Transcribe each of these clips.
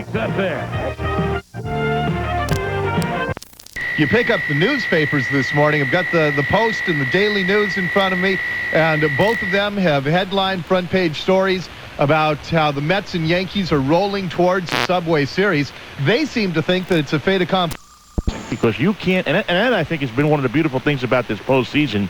Good there. You pick up the newspapers this morning. I've got the Post and the Daily News in front of me, and both of them have headline front-page stories about how the Mets and Yankees are rolling towards the Subway Series. They seem to think that it's a fait accompli. Because you can't, and that I think has been one of the beautiful things about this postseason.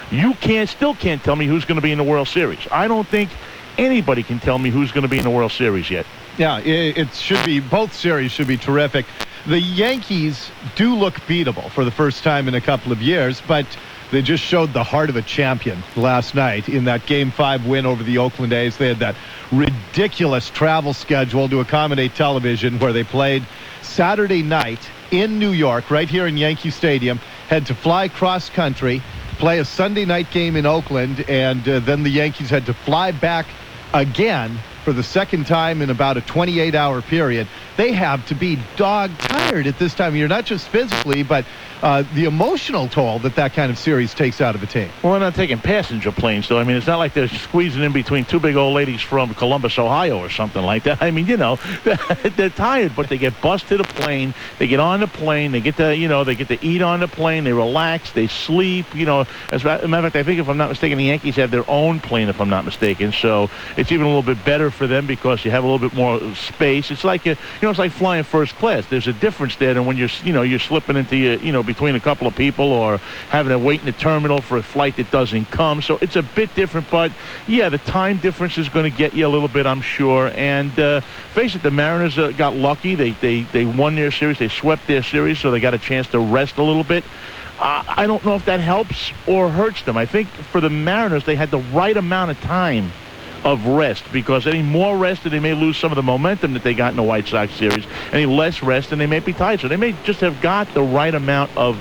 You still can't tell me who's going to be in the World Series. I don't think anybody can tell me who's going to be in the World Series yet. Yeah, it should be, both series should be terrific. The Yankees do look beatable for the first time in a couple of years, but they just showed the heart of a champion last night in that Game 5 win over the Oakland A's. They had that ridiculous travel schedule to accommodate television where they played Saturday night in New York, right here in Yankee Stadium, had to fly cross-country, play a Sunday night game in Oakland, and then the Yankees had to fly back again for the second time in about a 28-hour period. They have to be dog-tired at this time of year, not just physically, but the emotional toll that kind of series takes out of a team. Well, they're not taking passenger planes, though. I mean, it's not like they're squeezing in between two big old ladies from Columbus, Ohio or something like that. I mean, you know, they're tired, but they get bussed to the plane. They get on the plane. They get to, they get to eat on the plane. They relax. They sleep. As a matter of fact, I think, if I'm not mistaken, the Yankees have their own plane, if I'm not mistaken. So it's even a little bit better for them because you have a little bit more space. It's like, it's like flying first class. There's a difference there than when you're slipping into, between a couple of people or having to wait in the terminal for a flight that doesn't come. So it's a bit different, but yeah, the time difference is going to get you a little bit, I'm sure. And face it, the Mariners got lucky. They won their series. They swept their series, so they got a chance to rest a little bit. I don't know if that helps or hurts them. I think for the Mariners, they had the right amount of time of rest, because any more rest and they may lose some of the momentum that they got in the White Sox series. Any less rest and they may be tired. So they may just have got the right amount of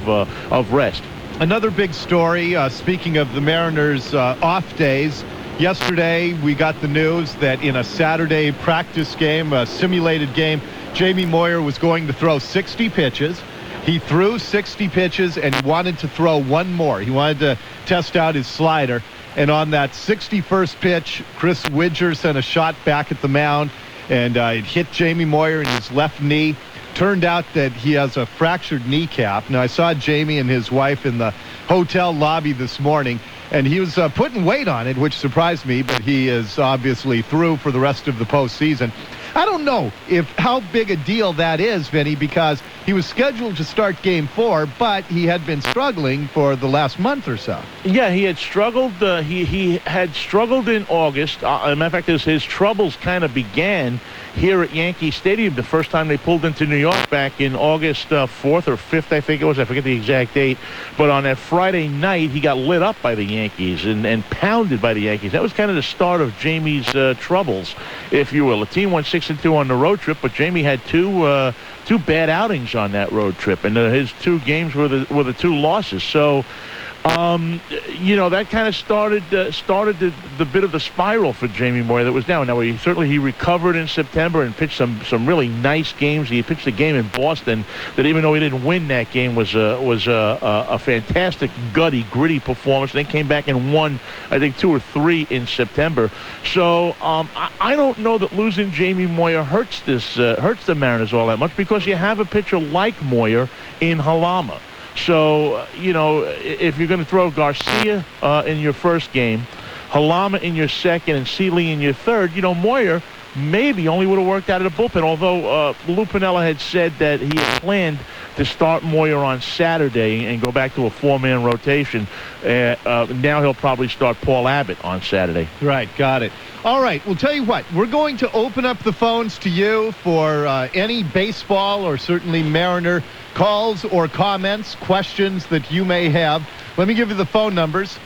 rest. Another big story, speaking of the Mariners' off days, yesterday we got the news that in a Saturday practice game, a simulated game, Jamie Moyer was going to throw 60 pitches. He threw 60 pitches and he wanted to throw one more. He wanted to test out his slider. And on that 61st pitch, Chris Widger sent a shot back at the mound, and it hit Jamie Moyer in his left knee. Turned out that he has a fractured kneecap. Now, I saw Jamie and his wife in the hotel lobby this morning, and he was putting weight on it, which surprised me, but he is obviously through for the rest of the postseason. I don't know how big a deal that is, Vinnie, because he was scheduled to start Game 4, but he had been struggling for the last month or so. Yeah, he had struggled. He had struggled in August. As a matter of fact, his troubles kind of began here at Yankee Stadium the first time they pulled into New York back in August 4th or 5th, I think it was. I forget the exact date. But on that Friday night, he got lit up by the Yankees and pounded by the Yankees. That was kind of the start of Jamie's troubles, if you will. The team went 6-2 on the road trip, but Jamie had two bad outings on that road trip, and his two games were the two losses. So that kind of started the bit of the spiral for Jamie Moyer that was down. Now, he recovered in September and pitched some really nice games. He pitched a game in Boston that, even though he didn't win that game, was a fantastic, gritty performance. And then came back and won, I think, 2 or 3 in September. So I don't know that losing Jamie Moyer hurts the Mariners all that much, because you have a pitcher like Moyer in Halama. So, if you're going to throw Garcia in your first game, Halama in your second, and Seeley in your third, Moyer maybe only would have worked out of the bullpen, although Lou Piniella had said that he had planned to start Moyer on Saturday and go back to a 4-man rotation. Now he'll probably start Paul Abbott on Saturday. Right, got it. All right, we'll tell you what. We're going to open up the phones to you for any baseball or certainly Mariner calls or comments, questions that you may have. Let me give you the phone numbers.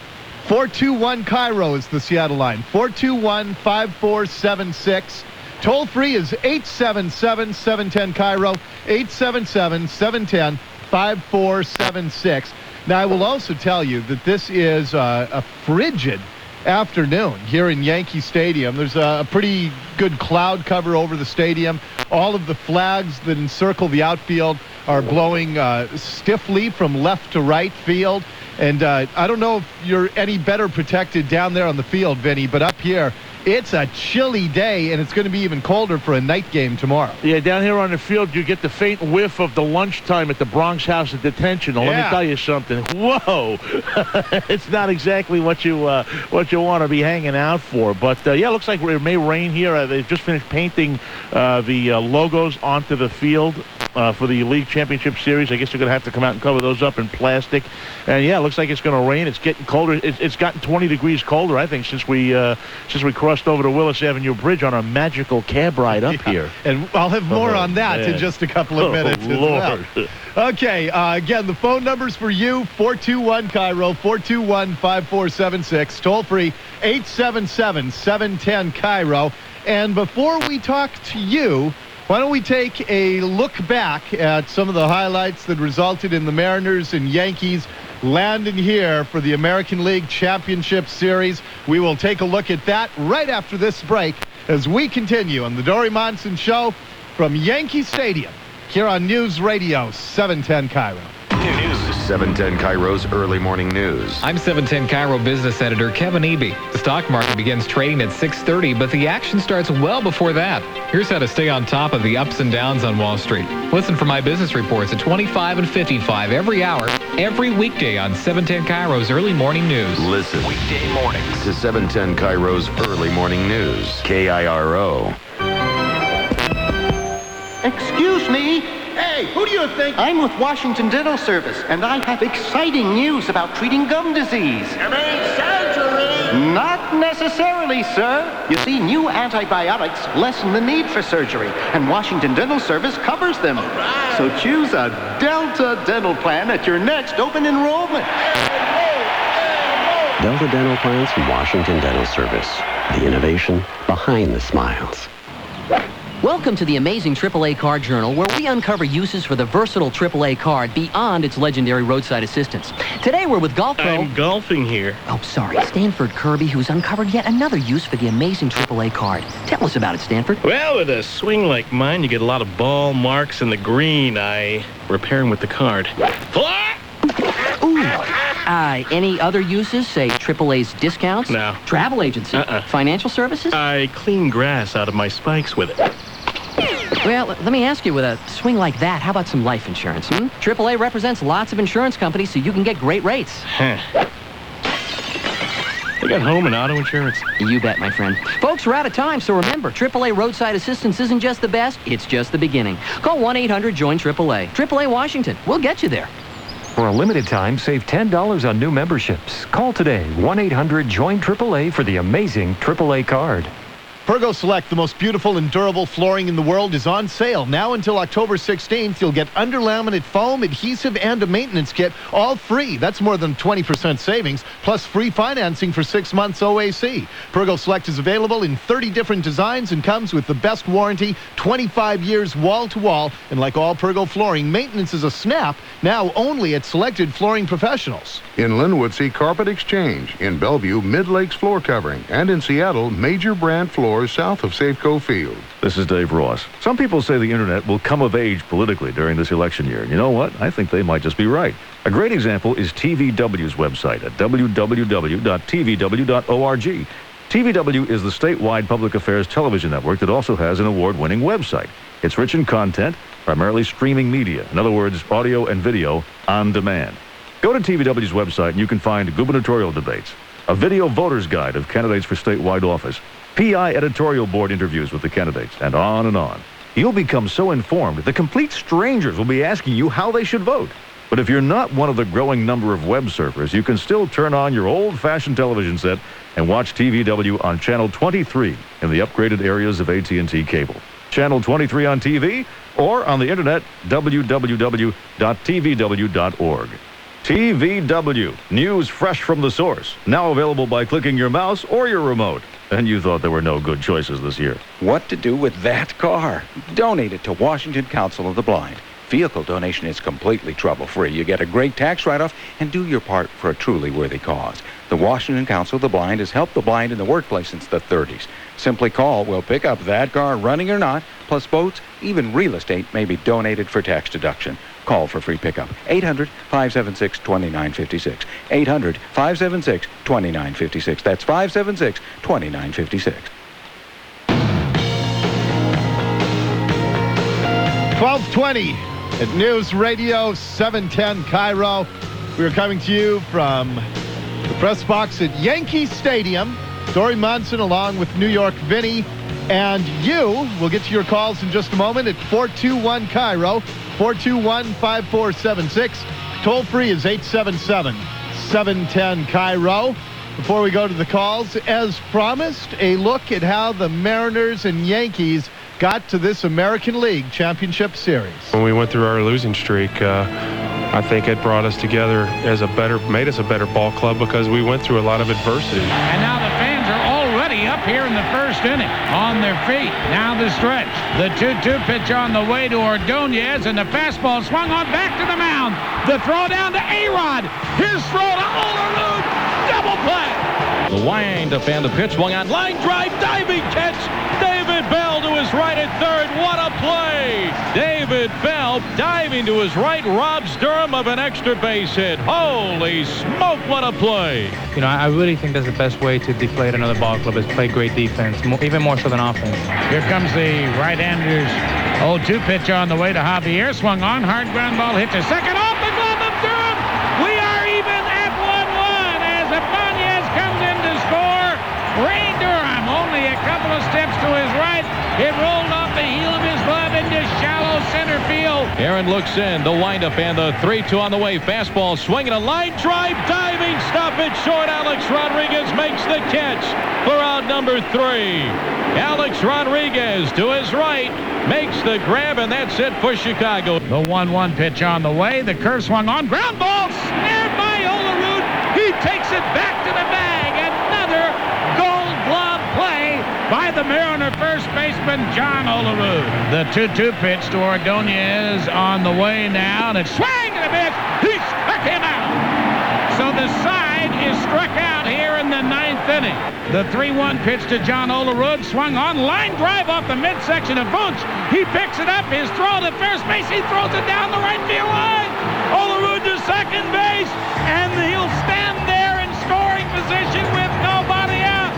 421-KIRO is the Seattle line. 421-5476. Toll free is 877-710-KIRO. 877-710-5476. Now, I will also tell you that this is a frigid afternoon here in Yankee Stadium. There's a pretty good cloud cover over the stadium. All of the flags that encircle the outfield are blowing stiffly from left to right field. And I don't know if you're any better protected down there on the field, Vinnie, but up here, It's a chilly day, and it's going to be even colder for a night game tomorrow. Yeah, down here on the field, you get the faint whiff of the lunchtime at the Bronx House of Detention. Let me tell you something. Whoa! It's not exactly what you want to be hanging out for. But, yeah, it looks like it may rain here. They've just finished painting the logos onto the field for the League Championship Series. I guess they're going to have to come out and cover those up in plastic. And, yeah, it looks like it's going to rain. It's getting colder. It's gotten 20 degrees colder, I think, since we crossed over to Willis Avenue Bridge on our magical cab ride up here. And I'll have more on that in just a couple of minutes as well. Okay, again, the phone numbers for you, 421-KIRO, 421-5476, toll-free 877-710-KIRO. And before we talk to you, why don't we take a look back at some of the highlights that resulted in the Mariners and Yankees landing here for the American League Championship Series. We will take a look at that right after this break as we continue on the Dori Monson Show from Yankee Stadium here on News Radio 710 KIRO. News 710 KIRO's early morning news. I'm 710 KIRO business editor Kevin Eby. The stock market begins trading at 6:30, but the action starts well before that. Here's how to stay on top of the ups and downs on Wall Street. Listen for my business reports at 25 and 55 every hour, every weekday on 710 KIRO's early morning news. Listen weekday mornings to 710 KIRO's early morning news. KIRO. Excuse me. Hey, who do you think? I'm with Washington Dental Service, and I have exciting news about treating gum disease. You mean surgery? Not necessarily, sir. You see, new antibiotics lessen the need for surgery, and Washington Dental Service covers them. Right. So choose a Delta Dental plan at your next open enrollment. Delta Dental Plans from Washington Dental Service. The innovation behind the smiles. Welcome to the amazing AAA Card Journal, where we uncover uses for the versatile AAA card beyond its legendary roadside assistance. Today we're with golf pro... I'm golfing here. Oh, sorry, Stanford Kirby, who's uncovered yet another use for the amazing AAA card. Tell us about it, Stanford. Well, with a swing like mine, you get a lot of ball marks in the green. I repairing with the card. Fly! Ooh. Any other uses, say AAA's discounts? No. Travel agency? Financial services? I clean grass out of my spikes with it. Well, let me ask you, with a swing like that, how about some life insurance? AAA represents lots of insurance companies, so you can get great rates. Huh. They got home and auto insurance. You bet, my friend. Folks, we're out of time, so remember, AAA roadside assistance isn't just the best, it's just the beginning. Call 1-800-JOIN-AAA. AAA Washington. We'll get you there. For a limited time, save $10 on new memberships. Call today, 1-800-JOIN-AAA for the amazing AAA card. Pergo Select, the most beautiful and durable flooring in the world, is on sale. Now until October 16th, you'll get under-laminate foam, adhesive, and a maintenance kit, all free. That's more than 20% savings, plus free financing for 6 months OAC. Pergo Select is available in 30 different designs and comes with the best warranty, 25 years wall-to-wall. And like all Pergo flooring, maintenance is a snap, now only at selected flooring professionals. In Linwood, see Carpet Exchange. In Bellevue, Mid-Lakes Floor Covering. And in Seattle, Major Brand Floors south of Safeco Field. This is Dave Ross. Some people say the internet will come of age politically during this election year. And you know what? I think they might just be right. A great example is TVW's website at www.tvw.org. TVW is the statewide public affairs television network that also has an award-winning website. It's rich in content, primarily streaming media. In other words, audio and video on demand. Go to TVW's website and you can find gubernatorial debates, a video voter's guide of candidates for statewide office, PI editorial board interviews with the candidates, and on and on. You'll become so informed that complete strangers will be asking you how they should vote. But if you're not one of the growing number of web surfers, you can still turn on your old-fashioned television set and watch TVW on Channel 23 in the upgraded areas of AT&T cable. Channel 23 on TV or on the internet, www.tvw.org. TVW, news fresh from the source. Now available by clicking your mouse or your remote. And you thought there were no good choices this year. What to do with that car? Donate it to Washington Council of the Blind. Vehicle donation is completely trouble-free. You get a great tax write-off and do your part for a truly worthy cause. The Washington Council of the Blind has helped the blind in the workplace since the 30s. Simply call. We'll pick up that car, running or not, plus boats, even real estate may be donated for tax deduction. Call for free pickup. 800-576-2956. 800-576-2956. That's 576-2956. 12:20 at News Radio 710 KIRO. We are coming to you from the press box at Yankee Stadium. Dori Monson along with New York Vinnie and you. We'll get to your calls in just a moment at 421 KIRO, 421-5476. Toll free is 877-710 KIRO. Before we go to the calls, as promised, a look at how the Mariners and Yankees got to this American League Championship Series. When we went through our losing streak, I think it brought us together made us a better ball club because we went through a lot of adversity. And now the fans are already up here in the first inning on their feet. Now the stretch. The 2-2 pitch on the way to Ordonez, and the fastball swung on back to the mound. The throw down to A-Rod. His throw to Olerud. Double play. The wind up and the pitch swung on. Line drive, diving catch. David Bell to his right at third. What a play. David Bell diving to his right robs Durham of an extra base hit. Holy smoke, what a play. You know, I really think that's the best way to deflate another ball club is play great defense, even more so than offense. Here comes the right-hander's 0-2 pitch on the way to Javier. Swung on. Hard ground ball hit to second. Off the glove of Durham. We are even at 1-1 as Ibanez comes in to score. Ray Durham only a couple of steps to his right. It rolled off the heel of his glove into shallow center field. Aaron looks in. The windup and the 3-2 on the way. Fastball swinging a line drive. Diving. Stop it short. Alex Rodriguez makes the catch for out number 3. Alex Rodriguez to his right makes the grab, and that's it for Chicago. The 1-1 pitch on the way. The curve swung on. Ground ball snared by Olerud. He takes it back to the bag. Another Gold Glove play by the Mariner first baseman John Olerud. The 2-2 pitch to Ordonez on the way now, and it's swing and a miss. He struck him out. So the side is struck out here in the 9th inning. The 3-1 pitch to John Olerud swung on. Line drive off the midsection of Bunch. He picks it up. His throw to first base. He throws it down the right field line. Olerud to second base, and he'll stand there in scoring position with nobody out.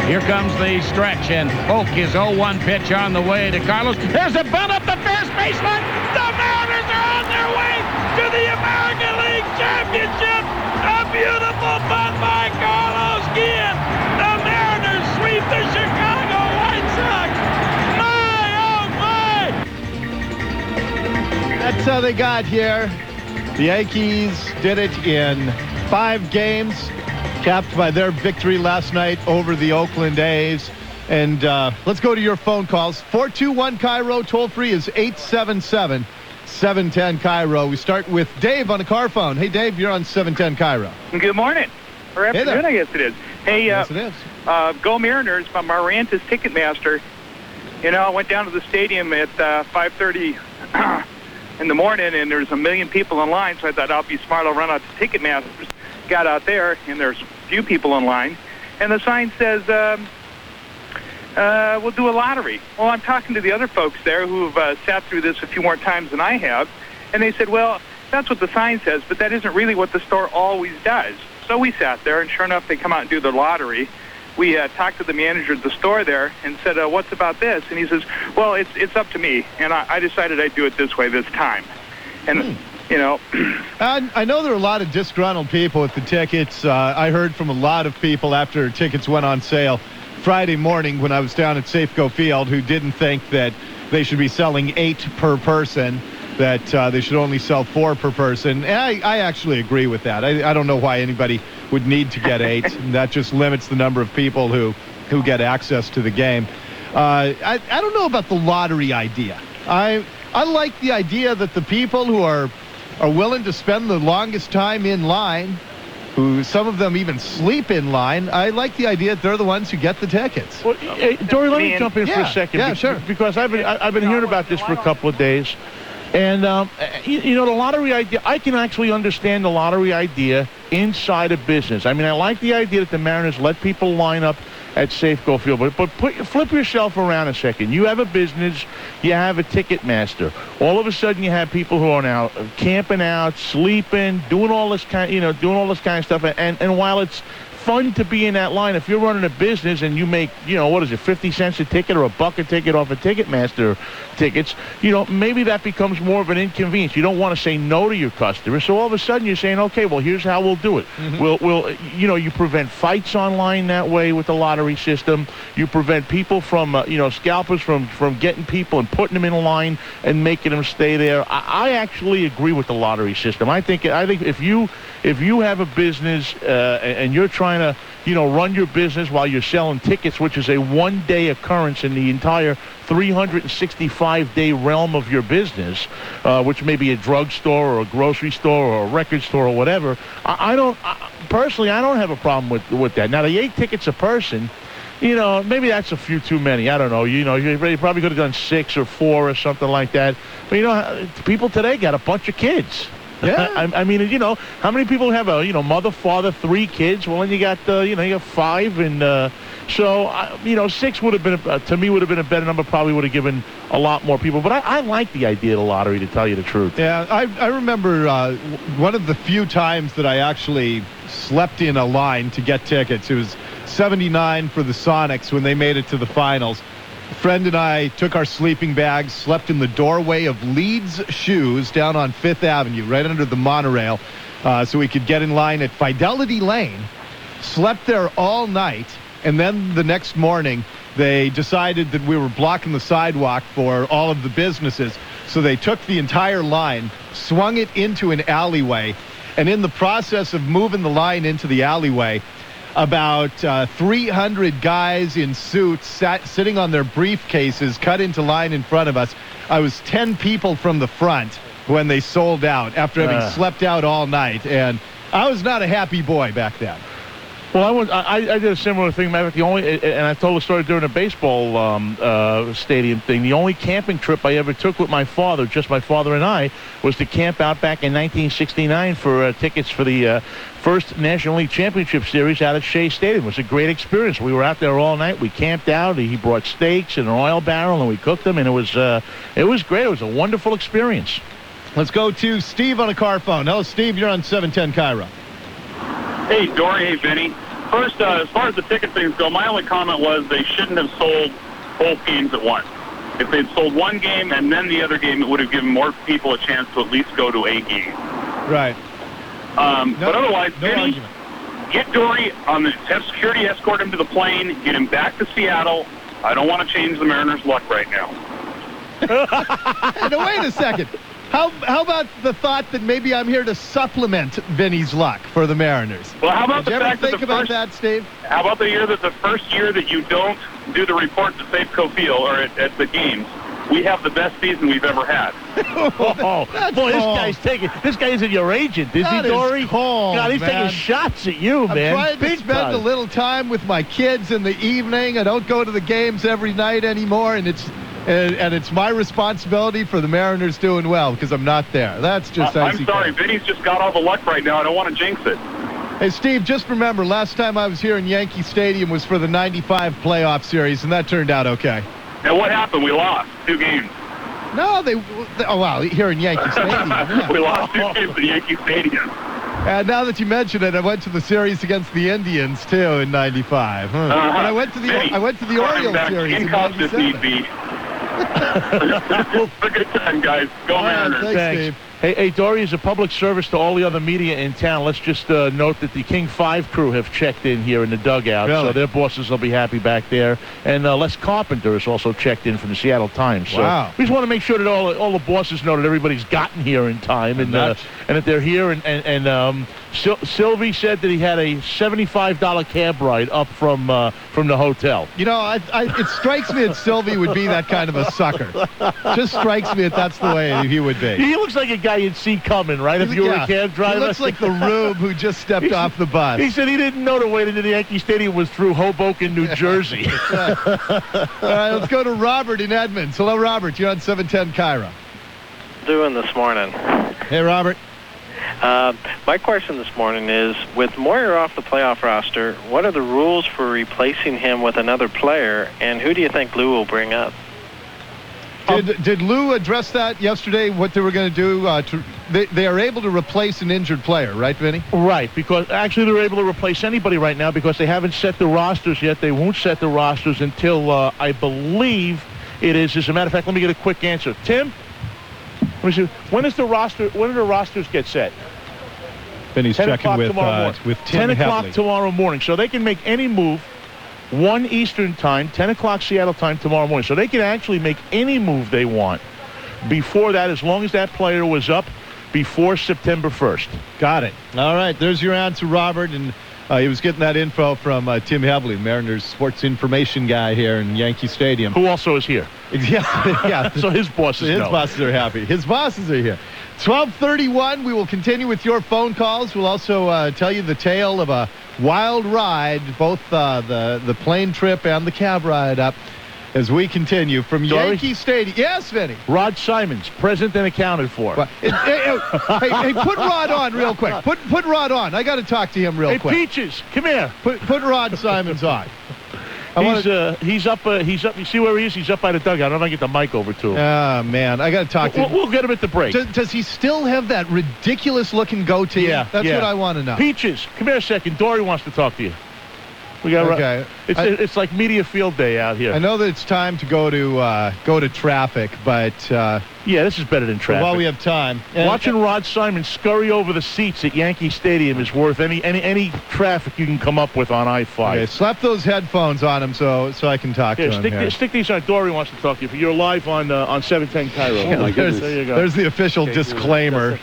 Here comes the stretch, and Polk his 0-1 pitch on the way to Carlos. There's a bunt up the first baseline. The Mariners are on their way to the American League Championship. A beautiful bunt by Carlos Guillen. The Mariners sweep the Chicago White Sox. My, oh, my! That's how they got here. The Yankees did it in 5 games, capped by their victory last night over the Oakland A's. And let's go to your phone calls. 421 KIRO, toll free is 877-710 KIRO. We start with Dave on the car phone. Hey, Dave, you're on 710 KIRO. Good morning. Or afternoon, I guess it is. Hey, yes, it is. Go Mariners. I'm Maranta's Ticketmaster. You know, I went down to the stadium at 5:30 in the morning, and there's 1 million people in line, so I thought I'll be smart. I'll run out to Ticketmasters. Got out there, and there's few people in line, and the sign says, we'll do a lottery. Well, I'm talking to the other folks there who've sat through this a few more times than I have, and they said, well, that's what the sign says, but that isn't really what the store always does. So we sat there, and sure enough, they come out and do the lottery. We talked to the manager at the store there and said, what's about this? And he says, well, it's up to me, and I decided I'd do it this way this time. And, you know... I know there are a lot of disgruntled people with the tickets. I heard from a lot of people after tickets went on sale Friday morning when I was down at Safeco Field who didn't think that they should be selling 8 per person, that they should only sell 4 per person. And I actually agree with that. I don't know why anybody would need to get 8. That just limits the number of people who get access to the game. I don't know about the lottery idea. I like the idea that the people who are willing to spend the longest time in line, who some of them even sleep in line, I like the idea that they're the ones who get the tickets. Well, hey, Dori, let me jump in for a second. Yeah, sure. Because I've been hearing about this for a couple of days. And, you know, the lottery idea, I can actually understand the lottery idea inside a business. I mean, I like the idea that the Mariners let people line up at Safeco Field. But flip yourself around a second. You have a business. You have a ticket master. All of a sudden, you have people who are now camping out, sleeping, doing all this kind of stuff. And while it's fun to be in that line. If you're running a business and you make, 50 cents a ticket or $1 a ticket off of Ticketmaster tickets, maybe that becomes more of an inconvenience. You don't want to say no to your customers. So all of a sudden you're saying, okay, well, here's how we'll do it. We'll you prevent fights online that way with the lottery system. You prevent people from, scalpers from getting people and putting them in a line and making them stay there. I actually agree with the lottery system. I think if you have a business and you're trying to, run your business while you're selling tickets, which is a one-day occurrence in the entire 365-day realm of your business, which may be a drugstore or a grocery store or a record store or whatever, personally, I don't have a problem with that. Now, the 8 tickets a person, maybe that's a few too many. I don't know. You probably could have done 6 or 4 or something like that. But, people today got a bunch of kids. Yeah. I mean, how many people have a, mother, father, 3 kids? Well, then you got, you got 5. And so, 6 would have been, to me, would have been a better number. Probably would have given a lot more people. But I like the idea of the lottery, to tell you the truth. Yeah, I remember one of the few times that I actually slept in a line to get tickets. It was 79 for the Sonics when they made it to the finals. A friend and I took our sleeping bags, slept in the doorway of Leeds Shoes down on 5th Avenue, right under the monorail, so we could get in line at Fidelity Lane. Slept there all night, and then the next morning, they decided that we were blocking the sidewalk for all of the businesses, so they took the entire line, swung it into an alleyway, and in the process of moving the line into the alleyway, about 300 guys in suits sitting on their briefcases cut into line in front of us. I was 10 people from the front when they sold out after having slept out all night, and I was not a happy boy back then. Well, I did a similar thing. And I told the story during a baseball stadium thing. The only camping trip I ever took with my father, just my father and I, was to camp out back in 1969 for tickets for the first National League Championship Series out at Shea Stadium. It was a great experience. We were out there all night. We camped out. He brought steaks and an oil barrel, and we cooked them, and it was great. It was a wonderful experience. Let's go to Steve on a car phone. Hello, Steve. You're on 710 KIRO. Hey, Dori. Hey, Vinnie. First, as far as the ticket things go, my only comment was they shouldn't have sold both games at once. If they'd sold one game and then the other game, it would have given more people a chance to at least go to a game. Right. But otherwise, Vinnie, get Dori on the security, escort him to the plane, get him back to Seattle. I don't want to change the Mariners' luck right now. Now, wait a second. How about the thought that maybe I'm here to supplement Vinny's luck for the Mariners? Well, how about Did the you ever fact that think about that, Steve? How about the first year that you don't do the report to Safeco Field or at the games? We have the best season we've ever had. This guy isn't your agent, is he, Dori? God, he's taking shots at you, man. I'm trying to spend a little time with my kids in the evening. I don't go to the games every night anymore, and it's my responsibility for the Mariners doing well because I'm not there. That's just I'm sorry. Vinny's just got all the luck right now. I don't want to jinx it. Hey, Steve, just remember, last time I was here in Yankee Stadium was for the 95 playoff series, and that turned out okay. And what happened? We lost 2 games. No, here in Yankee Stadium. Yeah. We lost 2 games at Yankee Stadium. And now that you mention it, I went to the series against the Indians, too, in 95. And I went to the Orioles series in 97. Need be. A good time, guys. Go Mariners. Thanks, Steve. Hey, Dori, as a public service to all the other media in town, let's just note that the King 5 crew have checked in here in the dugout, so their bosses will be happy back there. And Les Carpenter has also checked in from the Seattle Times. So we just want to make sure that all the bosses know that everybody's gotten here in time and that they're here. And Sylvie said that he had a $75 cab ride up from the hotel. It strikes me that Sylvie would be that kind of a sucker. Just strikes me that that's the way he would be. He looks like a guy you'd see coming, right? If you were a cab driver. He looks like the rube who just stepped off the bus. He said he didn't know the way into the Yankee Stadium was through Hoboken, New Jersey. All right, let's go to Robert in Edmonds. Hello, Robert. You're on 710 KIRO. Doing this morning. Hey, Robert. My question this morning is, with Moyer off the playoff roster, what are the rules for replacing him with another player, and who do you think Lou will bring up? Did Lou address that yesterday, what they were going to do they are able to replace an injured player, right, Vinny? Right, because actually they're able to replace anybody right now because they haven't set the rosters yet. They won't set the rosters until, I believe it is. As a matter of fact, let me get a quick answer. Tim, let me see. When do the rosters get set? Vinny's checking with Tim 10 o'clock Heavley. tomorrow morning. So they can make any move, 1 Eastern time, 10 o'clock Seattle time tomorrow morning. So they can actually make any move they want before that, as long as that player was up before September 1st. Got it. All right, there's your answer, Robert. And he was getting that info from Tim Heavley, Mariners sports information guy here in Yankee Stadium. Who also is here. Yeah. So his bosses know. His bosses are happy. His bosses are here. 12:31, we will continue with your phone calls. We'll also tell you the tale of a wild ride, both the plane trip and the cab ride up, as we continue from Yankee Stadium. Yes, Vinny. Rod Simons, present and accounted for. Hey, put Rod on real quick. Put Rod on. I got to talk to him real quick. Hey, Peaches, come here. Put Rod Simons on. He's up. You see where he is? He's up by the dugout. I'm going to get the mic over to him. Oh, man. I got to talk to him. We'll get him at the break. Does he still have that ridiculous-looking goatee? Yeah. That's what I want to know. Peaches, come here a second. Dory wants to talk to you. We got okay. It's like media field day out here. I know that it's time to go to traffic, but yeah, this is better than traffic. While we have time, watching Rod Simon scurry over the seats at Yankee Stadium is worth any traffic you can come up with on I-5. Okay, slap those headphones on him so I can talk to him. Stick these on. Dory wants to talk to you. You're live on 710 KIRO. There you go. There's the official disclaimer.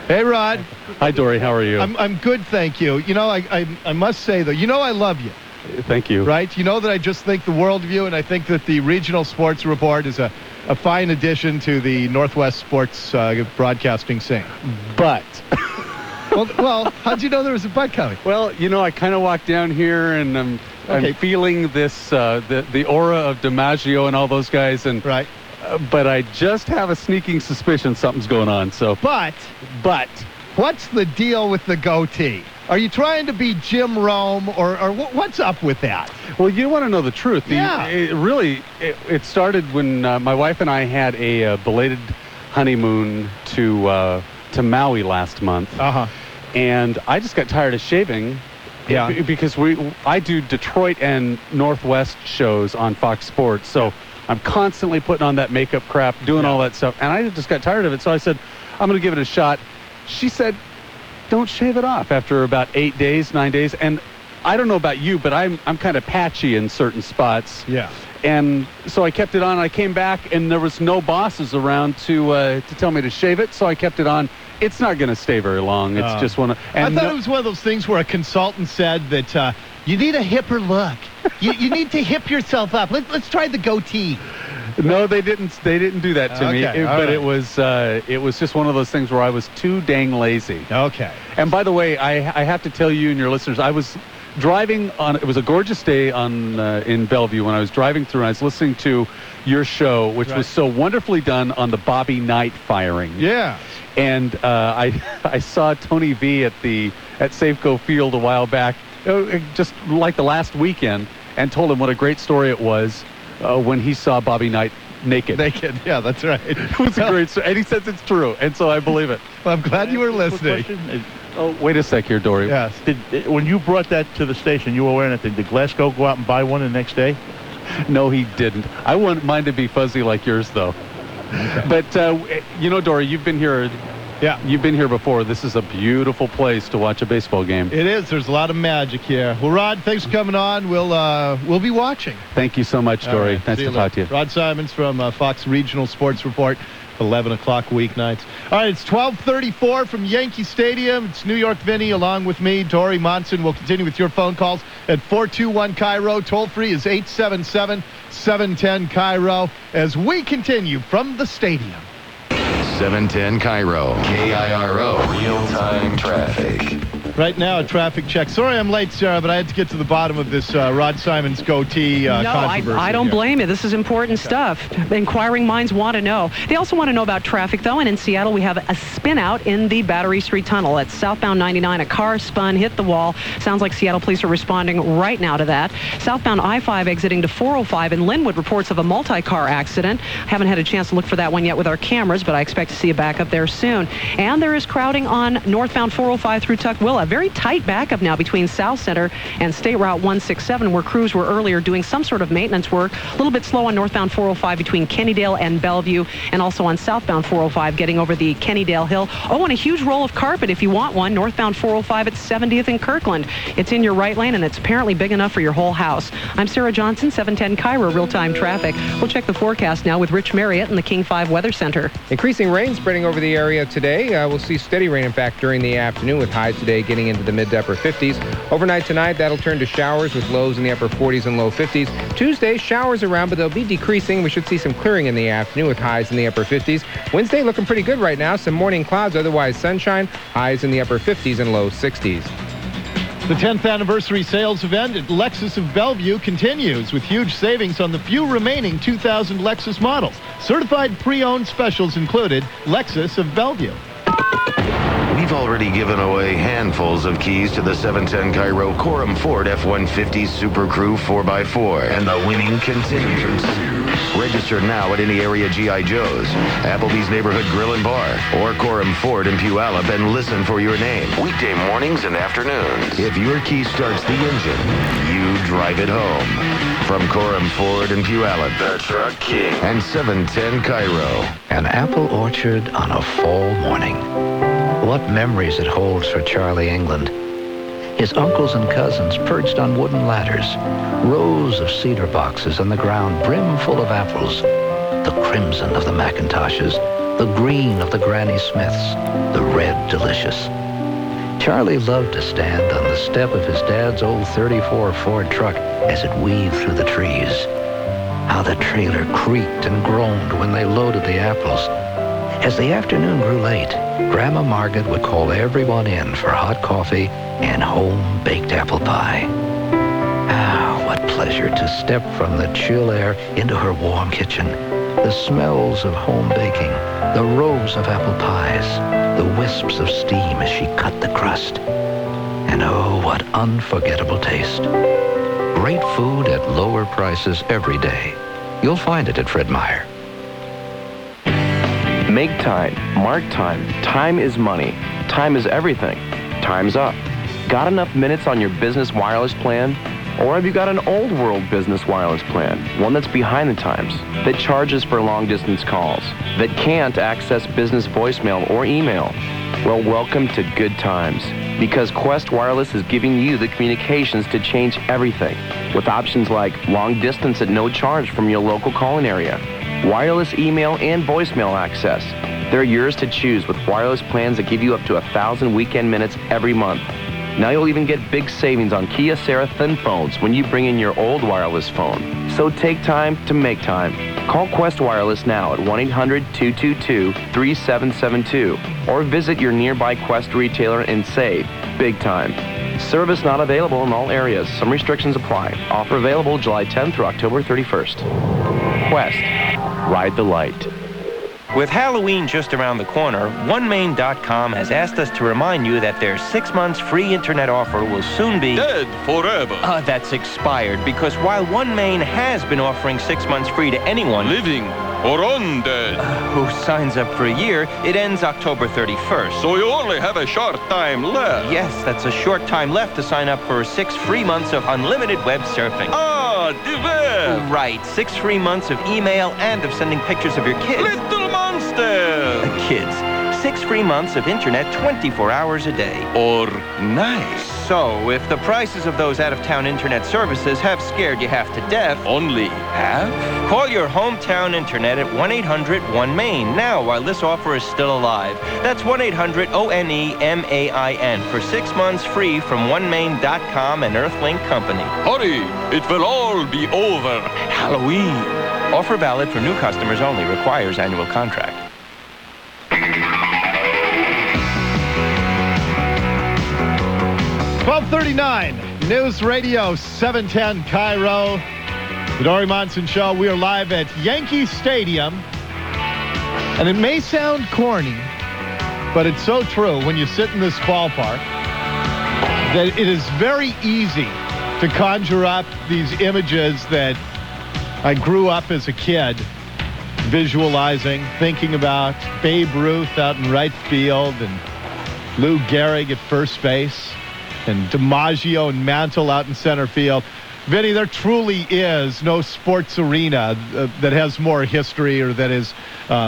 Hey, Rod. Hi, Dory. How are you? I'm good, thank you. You know, I must say, though, I love you. Thank you. Right? You know that I just think the world of you, and I think that the Regional Sports Report is a fine addition to the Northwest Sports broadcasting scene. But. well, how'd you know there was a but coming? Well, I kind of walked down here, and I'm feeling this, the aura of DiMaggio and all those guys. And right. But I just have a sneaking suspicion something's going on. So, but, what's the deal with the goatee? Are you trying to be Jim Rome, or what's up with that? Well, you want to know the truth. Yeah. It started when my wife and I had a belated honeymoon to Maui last month. And I just got tired of shaving. Yeah. Because I do Detroit and Northwest shows on Fox Sports. So. I'm constantly putting on that makeup crap, doing all that stuff, and I just got tired of it. So I said, I'm going to give it a shot. She said, don't shave it off after about 9 days. And I don't know about you, but I'm kind of patchy in certain spots. Yeah. And so I kept it on. I came back, and there was no bosses around to tell me to shave it, so I kept it on. It's not going to stay very long. It's just one of... I thought it was one of those things where a consultant said that you need a hipper look. you need to hip yourself up. Let's try the goatee. No, they didn't do that to me. But it was just one of those things where I was too dang lazy. Okay. And by the way, I have to tell you and your listeners, I was driving on. It was a gorgeous day in Bellevue when I was driving through, and I was listening to your show, which was so wonderfully done on the Bobby Knight firing. Yeah. And I saw Tony V at Safeco Field a while back, just like the last weekend, and told him what a great story it was when he saw Bobby Knight naked. Yeah, that's right. It was a great story, and he says it's true, and so I believe it. Well, I'm glad you were listening. Oh, wait a sec here, Dory. Yes. When you brought that to the station, you were wearing it. Did Glasgow go out and buy one the next day? No, he didn't. I want mine to be fuzzy like yours, though. Okay. But, Dory, you've been here. Yeah. You've been here before. This is a beautiful place to watch a baseball game. It is. There's a lot of magic here. Well, Rod, thanks for coming on. We'll be watching. Thank you so much, Dory. Right. Nice to talk to you. Rod Simons from Fox Regional Sports Report, 11 o'clock weeknights. All right, it's 12:34 from Yankee Stadium. It's New York Vinnie along with me, Dori Monson. We'll continue with your phone calls at 421-KIRO. Toll free is 877-710-KIRO as we continue from the stadium. 710 KIRO. KIRO. Real-time traffic. Right now, a traffic check. Sorry I'm late, Sarah, but I had to get to the bottom of this Rod Simon's goatee controversy. I don't blame you. This is important stuff. Inquiring minds want to know. They also want to know about traffic, though, and in Seattle, we have a spin out in the Battery Street Tunnel. At southbound 99, a car spun, hit the wall. Sounds like Seattle police are responding right now to that. Southbound I-5 exiting to 405 in Linwood, reports of a multi-car accident. Haven't had a chance to look for that one yet with our cameras, but I expect to see a backup there soon. And there is crowding on northbound 405 through Tukwila. Very tight backup now between South Center and State Route 167, where crews were earlier doing some sort of maintenance work. A little bit slow on northbound 405 between Kennydale and Bellevue, and also on southbound 405 getting over the Kennydale Hill. Oh, and a huge roll of carpet if you want one, northbound 405 at 70th and Kirkland. It's in your right lane, and it's apparently big enough for your whole house. I'm Sarah Johnson, 710 KIRO real-time traffic. We'll check the forecast now with Rich Marriott in the King 5 Weather Center. Increasing rain spreading over the area today. We'll see steady rain, in fact, during the afternoon, with highs today getting into the mid to upper 50s. Overnight tonight, that'll turn to showers with lows in the upper 40s and low 50s. Tuesday, showers around, but they'll be decreasing. We should see some clearing in the afternoon with highs in the upper 50s. Wednesday looking pretty good right now. Some morning clouds, otherwise sunshine. Highs in the upper 50s and low 60s. The 10th anniversary sales event at Lexus of Bellevue continues with huge savings on the few remaining 2000 Lexus models. Certified pre-owned specials included. Lexus of Bellevue. We've already given away handfuls of keys to the 710 KIRO Corum Ford F-150 Super Crew 4x4, and the winning continues. Register now at any area G.I. Joe's, Applebee's Neighborhood Grill and Bar, or Corum Ford in Puyallup, and listen for your name. Weekday mornings and afternoons. If your key starts the engine, you drive it home. From Corum Ford in Puyallup, the Truck King, and 710 KIRO. An apple orchard on a fall morning. What memories it holds for Charlie England. His uncles and cousins perched on wooden ladders, rows of cedar boxes on the ground brim full of apples, the crimson of the Macintoshes, the green of the Granny Smiths, the red delicious. Charlie loved to stand on the step of his dad's old 34 Ford truck as it weaved through the trees. How the trailer creaked and groaned when they loaded the apples. As the afternoon grew late, Grandma Margaret would call everyone in for hot coffee and home-baked apple pie. Ah, what pleasure to step from the chill air into her warm kitchen. The smells of home baking, the rows of apple pies, the wisps of steam as she cut the crust. And oh, what unforgettable taste. Great food at lower prices every day. You'll find it at Fred Meyer. Make time. Mark time. Time is money. Time is everything. Time's up. Got enough minutes on your business wireless plan? Or have you got an old world business wireless plan, one that's behind the times, that charges for long-distance calls, that can't access business voicemail or email? Well, welcome to good times, because Quest Wireless is giving you the communications to change everything, with options like long distance at no charge from your local calling area, wireless email and voicemail access. They're yours to choose with wireless plans that give you up to 1,000 weekend minutes every month. Now you'll even get big savings on Kyocera thin phones when you bring in your old wireless phone. So take time to make time. Call Quest Wireless now at 1-800-222-3772 or visit your nearby Quest retailer and save big time. Service not available in all areas. Some restrictions apply. Offer available July 10th through October 31st. Quest. Ride the light. With Halloween just around the corner, OneMain.com has asked us to remind you that their 6 months free internet offer will soon be dead forever. That's expired, because while OneMain has been offering 6 months free to anyone living or undead who signs up for a year, it ends October 31st. So you only have a short time left. Yes, that's a short time left to sign up for 6 free months of unlimited web surfing. Ah, the web. Right, 6 free months of email and of sending pictures of your kids. Little monster. Kids. 6 free months of internet 24 hours a day. Or nice. So, if the prices of those out-of-town internet services have scared you half to death... Only half? Call your hometown internet at 1-800-1-MAIN now while this offer is still alive. That's 1-800-ONEMAIN for 6 months free from OneMain.com and Earthlink Company. Hurry! It will all be over Halloween. Offer valid for new customers only. Requires annual contract. 12:39 News Radio 710 KIRO. The Dori Monson Show. We are live at Yankee Stadium. And it may sound corny, but it's so true when you sit in this ballpark that it is very easy to conjure up these images that I grew up as a kid visualizing, thinking about Babe Ruth out in right field and Lou Gehrig at first base and DiMaggio and Mantle out in center field. Vinnie, there truly is no sports arena that has more history or that is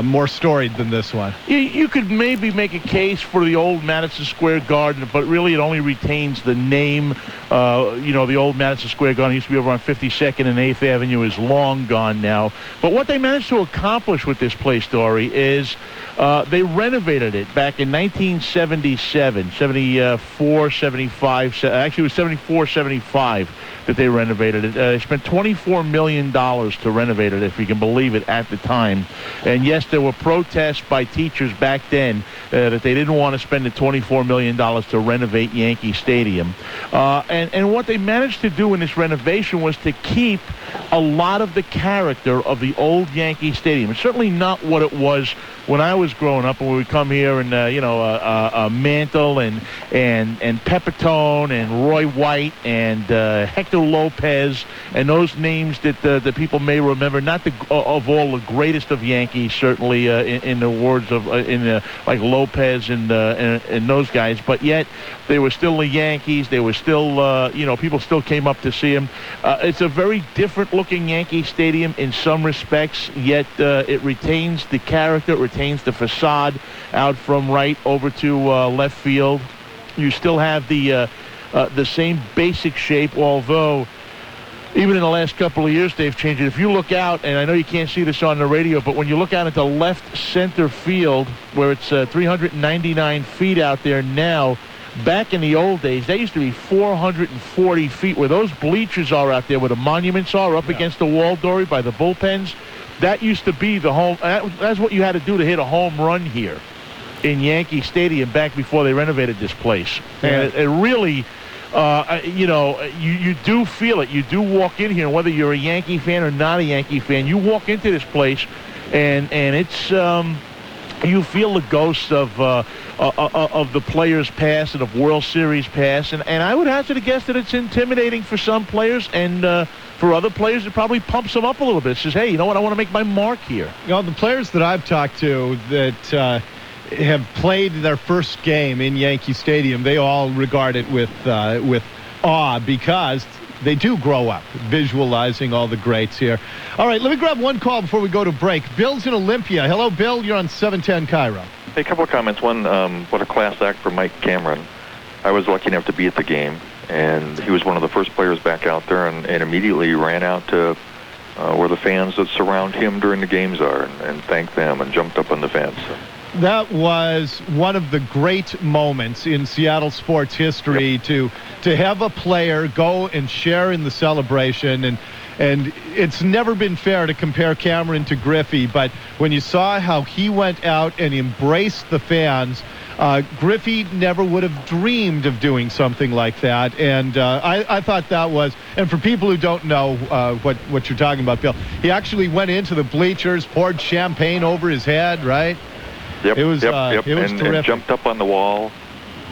more storied than this one. You could maybe make a case for the old Madison Square Garden, but really it only retains the name. The old Madison Square Garden used to be over on 52nd and 8th Avenue, is long gone now. But what they managed to accomplish with this place, Dory, is they renovated it back in 1977, 74, 75. Actually, it was 74, 75 that they renovated it. They spent $24 million to renovate it, if you can believe it, at the time. And yes, there were protests by teachers back then that they didn't want to spend the $24 million to renovate Yankee Stadium. And what they managed to do in this renovation was to keep a lot of the character of the old Yankee Stadium. It's certainly not what it was when I was growing up, and we would come here and Mantle and Pepitone and Roy White and Hector Lopez and those names that the people may remember. Not of all the greatest of Yankees, certainly in the words of like Lopez and those guys, but yet they were still the Yankees. They were still people still came up to see them. It's a very different looking Yankee Stadium in some respects, yet it retains the character. It retains the facade out from right over to left field. You still have the same basic shape, although even in the last couple of years they've changed it. If you look out, and I know you can't see this on the radio, but when you look out into left center field, where it's 399 feet out there now, back in the old days, they used to be 440 feet, where those bleachers are out there, where the monuments are up against the wall, Dory, by the bullpens. That used to be the home. That's what you had to do to hit a home run here in Yankee Stadium back before they renovated this place. And it really, you do feel it. You do walk in here, and whether you're a Yankee fan or not a Yankee fan, you walk into this place, and it's you feel the ghosts of the players' past and of World Series past, and I would hazard to guess that it's intimidating for some players, and for other players, it probably pumps them up a little bit. It says, hey, you know what, I want to make my mark here. The players that I've talked to that have played their first game in Yankee Stadium, they all regard it with awe, because they do grow up visualizing all the greats here. All right, let me grab one call before we go to break. Bill's in Olympia. Hello, Bill. You're on 710 KIRO. Hey, a couple of comments. One, what a class act for Mike Cameron. I was lucky enough to be at the game, and he was one of the first players back out there, and immediately ran out to where the fans that surround him during the games are, and thanked them and jumped up on the fence. That was one of the great moments in Seattle sports history, to have a player go and share in the celebration. And it's never been fair to compare Cameron to Griffey, but when you saw how he went out and embraced the fans, Griffey never would have dreamed of doing something like that. And I thought that was, and for people who don't know what you're talking about, Bill, he actually went into the bleachers, poured champagne over his head, right? Yep, it was and terrific. And jumped up on the wall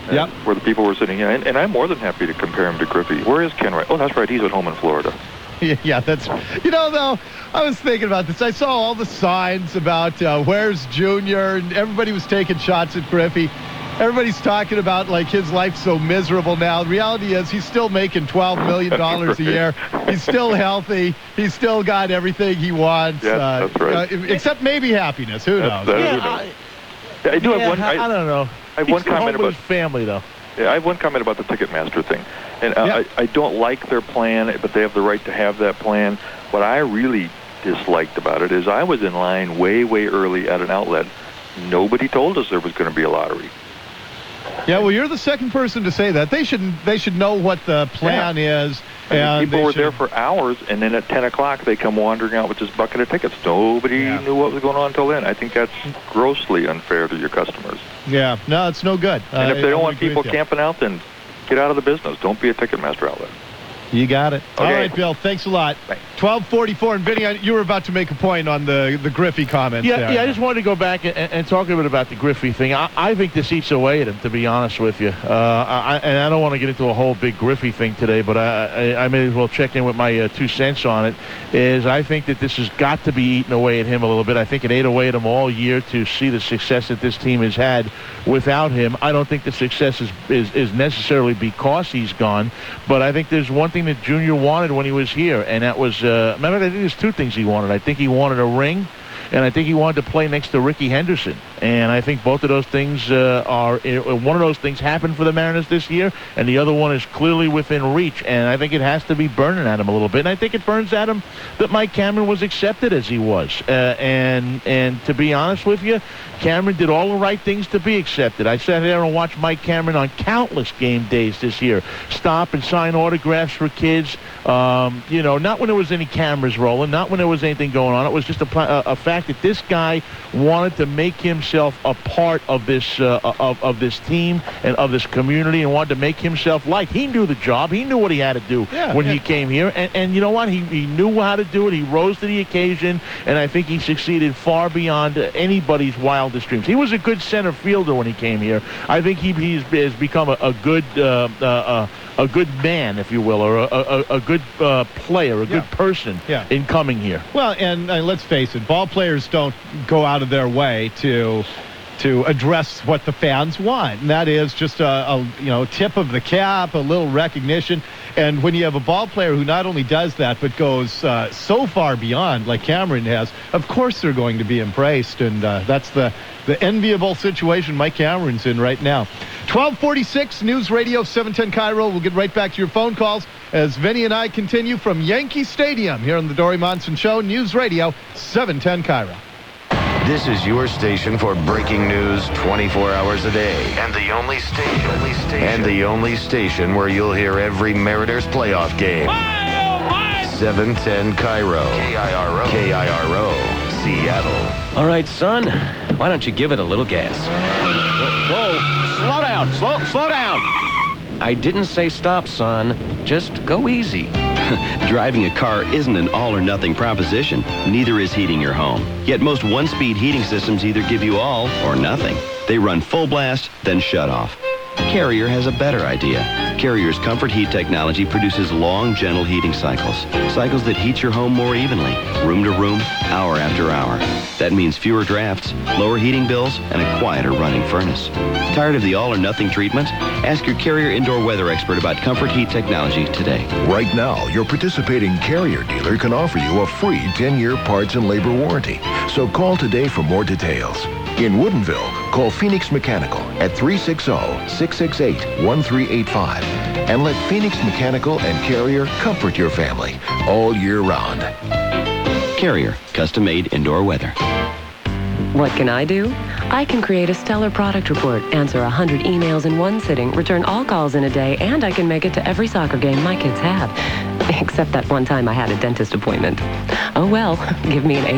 where the people were sitting. And I'm more than happy to compare him to Griffey. Where is Ken Wright? Oh, that's right. He's at home in Florida. Yeah, that's... though, I was thinking about this. I saw all the signs about where's Junior, and everybody was taking shots at Griffey. Everybody's talking about, like, his life's so miserable now. The reality is he's still making $12 million a year. He's still healthy. He's still got everything he wants. Yeah, that's right. Except maybe happiness. Who knows? I do have one... I don't know. I have one comment about his family, though. Yeah, I have one comment about the Ticketmaster thing. And I don't like their plan, but they have the right to have that plan. What I really disliked about it is I was in line way, way early at an outlet. Nobody told us there was going to be a lottery. Yeah, well, you're the second person to say that. They should know what the plan is. And people were there for hours, and then at 10 o'clock they come wandering out with this bucket of tickets. Nobody knew what was going on until then. I think that's grossly unfair to your customers. Yeah, no, it's no good. And if they don't want people camping out, then get out of the business. Don't be a Ticketmaster outlet. You got it. Okay. All right, Bill. Thanks a lot. Thanks. 12:44, and Vinnie, you were about to make a point on the Griffey comment. Yeah, I just wanted to go back and talk a bit about the Griffey thing. I think this eats away at him, to be honest with you. And I don't want to get into a whole big Griffey thing today, but I may as well check in with my 2 cents on it. I think that this has got to be eating away at him a little bit. I think it ate away at him all year to see the success that this team has had without him. I don't think the success is necessarily because he's gone, but I think there's one thing that Junior wanted when he was here, and that was, matter of fact, I think there's 2 things he wanted. I think he wanted a ring, and I think he wanted to play next to Rickey Henderson. And I think both of those things one of those things happened for the Mariners this year, and the other one is clearly within reach. And I think it has to be burning at him a little bit. And I think it burns at him that Mike Cameron was accepted as he was. And to be honest with you, Cameron did all the right things to be accepted. I sat there and watched Mike Cameron on countless game days this year. Stop and sign autographs for kids. Not when there was any cameras rolling, not when there was anything going on. It was just a fact that this guy wanted to make himself a part of this this team and of this community, and wanted to make himself liked. He knew the job. He knew what he had to do when he came here. And you know what? He knew how to do it. He rose to the occasion, and I think he succeeded far beyond anybody's wildest dreams. He was a good center fielder when he came here. I think he has become a good man, if you will, or a good player, a good person in coming here. Well, and let's face it, ball players don't go out of their way to address what the fans want, and that is just a tip of the cap, a little recognition. And when you have a ball player who not only does that but goes so far beyond, like Cameron has, of course they're going to be embraced, and that's the enviable situation Mike Cameron's in right now. 12:46, News Radio 710 KIRO. We'll get right back to your phone calls as Vinnie and I continue from Yankee Stadium here on the Dori Monson Show, News Radio 710 KIRO. This is your station for breaking news 24 hours a day. And the only station where you'll hear every Mariners playoff game. 710 KIRO. KIRO. Seattle. All right, son. Why don't you give it a little gas? Whoa. Slow down. Slow down. I didn't say stop, son. Just go easy. Driving a car isn't an all-or-nothing proposition. Neither is heating your home. Yet most one-speed heating systems either give you all or nothing. They run full blast, then shut off. Carrier has a better idea. Carrier's Comfort Heat technology produces long, gentle heating cycles. Cycles that heat your home more evenly, room to room, hour after hour. That means fewer drafts, lower heating bills, and a quieter running furnace. Tired of the all-or-nothing treatment? Ask your Carrier indoor weather expert about Comfort Heat technology today. Right now, your participating Carrier dealer can offer you a free 10-year parts and labor warranty. So call today for more details. In Woodinville, call Phoenix Mechanical at 360-668-1385 and let Phoenix Mechanical and Carrier comfort your family all year round. Carrier, custom-made indoor weather. What can I do? I can create a stellar product report, answer 100 emails in one sitting, return all calls in a day, and I can make it to every soccer game my kids have. Except that one time I had a dentist appointment. Oh well, give me an A-.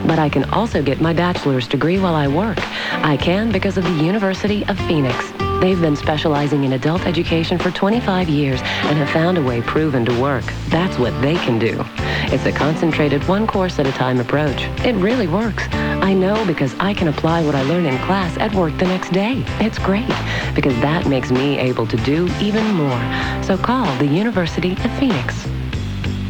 But I can also get my bachelor's degree while I work. I can because of the University of Phoenix. They've been specializing in adult education for 25 years and have found a way proven to work. That's what they can do. It's a concentrated one course at a time approach. It really works. I know because I can apply what I learn in class at work the next day. It's great because that makes me able to do even more. So call the University of Phoenix.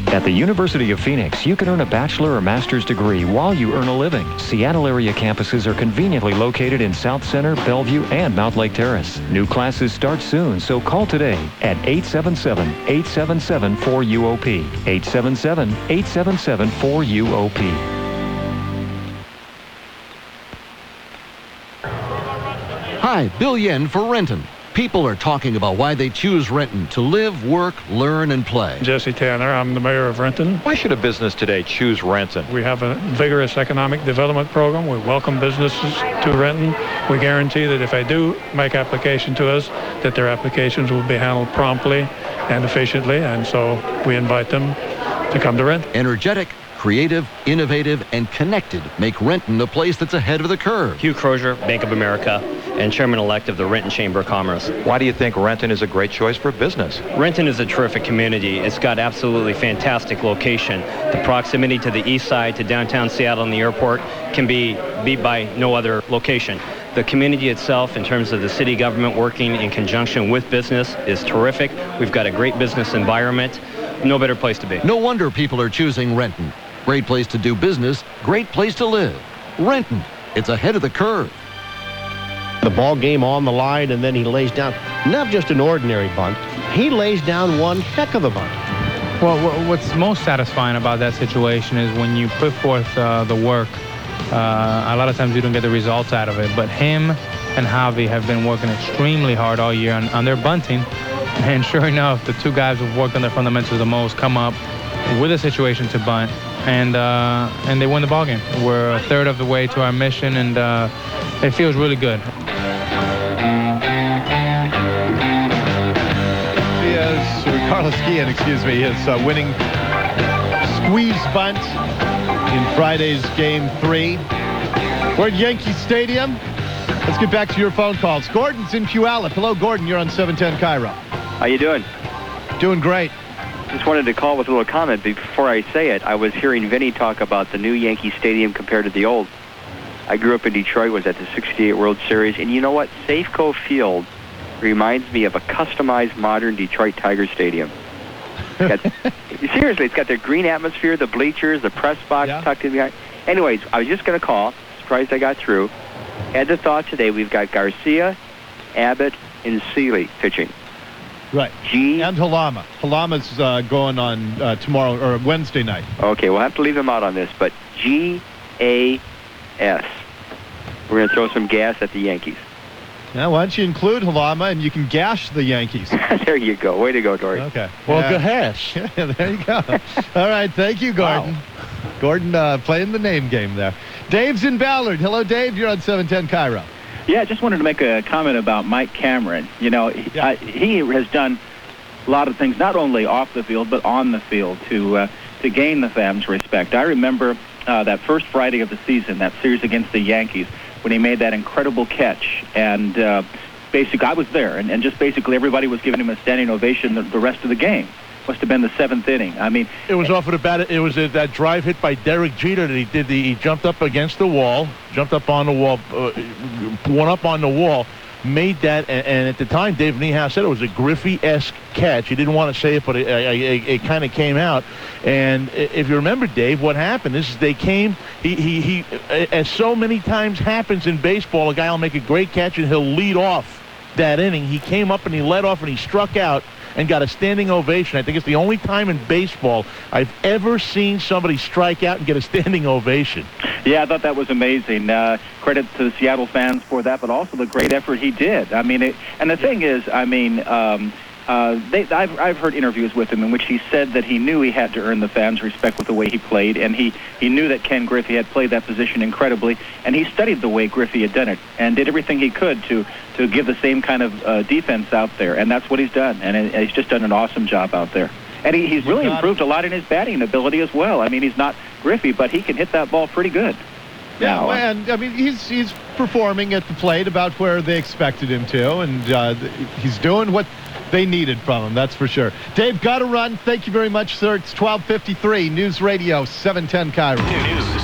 At the University of Phoenix, you can earn a bachelor or master's degree while you earn a living. Seattle area campuses are conveniently located in South Center, Bellevue, and Mount Lake Terrace. New classes start soon, so call today at 877-877-4UOP. 877-877-4UOP. Hi, Bill Yen for Renton. People are talking about why they choose Renton to live, work, learn, and play. Jesse Tanner, I'm the mayor of Renton. Why should a business today choose Renton? We have a vigorous economic development program. We welcome businesses to Renton. We guarantee that if they do make application to us, that their applications will be handled promptly and efficiently, and so we invite them to come to Renton. Energetic, creative, innovative, and connected make Renton a place that's ahead of the curve. Hugh Crozier, Bank of America, and Chairman-elect of the Renton Chamber of Commerce. Why do you think Renton is a great choice for business? Renton is a terrific community. It's got absolutely fantastic location. The proximity to the east side, to downtown Seattle and the airport, can be beat by no other location. The community itself, in terms of the city government working in conjunction with business, is terrific. We've got a great business environment. No better place to be. No wonder people are choosing Renton. Great place to do business, great place to live. Renton, it's ahead of the curve. The ball game on the line, and then he lays down not just an ordinary bunt. He lays down one heck of a bunt. Well, what's most satisfying about that situation is when you put forth the work, a lot of times you don't get the results out of it. But him and Javi have been working extremely hard all year on their bunting. And sure enough, the two guys who've worked on their fundamentals the most come up with a situation to bunt, and they win the ballgame. We're a third of the way to our mission, and it feels really good. Carlos Guillen, is winning squeeze bunt in Friday's Game 3. We're at Yankee Stadium. Let's get back to your phone calls. Gordon's in Puyallup. Hello, Gordon. You're on 710 KIRO. How you doing? Doing great. Just wanted to call with a little comment. Before I say it, I was hearing Vinnie talk about the new Yankee Stadium compared to the old. I grew up in Detroit, was at the 68 World Series, and you know what? Safeco Field reminds me of a customized modern Detroit Tiger Stadium. Seriously, it's got the green atmosphere, the bleachers, the press box tucked in behind. Anyways, I was just going to call. Surprised I got through. Had the thought today, we've got Garcia, Abbott, and Seeley pitching. Right. And Halama. Halama's going on tomorrow or Wednesday night. Okay, we'll have to leave him out on this, but G-A-S. We're going to throw some gas at the Yankees. Now, why don't you include Halama and you can gash the Yankees? There you go. Way to go, Dory. Okay. Well, gash. Yeah, there you go. All right. Thank you, Gordon. Wow. Gordon playing the name game there. Dave's in Ballard. Hello, Dave. You're on 710 KIRO. Yeah, I just wanted to make a comment about Mike Cameron. You know, he has done a lot of things, not only off the field, but on the field to gain the fans' respect. I remember that first Friday of the season, that series against the Yankees, when he made that incredible catch. And basically, I was there, and just basically everybody was giving him a standing ovation the rest of the game. Must have been the seventh inning. I mean, it was off of the bat. It was that drive hit by Derek Jeter that he did. He jumped up against the wall, jumped up on the wall, one up on the wall, made that. And at the time, Dave Niehaus said it was a Griffey-esque catch. He didn't want to say it, but it kind of came out. And if you remember, Dave, what happened is they came. He as so many times happens in baseball, a guy will make a great catch and he'll lead off that inning. He came up and he led off and he struck out and got a standing ovation. I think it's the only time in baseball I've ever seen somebody strike out and get a standing ovation. Yeah, I thought that was amazing. Credit to the Seattle fans for that, but also the great effort he did. I mean, and the thing is, I mean, I've heard interviews with him in which he said that he knew he had to earn the fans' respect with the way he played, and he knew that Ken Griffey had played that position incredibly, and he studied the way Griffey had done it and did everything he could to give the same kind of defense out there, and that's what he's done, and he's just done an awesome job out there. And he's really improved a lot in his batting ability as well. I mean, he's not Griffey, but he can hit that ball pretty good. Yeah, now, and I mean, he's performing at the plate about where they expected him to, and he's doing what they needed from him, that's for sure. Dave, got to run. Thank you very much, sir. It's 12:53, News Radio 710 KIRO.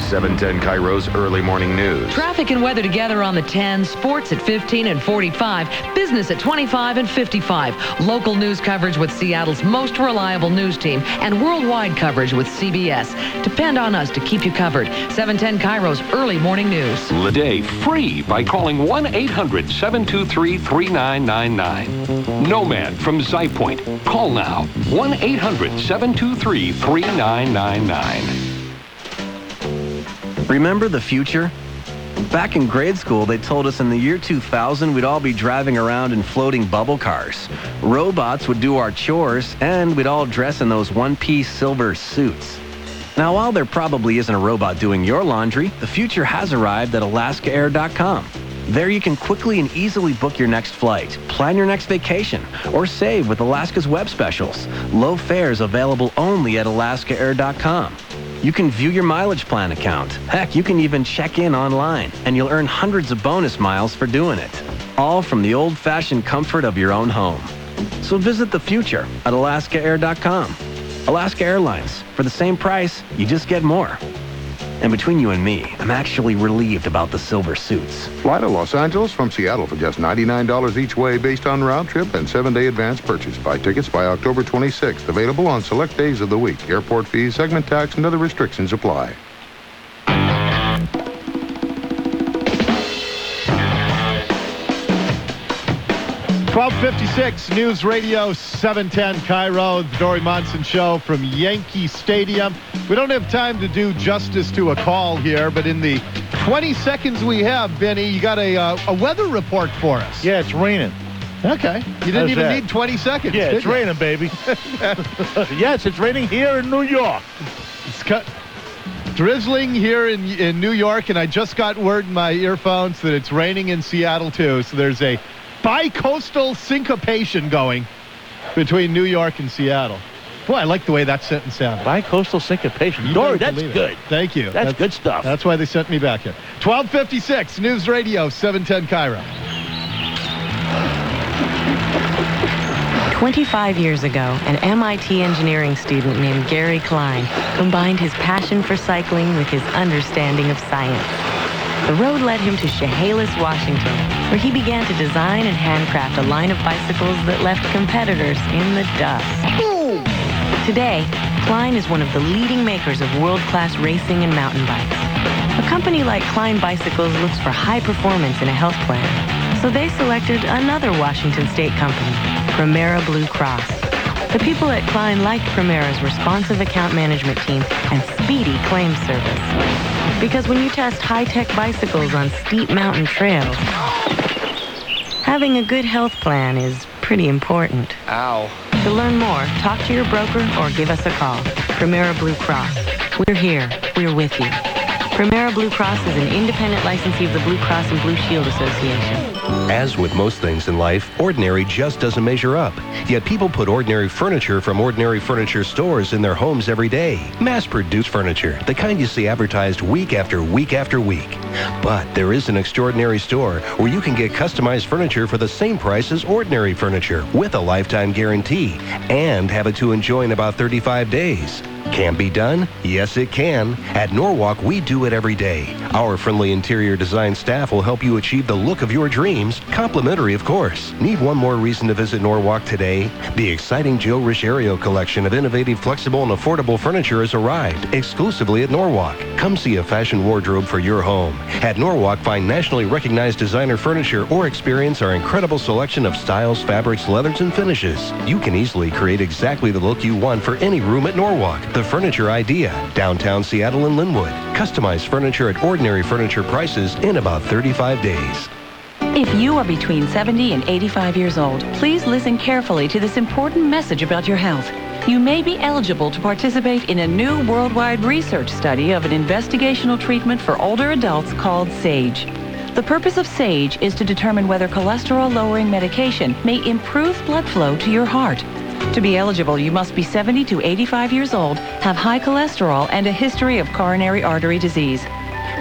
710 KIRO's early morning news. Traffic and weather together on the 10, sports at 15 and 45, business at 25 and 55. Local news coverage with Seattle's most reliable news team and worldwide coverage with CBS. Depend on us to keep you covered. 710 KIRO's early morning news. Today, free by calling 1-800-723-3999. Nomad from Zy-Point. Call now. 1-800-723-3999. Remember the future? Back in grade school, they told us in the year 2000 we'd all be driving around in floating bubble cars. Robots would do our chores, and we'd all dress in those one-piece silver suits. Now, while there probably isn't a robot doing your laundry, the future has arrived at AlaskaAir.com. There you can quickly and easily book your next flight, plan your next vacation, or save with Alaska's web specials. Low fares available only at AlaskaAir.com. You can view your mileage plan account. Heck, you can even check in online, and you'll earn hundreds of bonus miles for doing it. All from the old-fashioned comfort of your own home. So visit the future at alaskaair.com. Alaska Airlines. For the same price, you just get more. And between you and me, I'm actually relieved about the silver suits. Fly to Los Angeles from Seattle for just $99 each way based on round trip and 7-day advance purchase. Buy tickets by October 26th. Available on select days of the week. Airport fees, segment tax, and other restrictions apply. 1256 News Radio 710 KIRO, the Dori Monson Show from Yankee Stadium. We don't have time to do justice to a call here, but in the 20 seconds we have, Vinnie, you got a weather report for us. Yeah, it's raining. Okay. You didn't even need 20 seconds, Yeah, did it's you? raining, baby. Yes, it's raining here in New York. It's drizzling here in New York, and I just got word in my earphones that it's raining in Seattle, too. So there's a bi-coastal syncopation going between New York and Seattle. Boy, I like the way that sentence sounded. Bi-coastal syncopation. Dori, that's good. Thank you. That's good stuff. That's why they sent me back here. 1256 News Radio 710 KIRO. 25 years ago, an MIT engineering student named Gary Klein combined his passion for cycling with his understanding of science. The road led him to Chehalis, Washington, where he began to design and handcraft a line of bicycles that left competitors in the dust. Boom! Today, Klein is one of the leading makers of world-class racing and mountain bikes. A company like Klein Bicycles looks for high performance in a health plan, so they selected another Washington state company, Primera Blue Cross. The people at Klein liked Primera's responsive account management team and speedy claims service. Because when you test high-tech bicycles on steep mountain trails, having a good health plan is pretty important. Ow. To learn more, talk to your broker or give us a call. Primera Blue Cross. We're here. We're with you. Primera Blue Cross is an independent licensee of the Blue Cross and Blue Shield Association. As with most things in life, ordinary just doesn't measure up. Yet people put ordinary furniture from ordinary furniture stores in their homes every day. Mass-produced furniture, the kind you see advertised week after week after week. But there is an extraordinary store where you can get customized furniture for the same price as ordinary furniture with a lifetime guarantee and have it to enjoy in about 35 days. Can be done? Yes, it can. At Norwalk, we do it every day. Our friendly interior design staff will help you achieve the look of your dreams, complimentary, of course. Need one more reason to visit Norwalk today? The exciting Joe Richerio collection of innovative, flexible, and affordable furniture has arrived exclusively at Norwalk. Come see a fashion wardrobe for your home. At Norwalk, find nationally recognized designer furniture or experience our incredible selection of styles, fabrics, leathers, and finishes. You can easily create exactly the look you want for any room at Norwalk. The Furniture Idea, downtown Seattle and Linwood. Customized furniture at ordinary furniture prices in about 35 days. If you are between 70 and 85 years old, please listen carefully to this important message about your health. You may be eligible to participate in a new worldwide research study of an investigational treatment for older adults called SAGE. The purpose of SAGE is to determine whether cholesterol-lowering medication may improve blood flow to your heart. To be eligible, you must be 70 to 85 years old, have high cholesterol, and a history of coronary artery disease.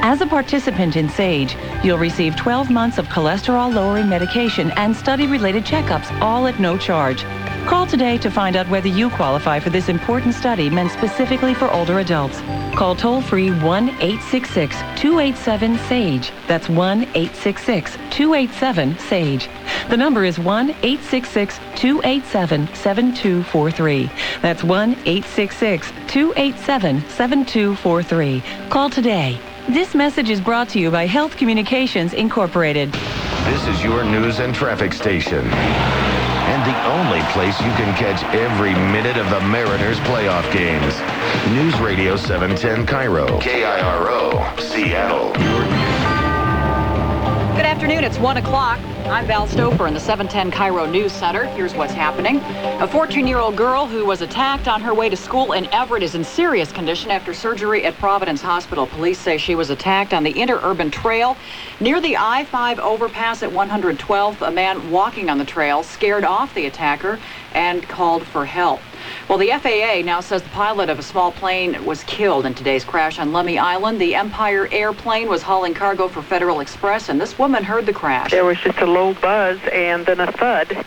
As a participant in SAGE, you'll receive 12 months of cholesterol-lowering medication and study-related checkups, all at no charge. Call today to find out whether you qualify for this important study meant specifically for older adults. Call toll-free 1-866-287-SAGE. That's 1-866-287-SAGE. The number is 1-866-287-7243. That's 1-866-287-7243. Call today. This message is brought to you by Health Communications Incorporated. This is your news and traffic station. And the only place you can catch every minute of the Mariners playoff games. News Radio 710 KIRO. KIRO, Seattle. Good afternoon. It's 1 o'clock. I'm Val Stouffer in the 710 KIRO News Center. Here's what's happening. A 14-year-old girl who was attacked on her way to school in Everett is in serious condition after surgery at Providence Hospital. Police say she was attacked on the interurban trail near the I-5 overpass at 112th. A man walking on the trail scared off the attacker and called for help. Well, the FAA now says the pilot of a small plane was killed in today's crash on Lummi Island. The Empire airplane was hauling cargo for Federal Express, and this woman heard the crash. There was just a low buzz and then a thud.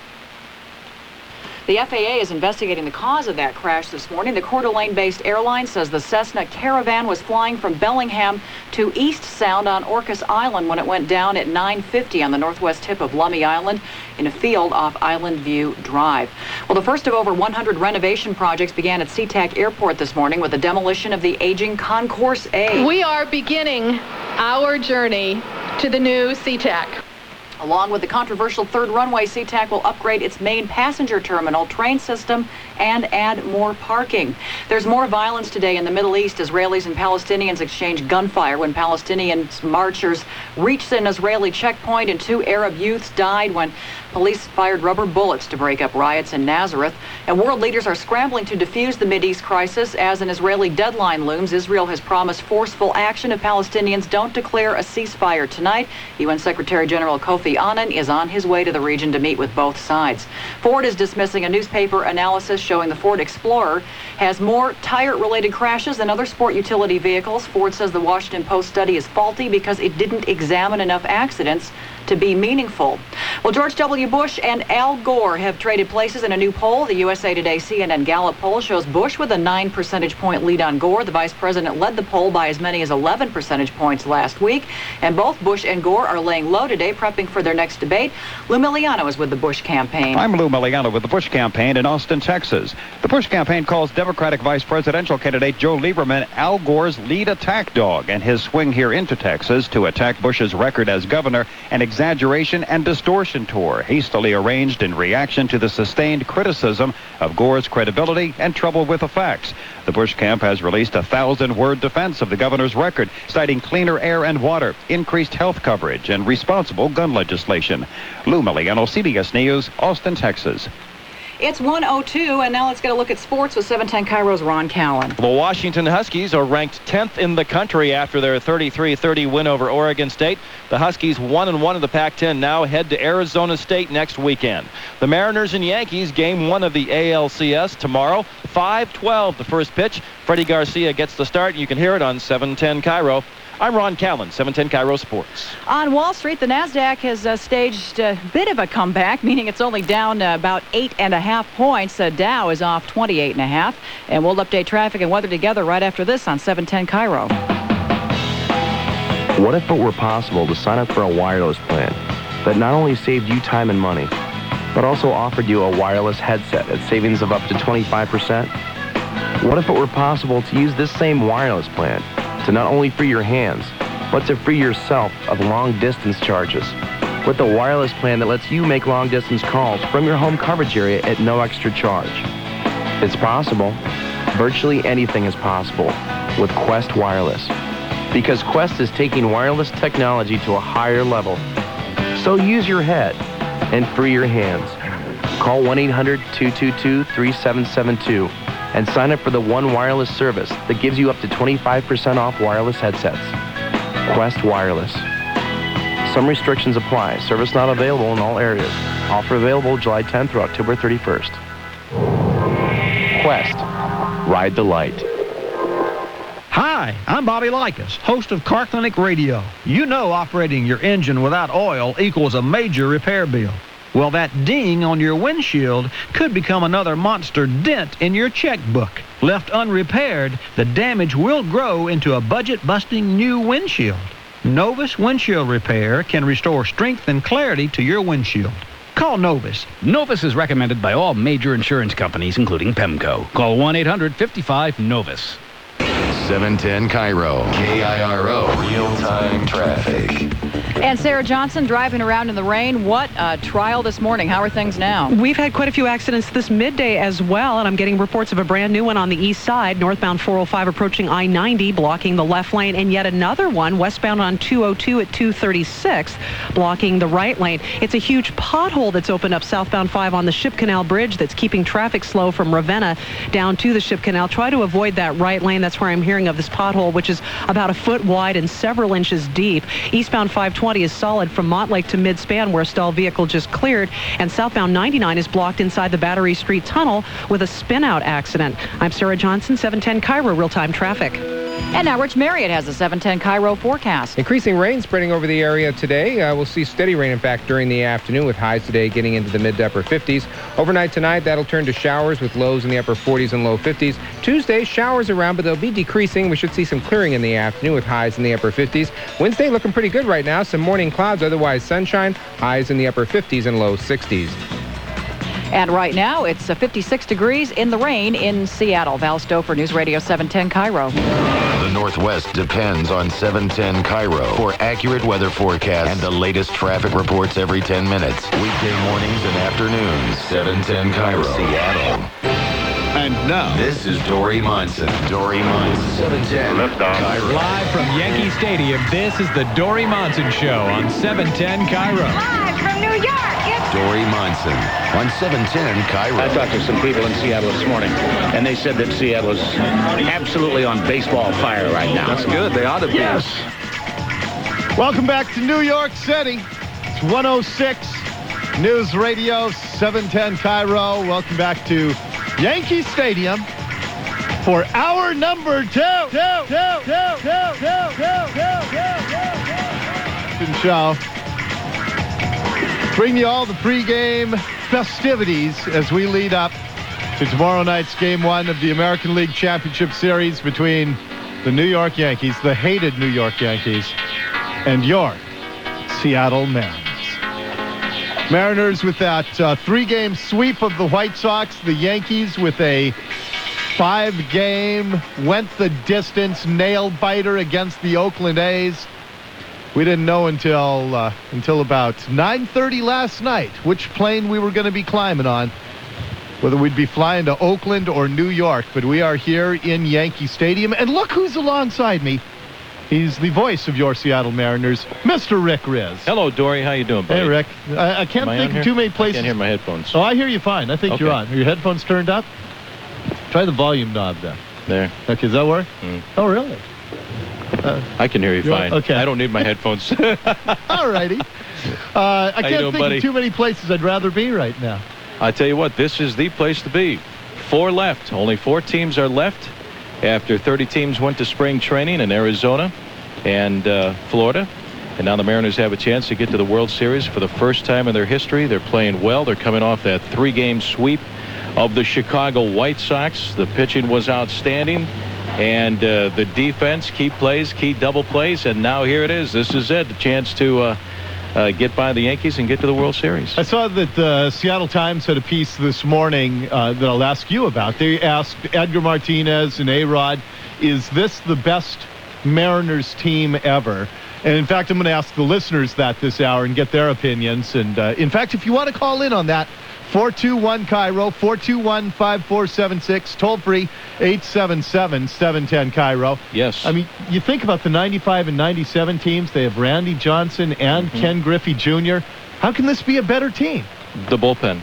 The FAA is investigating the cause of that crash this morning. The Coeur d'Alene-based airline says the Cessna Caravan was flying from Bellingham to East Sound on Orcas Island when it went down at 9:50 on the northwest tip of Lummi Island in a field off Island View Drive. Well, the first of over 100 renovation projects began at SeaTac Airport this morning with the demolition of the aging Concourse A. We are beginning our journey to the new SeaTac. Along with the controversial third runway, SeaTac will upgrade its main passenger terminal, train system, and add more parking. There's more violence today in the Middle East. Israelis and Palestinians exchange gunfire when Palestinian marchers reached an Israeli checkpoint, and 2 Arab youths died when police fired rubber bullets to break up riots in Nazareth. And world leaders are scrambling to defuse the Mideast crisis as an Israeli deadline looms. Israel has promised forceful action if Palestinians don't declare a ceasefire tonight. UN Secretary General Kofi Annan is on his way to the region to meet with both sides. Ford is dismissing a newspaper analysis showing the Ford Explorer has more tire-related crashes than other sport utility vehicles. Ford says the Washington Post study is faulty because it didn't examine enough accidents to be meaningful. Well, George W. Bush and Al Gore have traded places in a new poll. The USA Today CNN Gallup poll shows Bush with a 9 percentage point lead on Gore. The vice president led the poll by as many as 11 percentage points last week. And both Bush and Gore are laying low today, prepping for their next debate. Lou Miliano is with the Bush campaign. I'm Lou Miliano with the Bush campaign in Austin, Texas. The Bush campaign calls Democratic vice presidential candidate Joe Lieberman Al Gore's lead attack dog, and his swing here into Texas to attack Bush's record as governor and exaggeration and distortion tour, hastily arranged in reaction to the sustained criticism of Gore's credibility and trouble with the facts. The Bush camp has released a 1,000-word defense of the governor's record, citing cleaner air and water, increased health coverage, and responsible gun legislation. Lou Miliano, CBS News, Austin, Texas. It's 1:02, and now let's get a look at sports with 710 KIRO's Ron Callan. The Washington Huskies are ranked 10th in the country after their 33-30 win over Oregon State. The Huskies 1-1 in the Pac-10 now head to Arizona State next weekend. The Mariners and Yankees game 1 of the ALCS tomorrow, 5:12 the first pitch. Freddie Garcia gets the start, and you can hear it on 710 KIRO. I'm Ron Callan, 710 KIRO Sports. On Wall Street, the NASDAQ has staged a bit of a comeback, meaning it's only down about 8.5 points. Dow is off 28.5. And we'll update traffic and weather together right after this on 710 KIRO. What if it were possible to sign up for a wireless plan that not only saved you time and money, but also offered you a wireless headset at savings of up to 25%? What if it were possible to use this same wireless plan to not only free your hands, but to free yourself of long-distance charges with a wireless plan that lets you make long-distance calls from your home coverage area at no extra charge? It's possible. Virtually anything is possible with Qwest Wireless, because Qwest is taking wireless technology to a higher level. So use your head and free your hands. Call 1-800-222-3772 and sign up for the One Wireless service that gives you up to 25% off wireless headsets. Qwest Wireless. Some restrictions apply. Service not available in all areas. Offer available July 10th through October 31st. Qwest. Ride the light. Hi, I'm Bobby Likas, host of Car Clinic Radio. You know operating your engine without oil equals a major repair bill. Well, that ding on your windshield could become another monster dent in your checkbook. Left unrepaired, the damage will grow into a budget-busting new windshield. Novus Windshield Repair can restore strength and clarity to your windshield. Call Novus. Novus is recommended by all major insurance companies, including PEMCO. Call 1-800-55-NOVUS. 710 KIRO. KIRO. Real-time traffic. And Sarah Johnson driving around in the rain. What a trial this morning. How are things now? We've had quite a few accidents this midday as well, and I'm getting reports of a brand new one on the east side, northbound 405 approaching I-90, blocking the left lane, and yet another one westbound on 202 at 236, blocking the right lane. It's a huge pothole that's opened up southbound 5 on the Ship Canal Bridge that's keeping traffic slow from Ravenna down to the Ship Canal. Try to avoid that right lane. That's where I'm here hearing of this pothole, which is about a foot wide and several inches deep. Eastbound 520 is solid from Montlake to Mid-Span, where a stalled vehicle just cleared, and southbound 99 is blocked inside the Battery Street Tunnel with a spin-out accident. I'm Sarah Johnson, 710 KIRO real-time traffic. And now Rich Marriott has a 710 KIRO forecast. Increasing rain spreading over the area today. We'll see steady rain, in fact, during the afternoon, with highs today getting into the mid to upper 50s. Overnight tonight, that'll turn to showers with lows in the upper 40s and low 50s. Tuesday, showers around, but they'll be decreasing. We should see some clearing in the afternoon with highs in the upper 50s. Wednesday looking pretty good right now. Some morning clouds, otherwise sunshine. Highs in the upper 50s and low 60s. And right now, it's 56 degrees in the rain in Seattle. Val Stouffer, News Radio 710 KIRO. The Northwest depends on 710 KIRO for accurate weather forecasts and the latest traffic reports every 10 minutes. Weekday mornings and afternoons. 710 KIRO. Seattle. And now, this is Dori Monson. Dori Monson. 710 KIRO. Live from Yankee Stadium, this is the Dori Monson Show on 710 KIRO. Live from New York, it's Dori Monson on 710 KIRO. I talked to some people in Seattle this morning, and they said that Seattle is absolutely on baseball fire right now. That's good. They ought to be. Yes. Welcome back to New York City. It's 106 News Radio 710 KIRO. Welcome back to Yankee Stadium for hour number two. Show. Bring you all the pregame festivities as we lead up to tomorrow night's Game 1 of the American League Championship Series between the New York Yankees, the hated New York Yankees, and your Seattle Mariners. Mariners with that three-game sweep of the White Sox. The Yankees with a five-game, went the distance, nail-biter against the Oakland A's. We didn't know until about 9:30 last night which plane we were going to be climbing on, whether we'd be flying to Oakland or New York. But we are here in Yankee Stadium, and look who's alongside me. He's the voice of your Seattle Mariners, Mr. Rick Rizzs. Hello, Dori. How you doing, buddy? Hey, Rick. I can't think of too many places. I can't hear my headphones. Oh, I hear you fine. I think you're on. Are your headphones turned up? Try the volume knob then. There. Okay, does that work? Oh, really? I can hear you fine. Okay. I don't need my headphones. All righty. I can't think of too many places I'd rather be right now. I tell you what, this is the place to be. 4 left. Only 4 teams are left after 30 teams went to spring training in Arizona and Florida. And now the Mariners have a chance to get to the World Series for the first time in their history. They're playing well. They're coming off that 3-game sweep of the Chicago White Sox. The pitching was outstanding. And the defense, key plays, key double plays. And now here it is. This is it. The chance to get by the Yankees and get to the World Series. I saw that the Seattle Times had a piece this morning that I'll ask you about. They asked Edgar Martinez and A-Rod, is this the best Mariners team ever? And in fact, I'm going to ask the listeners that this hour and get their opinions. And in fact, if you want to call in on that, 421-KIRO, 421-5476, toll-free 877-710-KIRO. Yes. I mean, you think about the 95 and 97 teams. They have Randy Johnson and Ken Griffey Jr. How can this be a better team? The bullpen.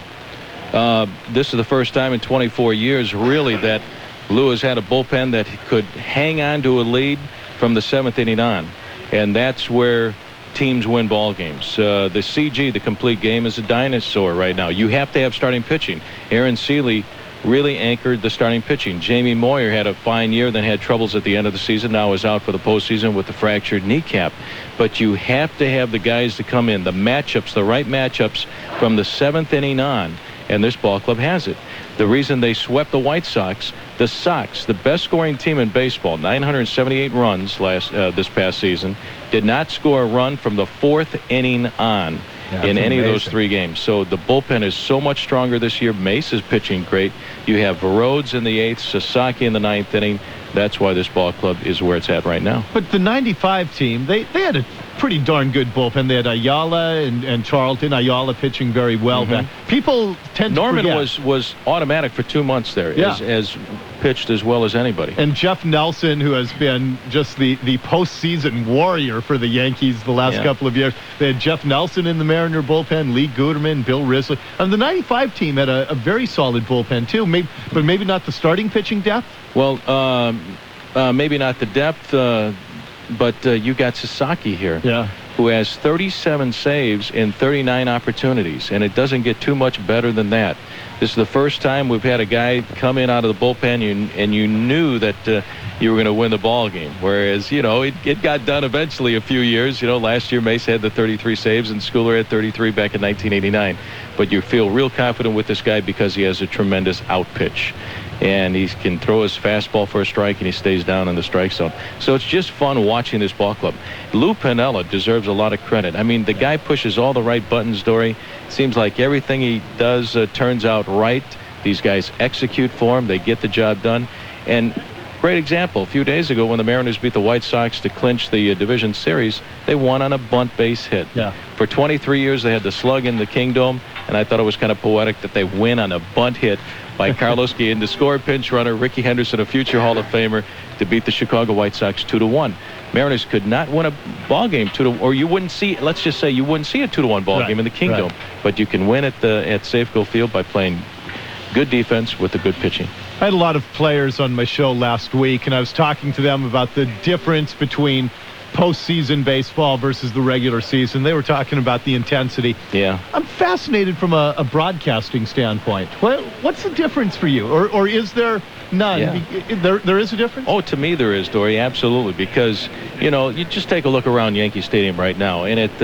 This is the first time in 24 years, really, that Lou has had a bullpen that could hang on to a lead from the 7th inning on. And that's where teams win ball games. The CG, the complete game, is a dinosaur right now. You have to have starting pitching. Aaron Seeley really anchored the starting pitching. Jamie Moyer had a fine year, then had troubles at the end of the season. Now is out for the postseason with the fractured kneecap. But you have to have the guys to come in, the matchups, the right matchups from the 7th inning on. And this ball club has it. The reason they swept the White Sox, the Sox, the best scoring team in baseball, 978 runs this past season, did not score a run from the 4th inning on in any of those 3 games. So the bullpen is so much stronger this year. Mace is pitching great. You have Rhodes in the 8th, Sasaki in the 9th inning. That's why this ball club is where it's at right now. But the 95 team, they had a pretty darn good bullpen. They had Ayala and Charlton. Ayala pitching very well. People tend to Norman forget. was automatic for 2 months there. As pitched as well as anybody. And Jeff Nelson, who has been just the postseason warrior for the Yankees the last couple of years. They had Jeff Nelson in the Mariner bullpen, Lee Guterman, Bill Risley. And the 95 team had a very solid bullpen, too, but maybe not the starting pitching depth? Well, maybe not the depth, but you got Sasaki here. Yeah. Who has 37 saves in 39 opportunities, and it doesn't get too much better than that. This is the first time we've had a guy come in out of the bullpen, and you knew that you were going to win the ball game. Whereas, it got done eventually a few years. Last year Mace had the 33 saves, and Schooler had 33 back in 1989. But you feel real confident with this guy because he has a tremendous out pitch. And he can throw his fastball for a strike, and he stays down in the strike zone. So it's just fun watching this ball club. Lou Piniella deserves a lot of credit. I mean, the guy pushes all the right buttons, Dory. Seems like everything he does turns out right. These guys execute for him. They get the job done. And great example, a few days ago when the Mariners beat the White Sox to clinch the division series, they won on a bunt base hit. Yeah. For 23 years, they had the slug in the Kingdom, and I thought it was kind of poetic that they win on a bunt hit by Carlos Guillen to score a pinch runner, Ricky Henderson, a future Hall of Famer, to beat the Chicago White Sox 2-1. Mariners could not win a ball game 2-1, or you wouldn't see. Let's just say you wouldn't see a 2-1 ball game in the Kingdom, but you can win at Safeco Field by playing good defense with the good pitching. I had a lot of players on my show last week, and I was talking to them about the difference between postseason baseball versus the regular season. They were talking about the intensity. Yeah. I'm fascinated from a broadcasting standpoint. What's the difference for you? Or is there none? Yeah. There is a difference? Oh, to me there is, Dory, absolutely. Because, you just take a look around Yankee Stadium right now, and at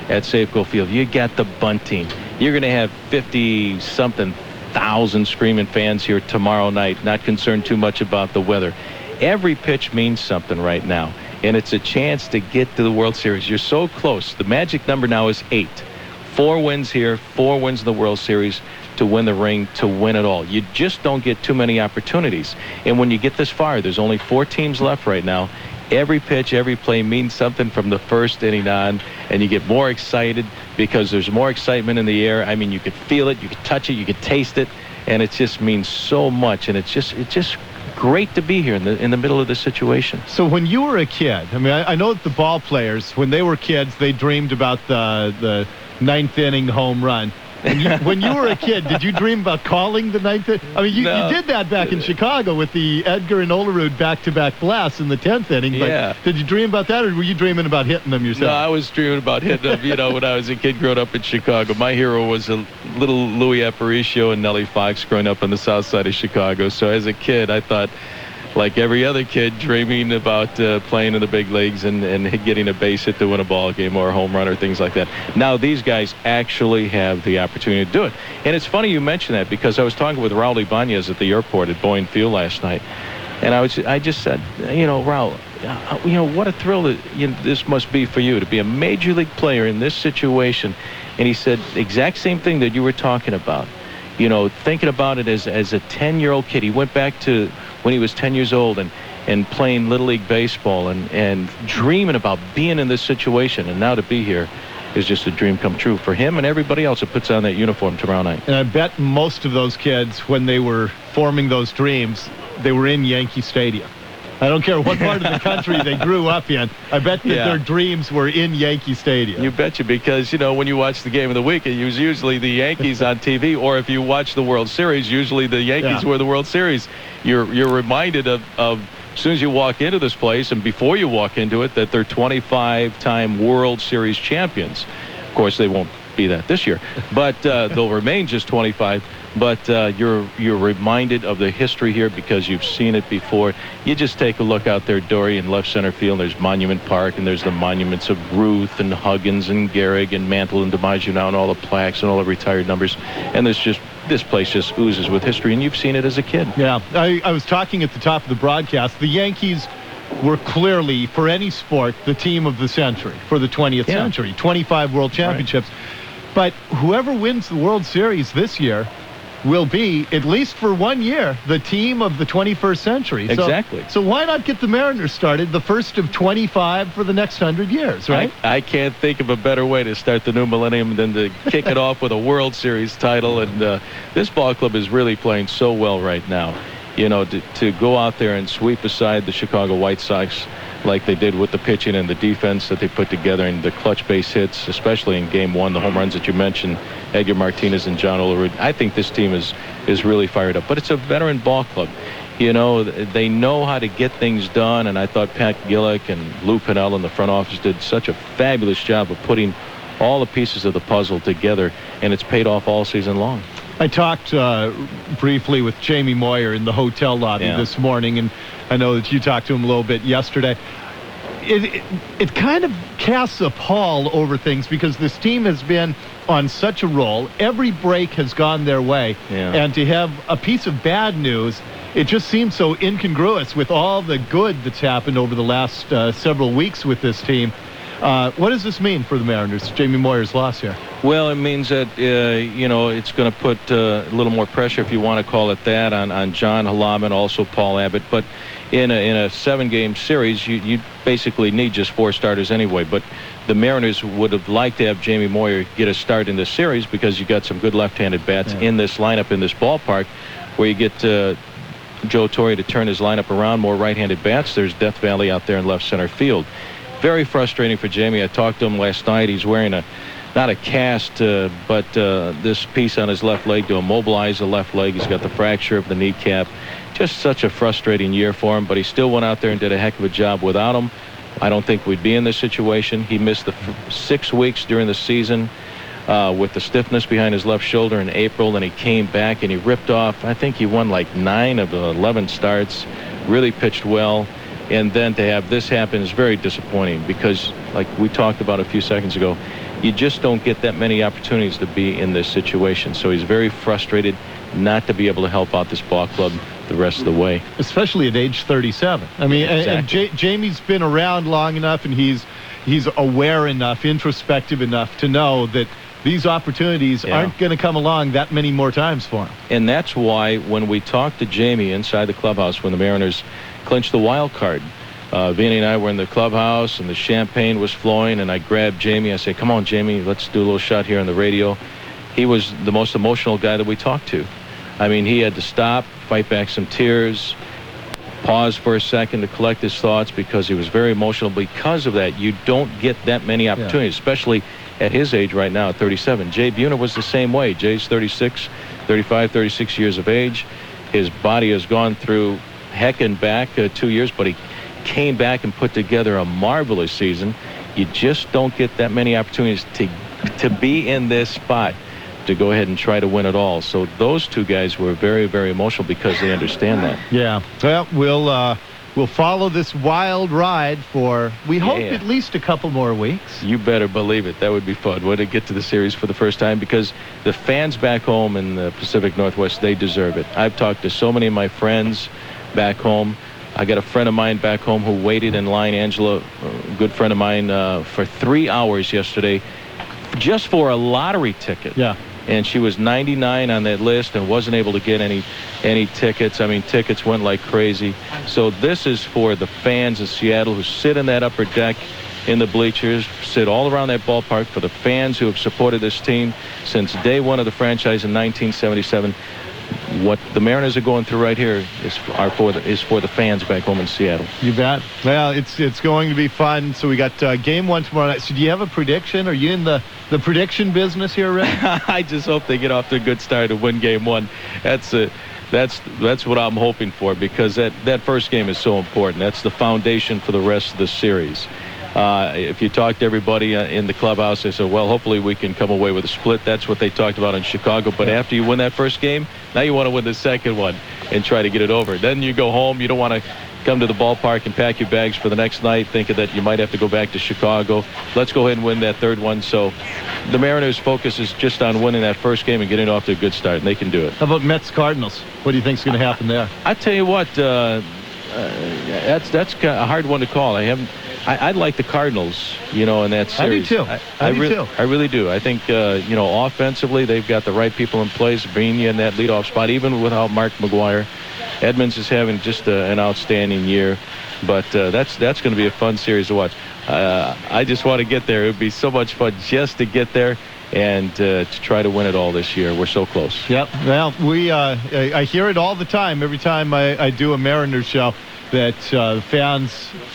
Safeco Field, you got the bunting. You're going to have 50-something thousand screaming fans here tomorrow night, not concerned too much about the weather. Every pitch means something right now. And it's a chance to get to the World Series. You're so close. The magic number now is 8. 4 wins here, 4 wins in the World Series to win the ring, to win it all. You just don't get too many opportunities. And when you get this far, there's only 4 teams left right now. Every pitch, every play means something from the first inning on, and you get more excited because there's more excitement in the air. I mean, you could feel it, you could touch it, you could taste it, and it just means so much. And it's just great to be here in the middle of this situation. So when you were a kid, I mean, I know that the ball players, when they were kids, they dreamed about the 9th inning home run. And when you were a kid, did you dream about calling the 9th inning? I mean, you did that back in Chicago with the Edgar and Olerud back-to-back blasts in the 10th inning. But did you dream about that, or were you dreaming about hitting them yourself? No, I was dreaming about hitting them, when I was a kid growing up in Chicago. My hero was a little Louis Aparicio and Nellie Fox growing up on the south side of Chicago. So as a kid, I thought, like every other kid, dreaming about playing in the big leagues and getting a base hit to win a ball game or a home run or things like that. Now these guys actually have the opportunity to do it. And it's funny you mention that, because I was talking with Raul Ibanez at the airport at Boeing Field last night, and I just said, Raul, what a thrill this must be for you to be a major league player in this situation. And he said the exact same thing that you were talking about. Thinking about it as a 10-year-old kid. He went back to when he was 10 years old and playing Little League Baseball and dreaming about being in this situation. And now to be here is just a dream come true for him and everybody else that puts on that uniform tomorrow night. And I bet most of those kids, when they were forming those dreams, they were in Yankee Stadium. I don't care what part of the country they grew up in. I bet that their dreams were in Yankee Stadium. You betcha, because, when you watch the game of the week, it was usually the Yankees on TV, or if you watch the World Series, usually the Yankees were the World Series. You're reminded of as soon as you walk into this place and before you walk into it, that they're 25-time World Series champions. Of course, they won't be that this year, but they'll remain just 25. But you're reminded of the history here because you've seen it before. You just take a look out there, Dory, in left center field. There's Monument Park, and there's the monuments of Ruth and Huggins and Gehrig and Mantle and DiMaggio now, and all the plaques and all the retired numbers. And this place just oozes with history, and you've seen it as a kid. Yeah, I was talking at the top of the broadcast. The Yankees were clearly, for any sport, the team of the century, for the 20th century. 25 World Championships. Right. But whoever wins the World Series this year will be, at least for 1 year, the team of the 21st century. Exactly. So why not get the Mariners started, the first of 25 for the next 100 years, right? I can't think of a better way to start the new millennium than to kick it off with a World Series title. And this ball club is really playing so well right now. To go out there and sweep aside the Chicago White Sox like they did with the pitching and the defense that they put together, and the clutch base hits, especially in Game 1, the home runs that you mentioned, Edgar Martinez and John Olerud. I think this team is really fired up. But it's a veteran ball club. You know, they know how to get things done, and I thought Pat Gillick and Lou Piniella in the front office did such a fabulous job of putting all the pieces of the puzzle together, and it's paid off all season long. I talked briefly with Jamie Moyer in the hotel lobby this morning, and I know that you talked to him a little bit yesterday. It kind of casts a pall over things because this team has been on such a roll. Every break has gone their way. And to have a piece of bad news, it just seems so incongruous with all the good that's happened over the last several weeks with this team. What does this mean for the Mariners, Jamie Moyer's loss here? Well, it means that, you know, it's going to put a little more pressure, if you want to call it that, on John Halaman, also Paul Abbott. But in a 7-game series, you basically need just 4 starters anyway. But the Mariners would have liked to have Jamie Moyer get a start in this series because you got some good left-handed bats in this lineup, in this ballpark, where you get Joe Torre to turn his lineup around, more right-handed bats. There's Death Valley out there in left center field. Very frustrating for Jamie. I talked to him last night. He's wearing not a cast, but this piece on his left leg to immobilize the left leg. He's got the fracture of the kneecap. Just such a frustrating year for him, but he still went out there and did a heck of a job without him. I don't think we'd be in this situation. He missed the 6 weeks during the season with the stiffness behind his left shoulder in April, and he came back and he ripped off. I think he won like 9 of the 11 starts, really pitched well. And then to have this happen is very disappointing because, like we talked about a few seconds ago, you just don't get that many opportunities to be in this situation. So he's very frustrated not to be able to help out this ball club the rest of the way. Especially at age 37. I mean, exactly. and Jamie's been around long enough, and he's aware enough, introspective enough to know that these opportunities aren't going to come along that many more times for him. And that's why when we talked to Jamie inside the clubhouse when the Mariners clinched the wild card, Vinnie and I were in the clubhouse and the champagne was flowing, and I grabbed Jamie. I said, come on, Jamie, let's do a little shot here on the radio. He was the most emotional guy that we talked to. I mean, he had to stop, fight back some tears, pause for a second to collect his thoughts because he was very emotional. Because of that, you don't get that many opportunities, especially at his age right now at 37. Jay Buhner was the same way. Jay's 36 years of age. His body has gone through heck and back 2 years, but he came back and put together a marvelous season. You just don't get that many opportunities to be in this spot to go ahead and try to win it all. So those two guys were very, very emotional because they understand that. Yeah. Well, we'll follow this wild ride for, we hope, at least a couple more weeks. You better believe it. That would be fun. When it get to the series for the first time, because the fans back home in the Pacific Northwest, they deserve it. I've talked to so many of my friends back home. I got a friend of mine back home who waited in line, Angela, a good friend of mine, for 3 hours yesterday just for a lottery ticket. Yeah. And she was 99 on that list and wasn't able to get any tickets. I mean, tickets went like crazy. So this is for the fans of Seattle who sit in that upper deck in the bleachers, sit all around that ballpark, for the fans who have supported this team since day one of the franchise in 1977. What the Mariners are going through right here is for the fans back home in Seattle. You bet. Well, it's going to be fun. So we got game 1 tomorrow night. So do you have a prediction? Are you in the prediction business here, Rick? I just hope they get off to a good start and win game 1. That's what I'm hoping for, because that first game is so important. That's the foundation for the rest of the series. If you talk to everybody in the clubhouse, they said, well, hopefully we can come away with a split. That's what they talked about in Chicago. But after you win that first game, now you want to win the second one and try to get it over. Then you go home. You don't want to come to the ballpark and pack your bags for the next night thinking that you might have to go back to Chicago. Let's go ahead and win that third one. So the Mariners' focus is just on winning that first game and getting off to a good start, and they can do it. How about Mets-Cardinals? What do you think is going to happen there? I tell you what, that's a hard one to call. I'd like the Cardinals, in that series. I do too. I really do. I think, offensively, they've got the right people in place. Vinnie in that leadoff spot, even without Mark McGwire. Edmonds is having just an outstanding year. But that's going to be a fun series to watch. I just want to get there. It would be so much fun just to get there and to try to win it all this year. We're so close. Yep. Well, I hear it all the time. Every time I do a Mariners show. that fans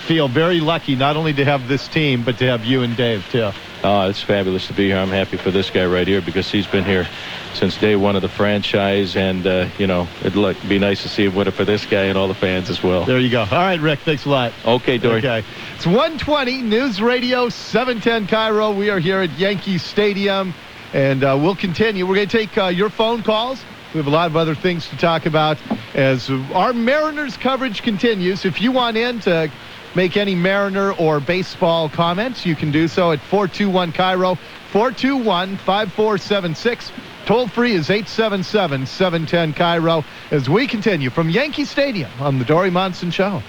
feel very lucky not only to have this team, but to have you and Dave, too. Oh, it's fabulous to be here. I'm happy for this guy right here because he's been here since day one of the franchise, and, it'd be nice to see him win it for this guy and all the fans as well. There you go. All right, Rick, thanks a lot. Okay, Dory. Okay. It's 1:20, News Radio 710 KIRO. We are here at Yankee Stadium, and we'll continue. We're going to take your phone calls. We have a lot of other things to talk about as our Mariners coverage continues. If you want in to make any Mariner or baseball comments, you can do so at 421-KIRO, 421-5476. Toll free is 877-710-KIRO as we continue from Yankee Stadium on the Dori Monson Show.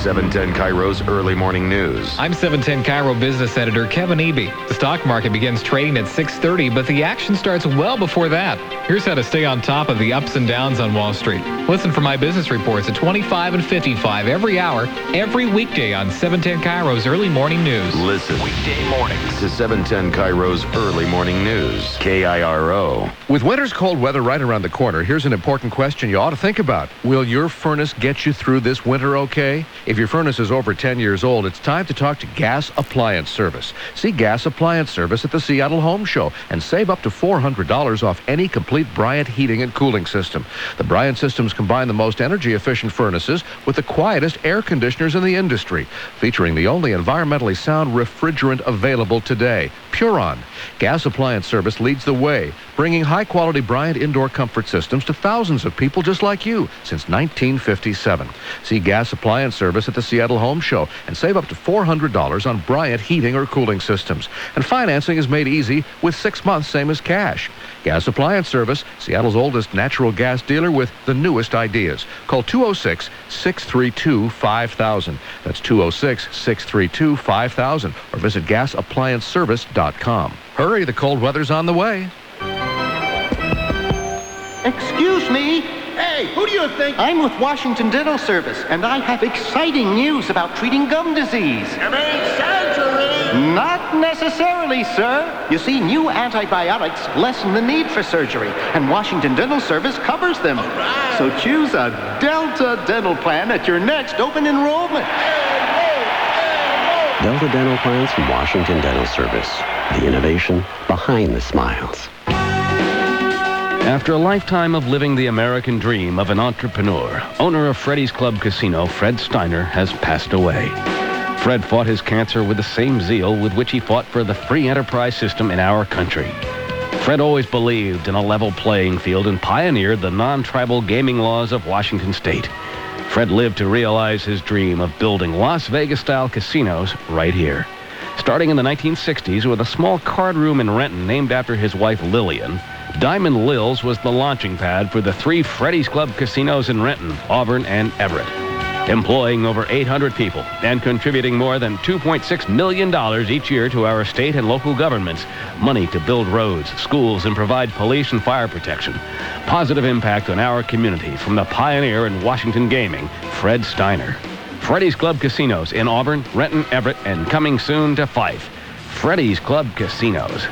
710 KIRO's early morning news. I'm 710 KIRO business editor Kevin Eby. The stock market begins trading at 6:30, but the action starts well before that. Here's how to stay on top of the ups and downs on Wall Street. Listen for my business reports at 25 and 55 every hour, every weekday on 710 KIRO's early morning news. Listen weekday mornings to 710 KIRO's early morning news. KIRO. With winter's cold weather right around the corner, here's an important question you ought to think about. Will your furnace get you through this winter okay? If your furnace is over 10 years old, it's time to talk to Gas Appliance Service. See Gas Appliance Service at the Seattle Home Show and save up to $400 off any complete Bryant heating and cooling system. The Bryant systems combine the most energy-efficient furnaces with the quietest air conditioners in the industry, featuring the only environmentally sound refrigerant available today, Puron. Gas Appliance Service leads the way, bringing high-quality Bryant indoor comfort systems to thousands of people just like you since 1957. See Gas Appliance Service at the Seattle Home Show and save up to $400 on Bryant heating or cooling systems. And financing is made easy with 6 months, same as cash. Gas Appliance Service, Seattle's oldest natural gas dealer with the newest ideas. Call 206-632-5000. That's 206-632-5000. Or visit gasapplianceservice.com. Hurry, the cold weather's on the way. Excuse me. Hey, who do you think? I'm with Washington Dental Service, and I have exciting news about treating gum disease. You mean surgery? Not necessarily, sir. You see, new antibiotics lessen the need for surgery, and Washington Dental Service covers them. Right. So choose a Delta Dental plan at your next open enrollment. Delta Dental plans from Washington Dental Service. The innovation behind the smiles. After a lifetime of living the American dream of an entrepreneur, owner of Freddy's Club Casino, Fred Steiner, has passed away. Fred fought his cancer with the same zeal with which he fought for the free enterprise system in our country. Fred always believed in a level playing field and pioneered the non-tribal gaming laws of Washington State. Fred lived to realize his dream of building Las Vegas-style casinos right here. Starting in the 1960s with a small card room in Renton named after his wife Lillian, Diamond Lil's was the launching pad for the 3 Freddy's Club casinos in Renton, Auburn, and Everett, employing over 800 people and contributing more than $2.6 million each year to our state and local governments, money to build roads, schools, and provide police and fire protection. Positive impact on our community from the pioneer in Washington gaming, Fred Steiner. Freddy's Club Casinos in Auburn, Renton, Everett, and coming soon to Fife. Freddy's Club Casinos.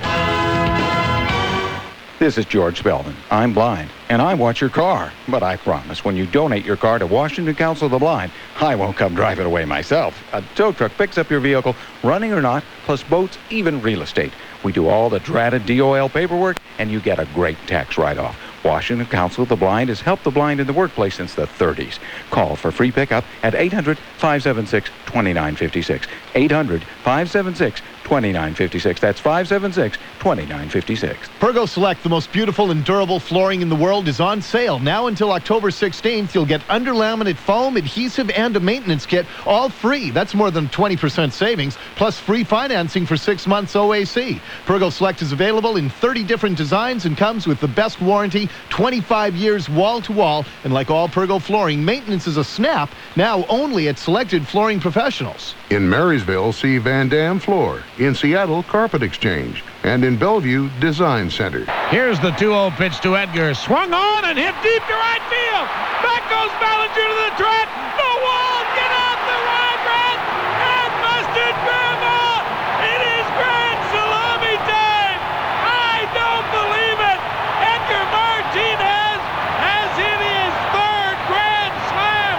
This is George Spellman. I'm blind, and I watch your car. But I promise, when you donate your car to Washington Council of the Blind, I won't come drive it away myself. A tow truck picks up your vehicle, running or not, plus boats, even real estate. We do all the dratted DOL paperwork, and you get a great tax write-off. Washington Council of the Blind has helped the blind in the workplace since the 30s. Call for free pickup at 800-576-2956. 800-576-2956. That's 576-2956. Pergo Select, the most beautiful and durable flooring in the world, is on sale. Now until October 16th, you'll get under-laminate foam, adhesive, and a maintenance kit, all free. That's more than 20% savings, plus free financing for 6 months OAC. Pergo Select is available in 30 different designs and comes with the best warranty, 25 years wall-to-wall. And like all Pergo flooring, maintenance is a snap, now only at selected flooring professionals. In Marysville, see Van Dam Floor. In Seattle, Carpet Exchange. And in Bellevue, Design Center. Here's the 2-0 pitch to Edgar. Swung on and hit deep to right field. Back goes Ballinger to the track. The wall, get out the right red. And busted Grandma. It is grand salami time. I don't believe it. Edgar Martinez has hit his 3rd grand slam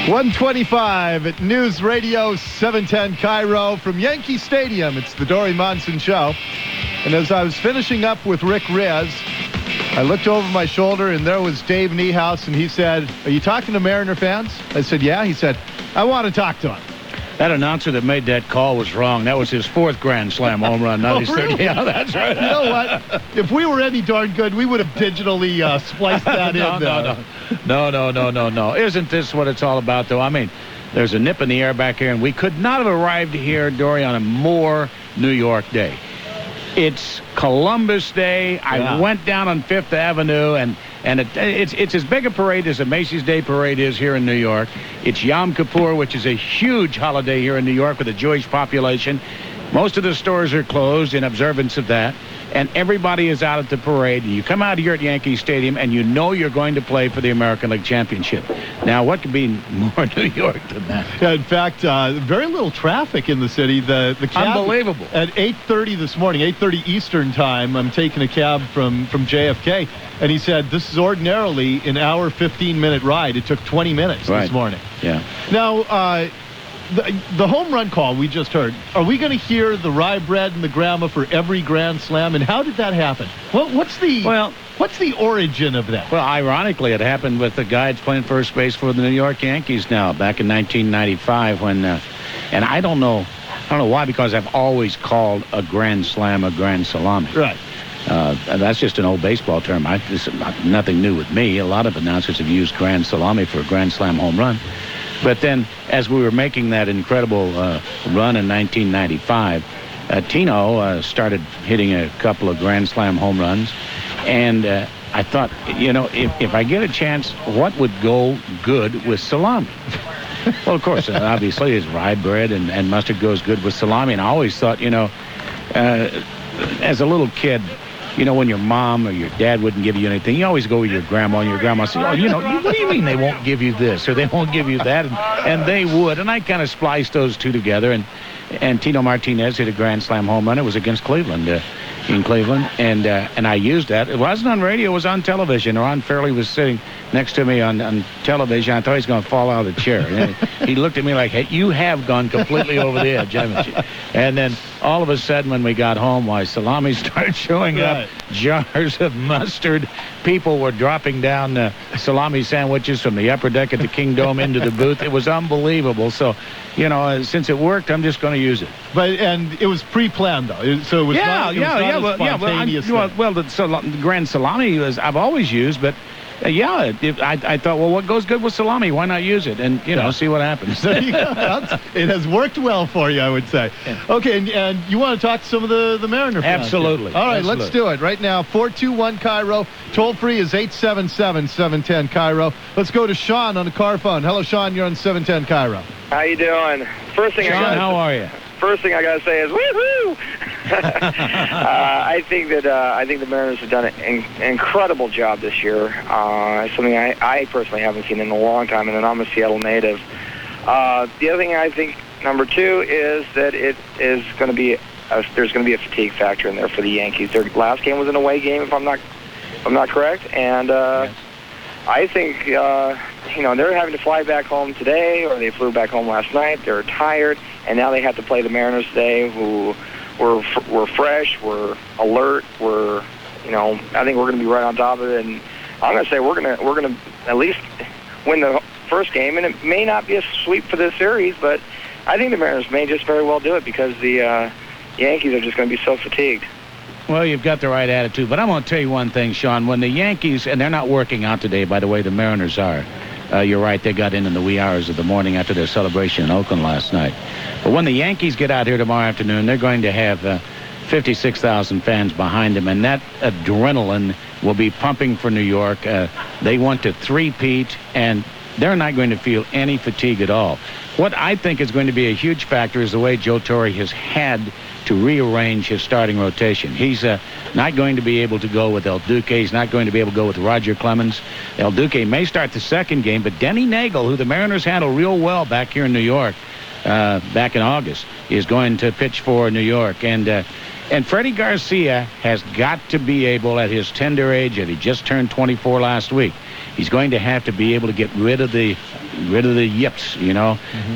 125 at News Radio 710 KIRO from Yankee Stadium. It's the Dori Monson Show. And as I was finishing up with Rick Rizzs, I looked over my shoulder, and there was Dave Niehaus, and he said, "Are you talking to Mariner fans?" I said, "Yeah." He said, "I want to talk to him." That announcer that made that call was wrong. That was his 4th Grand Slam home run, not his third. Really? Yeah, that's right. You know what? If we were any darn good, we would have digitally spliced that in there. No. Isn't this what it's all about, though? I mean, there's a nip in the air back here, and we could not have arrived here, Dory, on a more New York day. It's Columbus Day. I went down on Fifth Avenue, and it's as big a parade as a Macy's Day Parade is here in New York. It's Yom Kippur, which is a huge holiday here in New York with a Jewish population. Most of the stores are closed in observance of that, and everybody is out at the parade. And you come out here at Yankee Stadium, and you know you're going to play for the American League Championship. Now, what could be more New York than that? Yeah, in fact, very little traffic in the city. The cab, unbelievable. At 8:30 this morning, 8:30 Eastern time, I'm taking a cab from JFK, and he said this is ordinarily an hour, 15-minute ride. It took 20 minutes this morning. Yeah. Now, the home run call we just heard, are we going to hear the rye bread and the grandma for every Grand Slam? And how did that happen? What's the origin of that? Well, ironically, it happened with the guy that's playing first base for the New York Yankees now, back in 1995 when, and I don't know why, because I've always called a Grand Slam a Grand Salami. Right. And that's just an old baseball term. This is nothing new with me. A lot of announcers have used Grand Salami for a Grand Slam home run. But then, as we were making that incredible run in 1995, Tino started hitting a couple of Grand Slam home runs. And I thought, if I get a chance, what would go good with salami? Well, of course, obviously, his rye bread and mustard goes good with salami. And I always thought, as a little kid, when your mom or your dad wouldn't give you anything, you always go with your grandma, and your grandma said, "Oh, what do you mean they won't give you this or they won't give you that?" And they would. And I kind of spliced those two together. And Tino Martinez hit a Grand Slam home run. It was against Cleveland, in Cleveland. And I used that. It wasn't on radio. It was on television. Ron Fairley was sitting next to me on television. I thought he was going to fall out of the chair. And he looked at me like, "Hey, you have gone completely over the edge, haven't you?" And then all of a sudden, when we got home, salami started showing up, jars of mustard. People were dropping down salami sandwiches from the upper deck at the Kingdome into the booth. It was unbelievable. So, since it worked, I'm just going to use it. And it was pre-planned, though. So it was not spontaneous. The Grand Salami I've always used, but I thought, well, what goes good with salami? Why not use it? And, see what happens. It has worked well for you, I would say. Yeah. Okay, and you want to talk to some of the Mariner fans? Absolutely. All right, let's do it. Right now, 421 KIRO. Toll free is 877-710 KIRO. Let's go to Sean on the car phone. Hello, Sean. You're on 710 KIRO. How you doing? Sean, how are you? First thing I got to say is woohoo! I think the Mariners have done an incredible job this year. Something I personally haven't seen in a long time, and I'm a Seattle native. The other thing I think, number two, is that it is going to be there's going to be a fatigue factor in there for the Yankees. Their last game was an away game, if I'm not correct, and I think they're having to fly back home today, or they flew back home last night. They're tired, and now they have to play the Mariners today, who were fresh, were alert, I think we're going to be right on top of it, and I'm going to say we're going to at least win the first game, and it may not be a sweep for this series, but I think the Mariners may just very well do it because the Yankees are just going to be so fatigued. Well, you've got the right attitude, but I'm going to tell you one thing, Sean. When the Yankees, and they're not working out today, by the way, the Mariners are. You're right, they got in the wee hours of the morning after their celebration in Oakland last night. But when the Yankees get out here tomorrow afternoon, they're going to have 56,000 fans behind them, and that adrenaline will be pumping for New York. They want to three-peat, and they're not going to feel any fatigue at all. What I think is going to be a huge factor is the way Joe Torre has had to rearrange his starting rotation. He's not going to be able to go with El Duque. He's not going to be able to go with Roger Clemens. El Duque may start the second game, but Denny Nagel, who the Mariners handled real well back here in New York back in August, is going to pitch for New York. And Freddie Garcia has got to be able, at his tender age, and he just turned 24 last week, he's going to have to be able to get rid of the rid of the yips,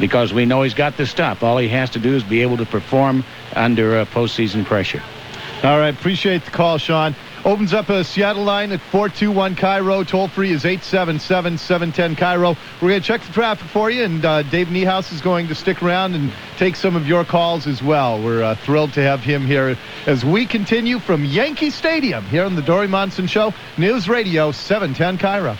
because we know he's got the stuff. All he has to do is be able to perform under postseason pressure. All right, appreciate the call, Sean. Opens up a Seattle line at 421-KIRO. Toll-free is 877-710-KIRO. We're going to check the traffic for you, and Dave Niehaus is going to stick around and take some of your calls as well. We're thrilled to have him here as we continue from Yankee Stadium here on the Dori Monson Show. News Radio 710 KIRO.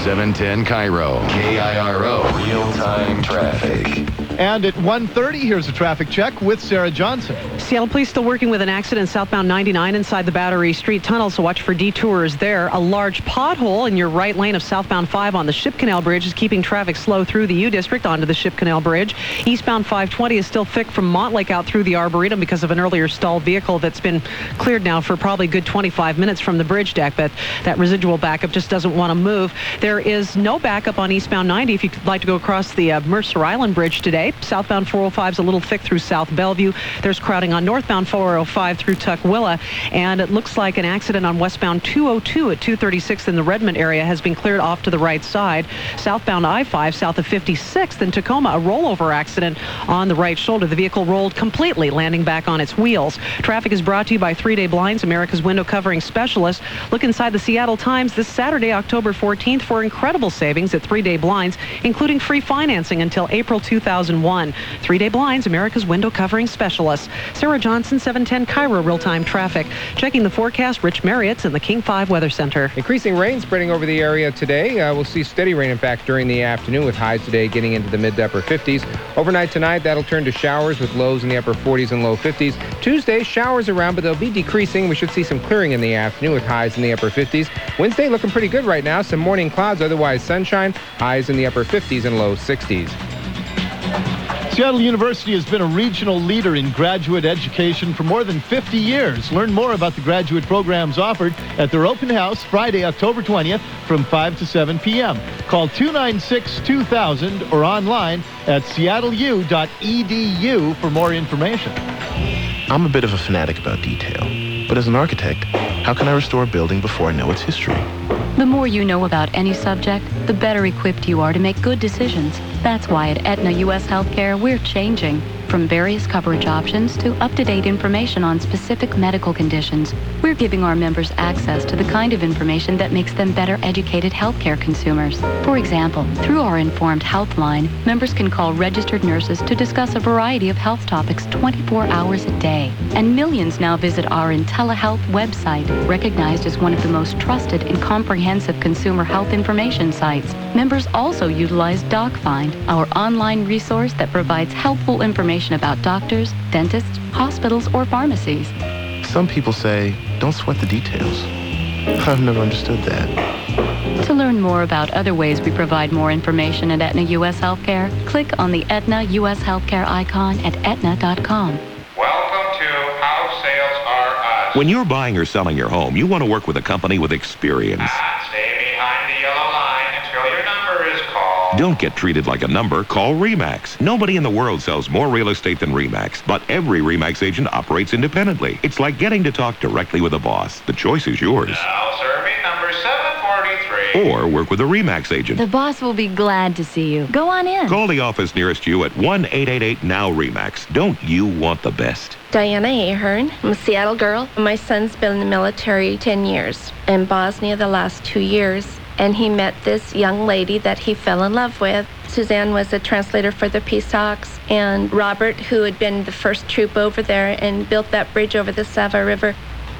710 KIRO. KIRO. Real-time traffic. And at 1:30, here's a traffic check with Sarah Johnson. Seattle Police still working with an accident southbound 99 inside the Battery Street Tunnel, so watch for detours there. A large pothole in your right lane of southbound 5 on the Ship Canal Bridge is keeping traffic slow through the U District onto the Ship Canal Bridge. Eastbound 520 is still thick from Montlake out through the Arboretum because of an earlier stalled vehicle that's been cleared now for probably a good 25 minutes from the bridge deck, but that residual backup just doesn't want to move. There is no backup on eastbound 90 if you'd like to go across the Mercer Island Bridge today. Southbound 405 is a little thick through South Bellevue. There's crowding on northbound 405 through Tukwila, and it looks like an accident on westbound 202 at 236 in the Redmond area has been cleared off to the right side. Southbound I-5 south of 56th in Tacoma, a rollover accident on the right shoulder. The vehicle rolled completely, landing back on its wheels. Traffic is brought to you by 3-Day Blinds, America's window covering specialist. Look inside the Seattle Times this Saturday, October 14th, for incredible savings at 3-Day Blinds, including free financing until April 2001. 3-Day Blinds, America's window covering specialist. Sarah Johnson, 710 KIRO real-time traffic. Checking the forecast, Rich Marriott's in the King 5 Weather Center. Increasing rain spreading over the area today. We'll see steady rain, in fact, during the afternoon with highs today getting into the mid to upper 50s. Overnight tonight, that'll turn to showers with lows in the upper 40s and low 50s. Tuesday, showers around, but they'll be decreasing. We should see some clearing in the afternoon with highs in the upper 50s. Wednesday looking pretty good right now. Some morning clouds, otherwise sunshine. Highs in the upper 50s and low 60s. Seattle University has been a regional leader in graduate education for more than 50 years. Learn more about the graduate programs offered at their open house Friday, October 20th from 5 to 7 p.m. Call 296-2000 or online at seattleu.edu for more information. I'm a bit of a fanatic about detail, but as an architect, how can I restore a building before I know its history? The more you know about any subject, the better equipped you are to make good decisions. That's why at Aetna U.S. Healthcare, we're changing. From various coverage options to up-to-date information on specific medical conditions, we're giving our members access to the kind of information that makes them better educated healthcare consumers. For example, through our Informed Health line, members can call registered nurses to discuss a variety of health topics 24 hours a day. And millions now visit our IntelliHealth website, recognized as one of the most trusted and comprehensive consumer health information sites. Members also utilize DocFind, our online resource that provides helpful information about doctors, dentists, hospitals, or pharmacies. Some people say, don't sweat the details. I've never understood that. To learn more about other ways we provide more information at Aetna U.S. Healthcare, click on the Aetna U.S. Healthcare icon at Aetna.com. Welcome to How Sales Are Us. When you're buying or selling your home, you want to work with a company with experience. Stay behind the yellow line until your number is called. Don't get treated like a number. Call RE/MAX. Nobody in the world sells more real estate than RE/MAX, but every RE/MAX agent operates independently. It's like getting to talk directly with a boss. The choice is yours. Now serving number 743. Or work with a RE/MAX agent. The boss will be glad to see you. Go on in. Call the office nearest you at 1-888-NOW-RE/MAX. Don't you want the best? Diana Ahern. I'm a Seattle girl. My son's been in the military 10 years. In Bosnia the last 2 years. And he met this young lady that he fell in love with. Suzanne was a translator for the peace talks. And Robert, who had been the first troop over there and built that bridge over the Sava River,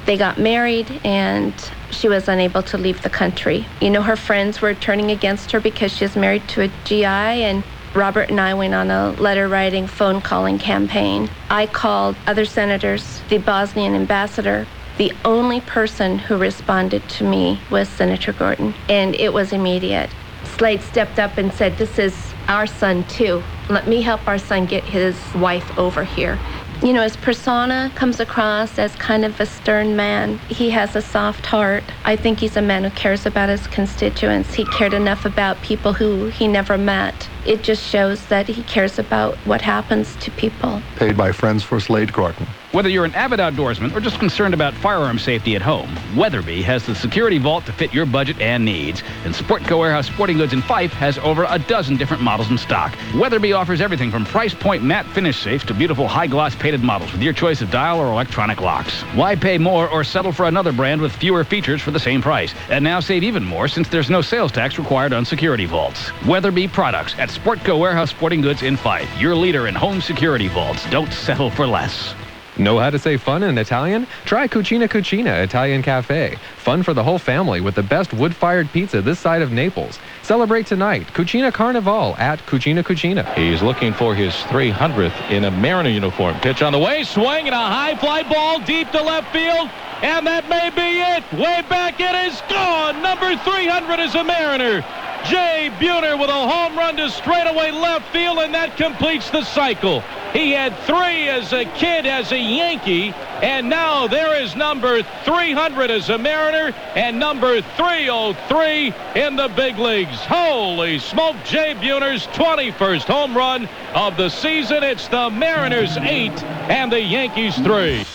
they got married and she was unable to leave the country. You know, her friends were turning against her because she was married to a GI, and Robert and I went on a letter-writing, phone-calling campaign. I called other senators, the Bosnian ambassador. The only person who responded to me was Senator Gordon, and it was immediate. Slade stepped up and said, "This is our son, too. Let me help our son get his wife over here." You know, his persona comes across as kind of a stern man. He has a soft heart. I think he's a man who cares about his constituents. He cared enough about people who he never met. It just shows that he cares about what happens to people. Paid by friends for Slade Gordon. Whether you're an avid outdoorsman or just concerned about firearm safety at home, Weatherby has the security vault to fit your budget and needs. And Sportco Warehouse Sporting Goods in Fife has over a dozen different models in stock. Weatherby offers everything from price point matte finish safes to beautiful high-gloss painted models with your choice of dial or electronic locks. Why pay more or settle for another brand with fewer features for the same price? And now save even more since there's no sales tax required on security vaults. Weatherby products at Sportco Warehouse Sporting Goods in Fife. Your leader in home security vaults. Don't settle for less. Know how to say fun in Italian? Try Cucina Cucina Italian Cafe. Fun for the whole family with the best wood-fired pizza this side of Naples. Celebrate tonight. Cucina Carnival at Cucina Cucina. He's looking for his 300th in a Mariner uniform. Pitch on the way, swing, and a high fly ball deep to left field. And that may be it. Way back, it is gone. Number 300 is a Mariner. Jay Buhner with a home run to straightaway left field, and that completes the cycle. He had 3 as a kid as a Yankee, and now there is number 300 as a Mariner and number 303 in the big leagues. Holy smoke, Jay Buhner's 21st home run of the season. It's the Mariners 8 and the Yankees 3.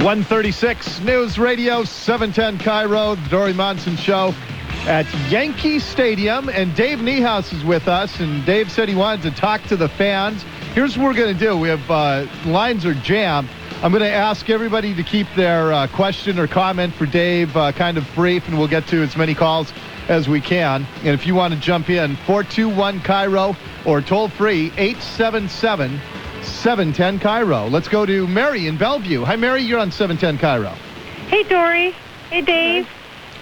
136 News Radio 710 KIRO, the Dori Monson Show at Yankee Stadium, and Dave Niehaus is with us, and Dave said he wanted to talk to the fans. Here's what we're going to do. We have lines are jammed. I'm going to ask everybody to keep their question or comment for Dave kind of brief, and we'll get to as many calls as we can. And if you want to jump in, 421-KIRO or toll free 877-710 KIRO. Let's go to Mary in Bellevue. Hi, Mary. You're on 710 KIRO. Hey, Dori. Hey, Dave.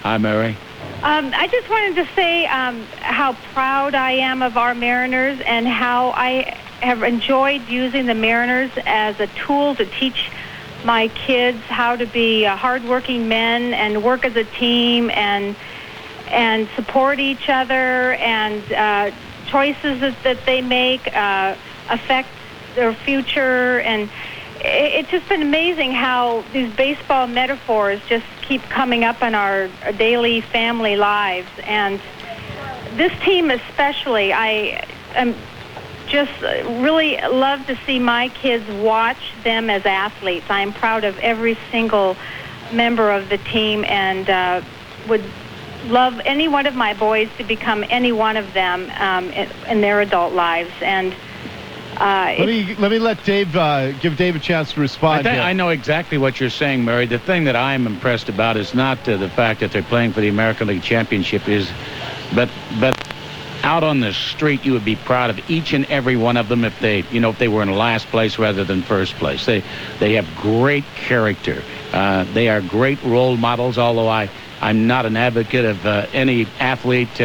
Hi, Mary. I just wanted to say how proud I am of our Mariners and how I have enjoyed using the Mariners as a tool to teach my kids how to be hardworking men and work as a team and support each other, and choices that they make affect their future. And it's just been amazing how these baseball metaphors just keep coming up in our daily family lives. And this team especially, I am just really love to see my kids watch them as athletes. I am proud of every single member of the team, and would love any one of my boys to become any one of them in their adult lives. And let me let Dave give Dave a chance to respond. I know exactly what you're saying, Murray. The thing that I'm impressed about is not the fact that they're playing for the American League Championship, but out on the street, you would be proud of each and every one of them if they were in last place rather than first place. They have great character. They are great role models. Although I'm not an advocate of any athlete,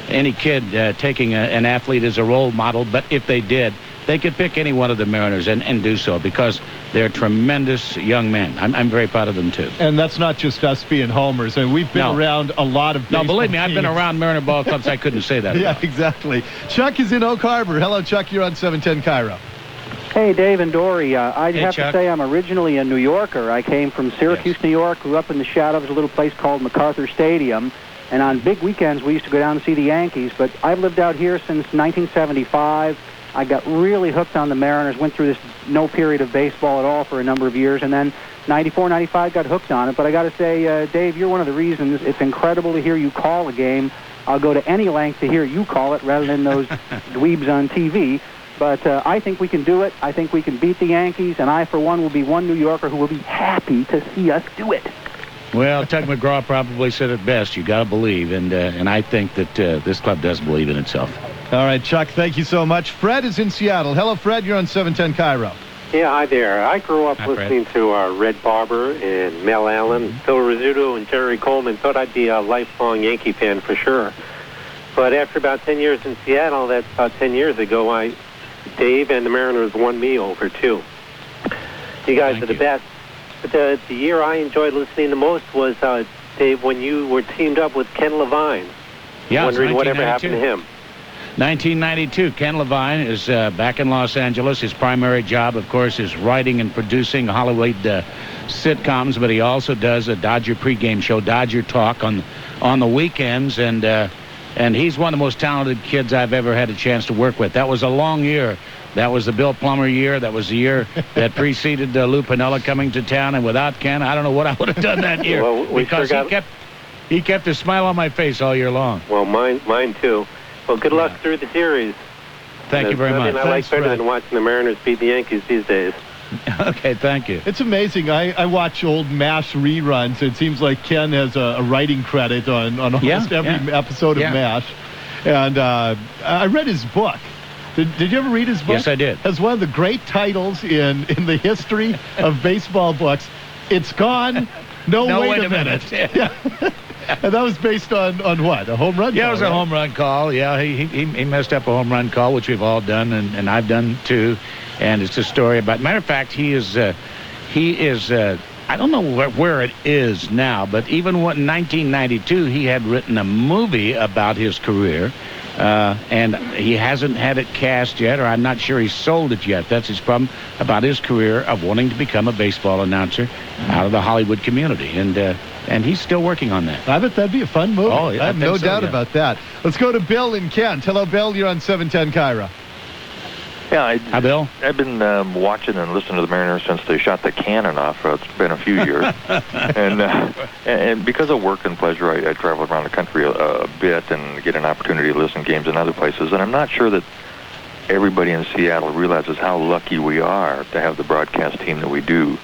any kid taking an athlete as a role model, but if they did, they could pick any one of the Mariners and do so, because they're tremendous young men. I'm very proud of them, too. And that's not just us being homers. And we've been around a lot of baseball believe me, teams. I've been around Mariner ball clubs. I couldn't say that. Yeah, exactly. Chuck is in Oak Harbor. Hello, Chuck. You're on 710 KIRO. Hey, Dave and Dori. I'd have Chuck. to say I'm originally a New Yorker. I came from Syracuse, New York, grew up in the shadow of a little place called MacArthur Stadium. And on big weekends, we used to go down and see the Yankees. But I've lived out here since 1975. I got really hooked on the Mariners, went through this no period of baseball at all for a number of years, and then 94, 95 got hooked on it. But I got to say, Dave, you're one of the reasons. It's incredible to hear you call a game. I'll go to any length to hear you call it rather than those dweebs on TV. But I think we can do it. I think we can beat the Yankees, and I, for one, will be one New Yorker who will be happy to see us do it. Well, Tug McGraw probably said it best. You got to believe, and I think that this club does believe in itself. All right, Chuck, thank you so much. Fred is in Seattle. Hello, Fred. You're on 710 KIRO. Yeah, hi there. I grew up listening to Red Barber and Mel Allen, Phil Rizzuto, and Jerry Coleman. Thought I'd be a lifelong Yankee fan for sure. But after about 10 years in Seattle, that's about 10 years ago, Dave and the Mariners won me over, too. You guys are the best. But the year I enjoyed listening the most was, Dave, when you were teamed up with Ken Levine. Yeah, wondering whatever happened to him. 1992, Ken Levine is back in Los Angeles. His primary job, of course, is writing and producing Hollywood sitcoms, but he also does a Dodger pregame show, Dodger Talk, on the weekends, and he's one of the most talented kids I've ever had a chance to work with. That was a long year That was the Bill Plummer year. That was the year that preceded Lou Piniella coming to town. And without Ken, I don't know what I would have done that year. Well, because he kept a smile on my face all year long. Well, mine too. Well, good luck through the series. Thank you very much. Nothing I like better than watching the Mariners beat the Yankees these days. Okay, thank you. It's amazing. I watch old MASH reruns. It seems like Ken has a writing credit on almost every episode of MASH. And I read his book. Did you ever read his book? Yes, I did. It has one of the great titles in the history of baseball books. It's gone. No, wait a minute. Yeah. And that was based on what? A home run call? Yeah, it was a home run call. Yeah, he messed up a home run call, which we've all done, and I've done too. And it's a story about. Matter of fact, he is. I don't know where it is now, but even in 1992, he had written a movie about his career, and he hasn't had it cast yet, or I'm not sure he's sold it yet. That's his problem about his career of wanting to become a baseball announcer out of the Hollywood community, and he's still working on that. I bet that'd be a fun movie. Oh, I have no doubt about that. Let's go to Bill in Kent. Hello, Bill. You're on 710 KIRO. Yeah, Hi, Bill. I've been watching and listening to the Mariners since they shot the cannon off. It's been a few years. and because of work and pleasure, I travel around the country a bit and get an opportunity to listen to games in other places. And I'm not sure that everybody in Seattle realizes how lucky we are to have the broadcast team that we do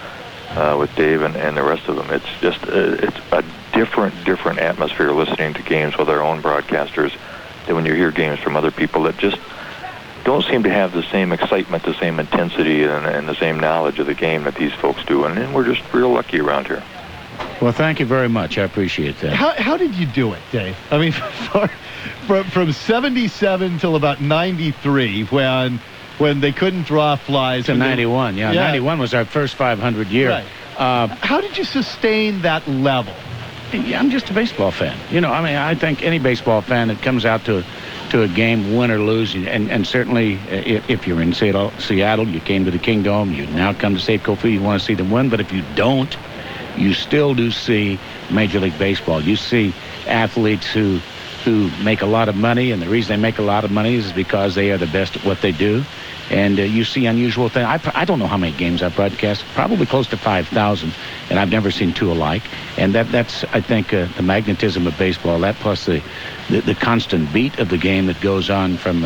with Dave and the rest of them. It's just it's a different atmosphere listening to games with our own broadcasters than when you hear games from other people that just don't seem to have the same excitement, the same intensity, and the same knowledge of the game that these folks do. And we're just real lucky around here. Well, thank you very much. I appreciate that. How did you do it, Dave? I mean, from 77 till about 93, when they couldn't draw flies. To 91, yeah. 91 was our first 500 year. Right. How did you sustain that level? Yeah, I'm just a baseball fan. You know, I mean, I think any baseball fan that comes out to a game, win or lose, and certainly if you're in Seattle, you came to the Kingdome, you now come to Safeco Field, you want to see them win. But if you don't, you still do see Major League Baseball. You see athletes who make a lot of money, and the reason they make a lot of money is because they are the best at what they do. And you see unusual things. I don't know how many games I've broadcast, probably close to 5,000, and I've never seen two alike. And that's I think, the magnetism of baseball, that plus the constant beat of the game that goes on from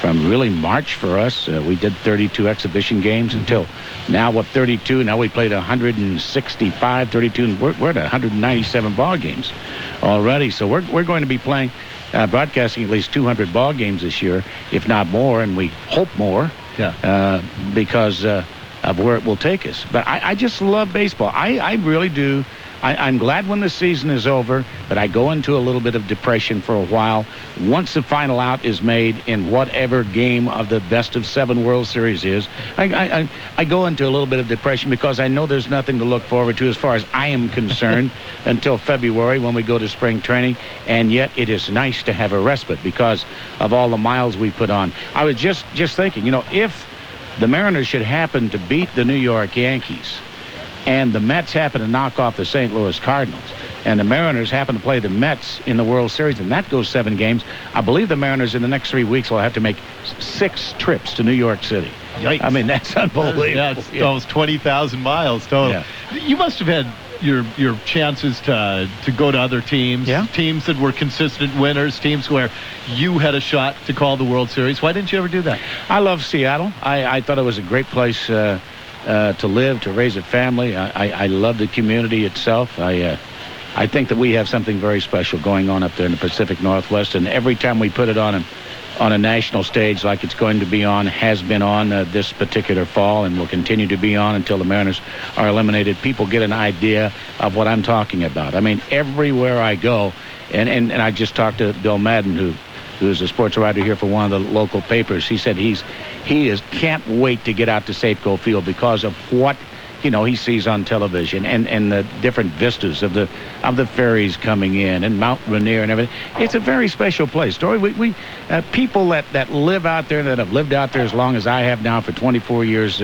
really March for us. We did 32 exhibition games until now, 32? Now we played 165, 32, and we're at 197 ball games already. So we're going to be playing, broadcasting at least 200 ball games this year, if not more, and we hope more, because of where it will take us. But I just love baseball. I really do. I'm glad when the season is over, but I go into a little bit of depression for a while. Once the final out is made in whatever game of the best of 7 World Series is, I go into a little bit of depression because I know there's nothing to look forward to as far as I am concerned until February when we go to spring training. And yet it is nice to have a respite because of all the miles we put on. I was just thinking, you know, if the Mariners should happen to beat the New York Yankees, and the Mets happen to knock off the St. Louis Cardinals, and the Mariners happen to play the Mets in the World Series, and that goes 7 games, I believe the Mariners in the next 3 weeks will have to make 6 trips to New York City. Yikes. I mean, that's unbelievable. Yeah, it's almost 20,000 miles total. Yeah. You must have had your chances to go to other teams, teams that were consistent winners, teams where you had a shot to call the World Series. Why didn't you ever do that? I love Seattle. I thought it was a great place to live, to raise a family. I love the community itself. I think that we have something very special going on up there in the Pacific Northwest, and every time we put it on a national stage like it's going to be on, has been on this particular fall, and will continue to be on until the Mariners are eliminated, people get an idea of what I'm talking about. I mean, everywhere I go, and I just talked to Bill Madden, who is a sports writer here for one of the local papers. He said he can't wait to get out to Safeco Field because of what he sees on television and the different vistas of the ferries coming in and Mount Rainier and everything. It's a very special place. Dori, we people that live out there, that have lived out there as long as I have now for 24 years,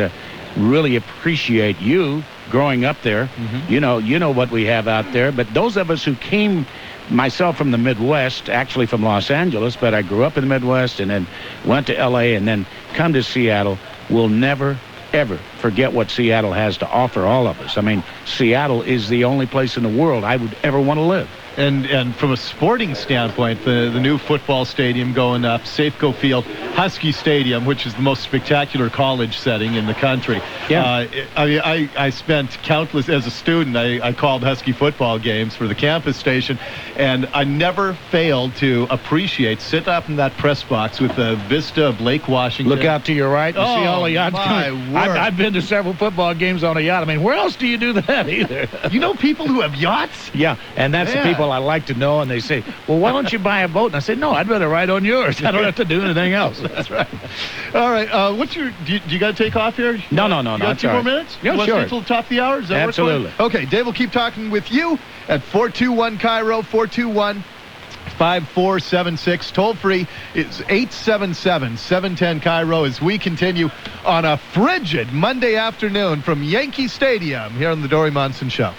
really appreciate you growing up there. You know what we have out there. But those of us who came, myself from the Midwest, actually from Los Angeles, but I grew up in the Midwest and then went to L.A. and then come to Seattle, will never, ever forget what Seattle has to offer all of us. I mean, Seattle is the only place in the world I would ever want to live. And from a sporting standpoint, the new football stadium going up, Safeco Field, Husky Stadium, which is the most spectacular college setting in the country. Yeah. I spent countless, as a student, I called Husky football games for the campus station, and I never failed to appreciate, sit up in that press box with the vista of Lake Washington. Look out to your right and see all the yachts my coming. word. I've been to several football games on a yacht. I mean, where else do you do that either? You know people who have yachts? Yeah, and that's the people I like to know, and they say, well, why don't you buy a boat? And I say, no, I'd rather ride on yours. I don't have to do anything else. That's right. All right, what's your, do you got to take off here? No. You got 2 more minutes? Yeah, you want to sure. stay till the top of the hour? Does that work for you? Absolutely. Okay, Dave will keep talking with you at 421-KIRO, 421-5476. Toll free is 877-710-KIRO as we continue on a frigid Monday afternoon from Yankee Stadium here on the Dori Monson Show.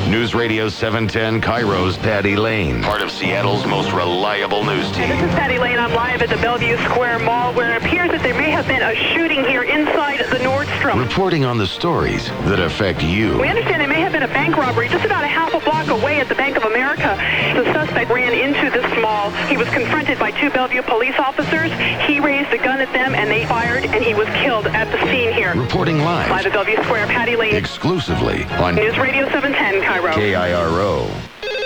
News Radio 710 KIRO's Patty Lane, part of Seattle's most reliable news team. This is Patty Lane. I'm live at the Bellevue Square Mall, where it appears that there may have been a shooting here inside the Nordstrom. Reporting on the stories that affect you. We understand there may have been a bank robbery just about a half a block away at the Bank of America. The suspect ran into this mall. He was confronted by 2 Bellevue police officers. He raised a gun at them, and they fired, and he was killed at the scene here. Reporting live at Bellevue Square, Patty Lane. Exclusively on News Radio 710 KIRO. KIRO.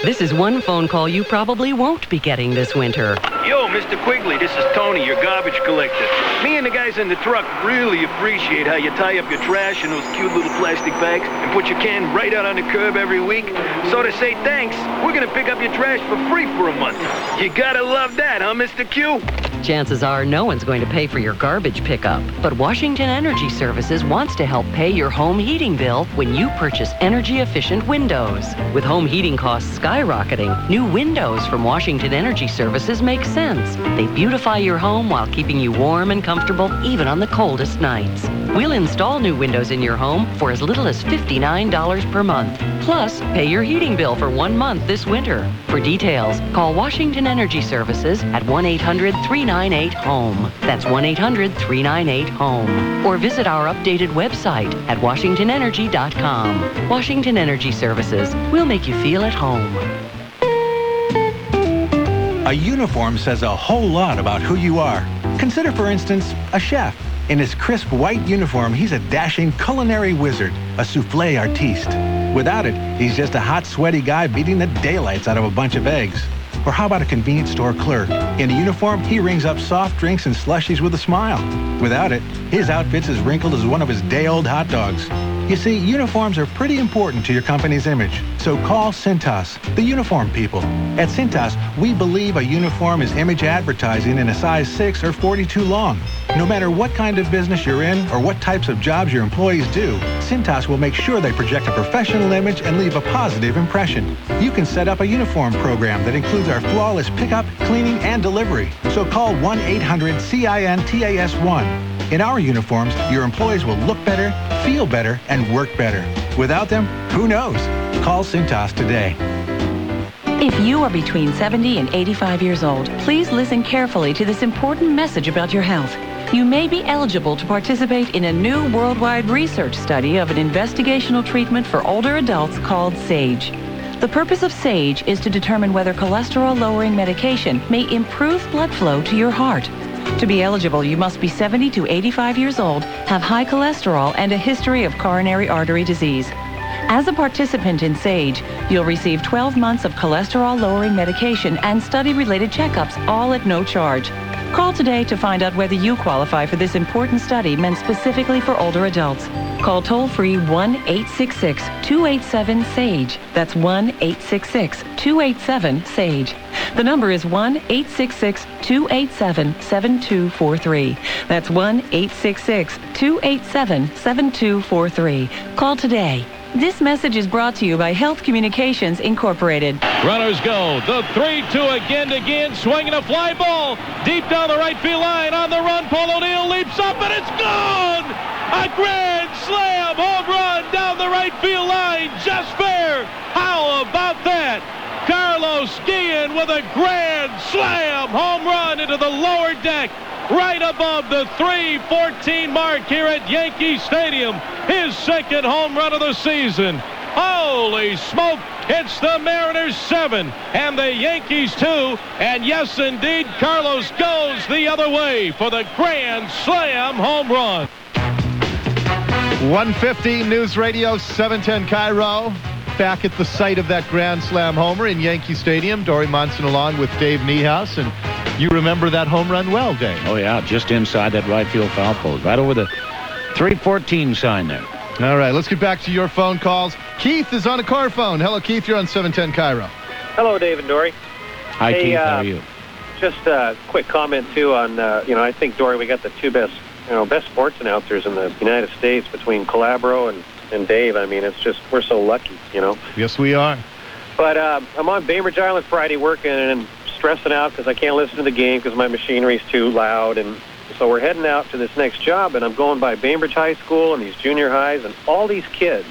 This is one phone call you probably won't be getting this winter. Yo, Mr. Quigley, this is Tony, your garbage collector. Me and the guys in the truck really appreciate how you tie up your trash in those cute little plastic bags and put your can right out on the curb every week. So to say thanks, we're going to pick up your trash for free for a month. You gotta love that, huh, Mr. Q? Chances are no one's going to pay for your garbage pickup, but Washington Energy Services wants to help pay your home heating bill when you purchase energy-efficient windows. With home heating costs skyrocketing, new windows from Washington Energy Services make sense. They beautify your home while keeping you warm and comfortable even on the coldest nights. We'll install new windows in your home for as little as $59 per month. Plus, pay your heating bill for 1 month this winter. For details, call Washington Energy Services at 1-800-398-HOME. That's 1-800-398-HOME. Or visit our updated website at washingtonenergy.com. Washington Energy Services. We'll make you feel at home. A uniform says a whole lot about who you are. Consider, for instance, a chef. In his crisp white uniform, he's a dashing culinary wizard, a souffle artiste. Without it, he's just a hot, sweaty guy beating the daylights out of a bunch of eggs. Or how about a convenience store clerk? In a uniform, he rings up soft drinks and slushies with a smile. Without it, his outfit's as wrinkled as one of his day-old hot dogs. You see, uniforms are pretty important to your company's image. So call Cintas, the uniform people. At Cintas, we believe a uniform is image advertising in a size 6 or 42 long. No matter what kind of business you're in or what types of jobs your employees do, Cintas will make sure they project a professional image and leave a positive impression. You can set up a uniform program that includes our flawless pickup, cleaning, and delivery. So call 1-800-CINTAS-1. In our uniforms, your employees will look better, feel better, and work better. Without them, who knows? Call Cintas today. If you are between 70 and 85 years old, please listen carefully to this important message about your health. You may be eligible to participate in a new worldwide research study of an investigational treatment for older adults called SAGE. The purpose of SAGE is to determine whether cholesterol-lowering medication may improve blood flow to your heart. To be eligible, you must be 70 to 85 years old, have high cholesterol, and a history of coronary artery disease. As a participant in SAGE, you'll receive 12 months of cholesterol-lowering medication and study-related checkups, all at no charge. Call today to find out whether you qualify for this important study meant specifically for older adults. Call toll-free 1-866-287-SAGE. That's 1-866-287-SAGE. The number is 1-866-287-7243. That's 1-866-287-7243. Call today. This message is brought to you by Health Communications Incorporated. Runners go. The 3-2 again, swinging a fly ball deep down the right field line. On the run, Paul O'Neill leaps up, and it's gone! A grand slam home run down the right field line. Just fair. How about that? Carlos Guillen with a grand slam home run into the lower deck, right above the 314 mark here at Yankee Stadium. His second home run of the season. Holy smoke, it's the Mariners 7 and the Yankees 2. And yes, indeed, Carlos goes the other way for the grand slam home run. 150 News Radio 710 KIRO. Back at the site of that grand slam homer in Yankee Stadium. Dori Monson along with Dave Niehaus. And you remember that home run well, Dave. Oh, yeah, just inside that right field foul post. Right over the 314 sign there. All right, let's get back to your phone calls. Keith is on a car phone. Hello, Keith. You're on 710 KIRO. Hello, Dave and Dory. Hi, hey, Keith. How are you? Just a quick comment, too, on, I think, Dory, we got the two best sports announcers in the United States between Calabro and Dave. I mean, it's just, we're so lucky, Yes, we are. But I'm on Bainbridge Island Friday working and stressing out because I can't listen to the game because my machinery's too loud. And so we're heading out to this next job, and I'm going by Bainbridge High School and these junior highs, and all these kids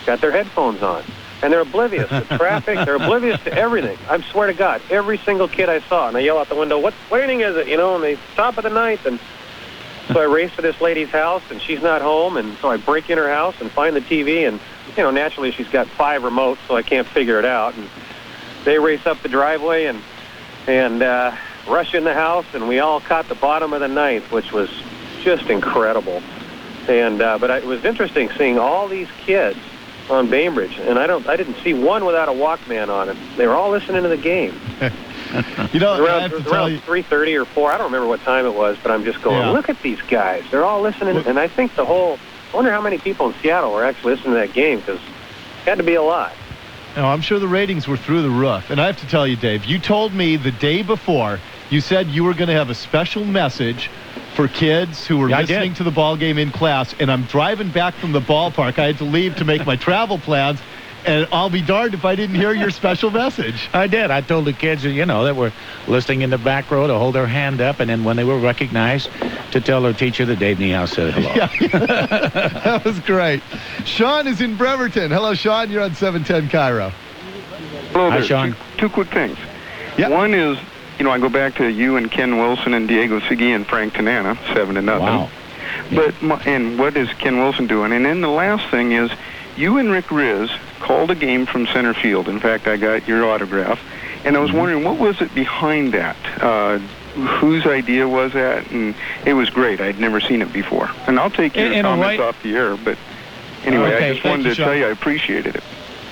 got their headphones on. And they're oblivious to traffic. They're oblivious to everything. I swear to God, every single kid I saw, and I yell out the window, what inning is it? And they top of the ninth. And so I race to this lady's house, and she's not home, and so I break in her house and find the TV, and, naturally she's got 5 remotes, so I can't figure it out. And they race up the driveway and rush in the house, and we all caught the bottom of the ninth, which was just incredible. And but it was interesting seeing all these kids on Bainbridge, and I didn't see one without a Walkman on it. They were all listening to the game. Around 3:30 or 4. I don't remember what time it was, but I'm just going, look at these guys. They're all listening. And I think I wonder how many people in Seattle were actually listening to that game, because it had to be a lot. No, I'm sure the ratings were through the roof. And I have to tell you, Dave, you told me the day before, you said you were going to have a special message for kids who were listening to the ball game in class. And I'm driving back from the ballpark. I had to leave to make my travel plans. And I'll be darned if I didn't hear your special message. I did. I told the kids, that were listening in the back row to hold their hand up, and then when they were recognized, to tell their teacher that Dave Niehaus said hello. Yeah. That was great. Sean is in Bremerton. Hello, Sean. You're on 710 KIRO. Hello there. Hi, Sean. Two quick things. Yep. One is, I go back to you and Ken Wilson and Diego Segui and Frank Tanana, 7-0. Wow. But and what is Ken Wilson doing? And then the last thing is, you and Rick Rizzs called a game from center field. In fact, I got your autograph. And I was wondering, what was it behind that? Whose idea was that? And it was great. I'd never seen it before. And I'll take your comments off the air. But anyway, I just wanted to tell you I appreciated it.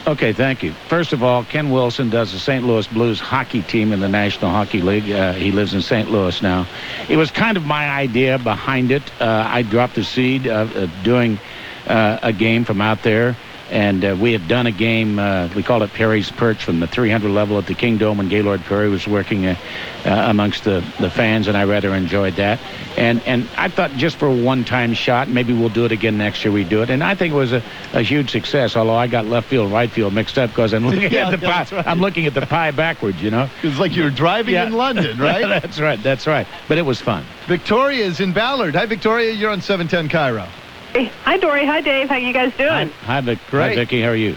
Okay, thank you. First of all, Ken Wilson does the St. Louis Blues hockey team in the National Hockey League. He lives in St. Louis now. It was kind of my idea behind it. I dropped the seed of doing a game from out there, and we had done a game, we called it Perry's Perch, from the 300 level at the King Dome, and Gaylord Perry was working amongst the fans, and I rather enjoyed that. And I thought, just for a one-time shot, maybe we'll do it again next year. We do it, and I think it was a huge success, although I got left field, right field mixed up because I'm looking at the pie. Right. I'm looking at the pie backwards, It's like you were driving in London, right? That's right. But it was fun. Victoria is in Ballard. Hi, Victoria. You're on 710 KIRO. Hey, hi, Dory. Hi, Dave. How you guys doing? Hi, Vicki. How are you?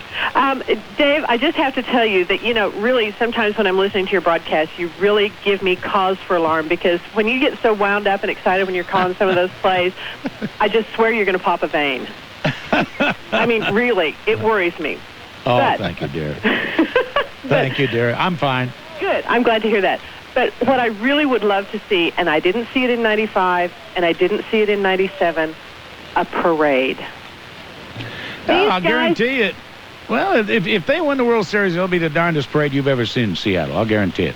Dave, I just have to tell you that, really sometimes when I'm listening to your broadcast, you really give me cause for alarm, because when you get so wound up and excited when you're calling some of those plays, I just swear you're going to pop a vein. I mean, really, it worries me. Oh, thank you, dear. Thank you, dear. I'm fine. Good. I'm glad to hear that. But what I really would love to see, and I didn't see it in 95, and I didn't see it in 97, a parade. I'll guarantee it. Well, if they win the World Series, it'll be the darndest parade you've ever seen in Seattle. I'll guarantee it.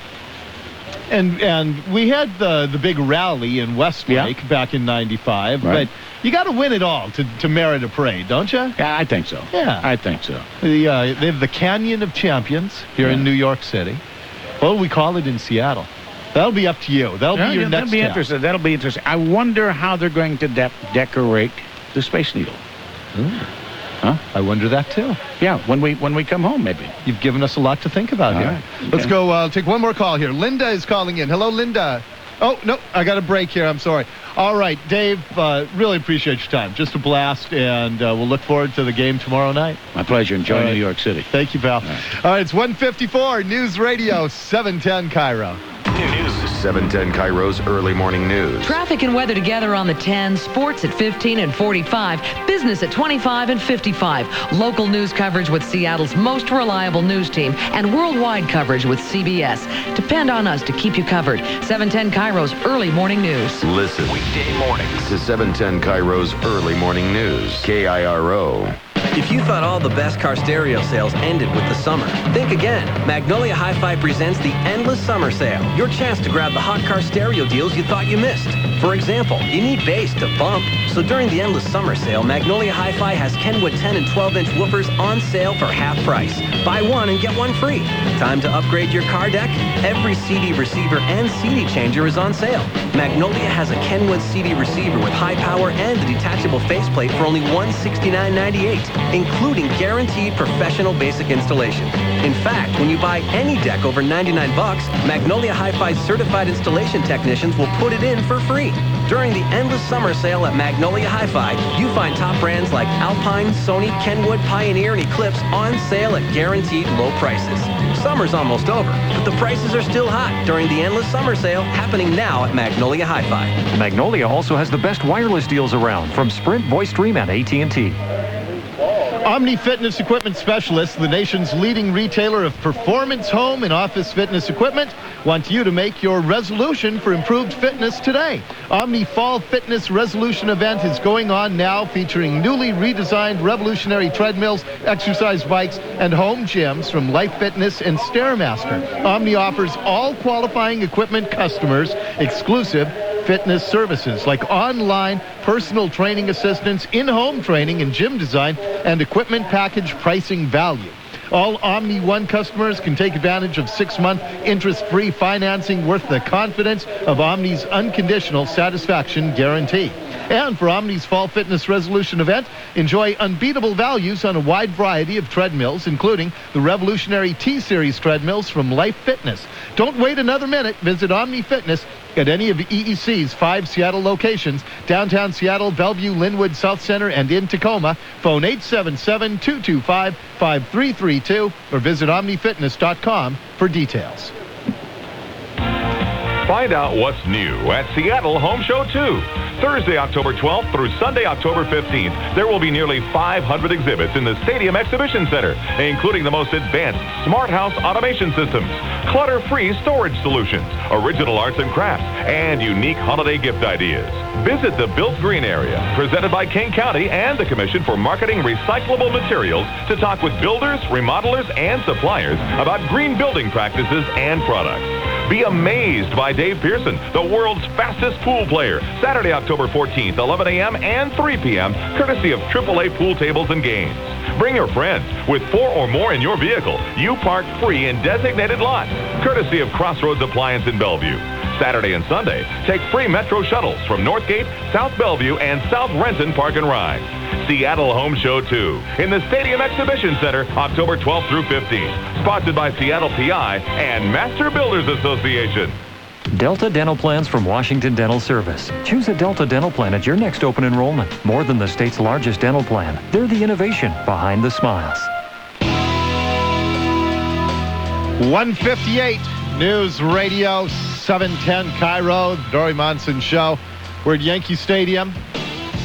And we had the big rally in Westlake back in 95, but you got to win it all to merit a parade, don't you? Yeah, I think so. Yeah. I think so. They have the Canyon of Champions here in New York City. What do we call it in Seattle? That'll be up to you. That'll be your next step. That'll be interesting. I wonder how they're going to decorate the Space Needle. Huh? I wonder that too. Yeah, when we come home, maybe. You've given us a lot to think about here. Right. Okay. Let's go take one more call here. Linda is calling in. Hello, Linda. Oh, no, I got a break here. I'm sorry. All right, Dave, really appreciate your time. Just a blast, and we'll look forward to the game tomorrow night. My pleasure. Enjoy New York City. Thank you, pal. All right, it's 1:54, News Radio 710 KIRO. News 710 KIRO's early morning news. Traffic and weather together on the 10, sports at 15 and 45, business at 25 and 55. Local news coverage with Seattle's most reliable news team and worldwide coverage with CBS. Depend on us to keep you covered. 710 KIRO's early morning news. Listen weekday mornings to 710 KIRO's early morning news. KIRO. If you thought all the best car stereo sales ended with the summer, think again. Magnolia Hi-Fi presents the Endless Summer Sale. Your chance to grab the hot car stereo deals you thought you missed. For example, you need bass to bump. So during the Endless Summer Sale, Magnolia Hi-Fi has Kenwood 10 and 12-inch woofers on sale for half price. Buy one and get one free. Time to upgrade your car deck? Every CD receiver and CD changer is on sale. Magnolia has a Kenwood CD receiver with high power and a detachable faceplate for only $169.98, including guaranteed professional basic installation. In fact, when you buy any deck over $99, Magnolia Hi-Fi's certified installation technicians will put it in for free. During the Endless Summer Sale at Magnolia Hi-Fi, you find top brands like Alpine, Sony, Kenwood, Pioneer, and Eclipse on sale at guaranteed low prices. Summer's almost over, but the prices are still hot during the Endless Summer Sale happening now at Magnolia Hi-Fi. Magnolia also has the best wireless deals around from Sprint, VoiceStream, and AT&T. Omni Fitness Equipment Specialists, the nation's leading retailer of performance home and office fitness equipment, wants you to make your resolution for improved fitness today. Omni Fall Fitness Resolution event is going on now, featuring newly redesigned revolutionary treadmills, exercise bikes, and home gyms from Life Fitness and Stairmaster. Omni offers all qualifying equipment customers exclusive fitness services like online personal training assistance, in-home training and gym design, and equipment package pricing value. All Omni One customers can take advantage of 6-month interest-free financing worth the confidence of Omni's unconditional satisfaction guarantee. And for Omni's Fall Fitness Resolution event, enjoy unbeatable values on a wide variety of treadmills, including the revolutionary T-Series treadmills from Life Fitness. Don't wait another minute. Visit Omni Fitness at any of EEC's 5 Seattle locations: downtown Seattle, Bellevue, Linwood, South Center, and in Tacoma. Phone 877-225-5332 or visit omnifitness.com for details. Find out what's new at Seattle Home Show 2. Thursday, October 12th through Sunday, October 15th, there will be nearly 500 exhibits in the Stadium Exhibition Center, including the most advanced smart house automation systems, clutter-free storage solutions, original arts and crafts, and unique holiday gift ideas. Visit the Built Green area, presented by King County and the Commission for Marketing Recyclable Materials, to talk with builders, remodelers, and suppliers about green building practices and products. Be amazed by Dave Pearson, the world's fastest pool player, Saturday, October 14th, 11 a.m. and 3 p.m., courtesy of AAA Pool Tables and Games. Bring your friends. With 4 or more in your vehicle, you park free in designated lots, courtesy of Crossroads Appliance in Bellevue. Saturday and Sunday, take free Metro shuttles from Northgate, South Bellevue, and South Renton Park and Ride. Seattle Home Show 2 in the Stadium Exhibition Center, October 12th through 15th. Sponsored by Seattle PI and Master Builders Association. Delta Dental Plans from Washington Dental Service. Choose a Delta Dental Plan at your next open enrollment. More than the state's largest dental plan, they're the innovation behind the smiles. 1:58, News Radio 710 KIRO, Dori Monson Show. We're at Yankee Stadium.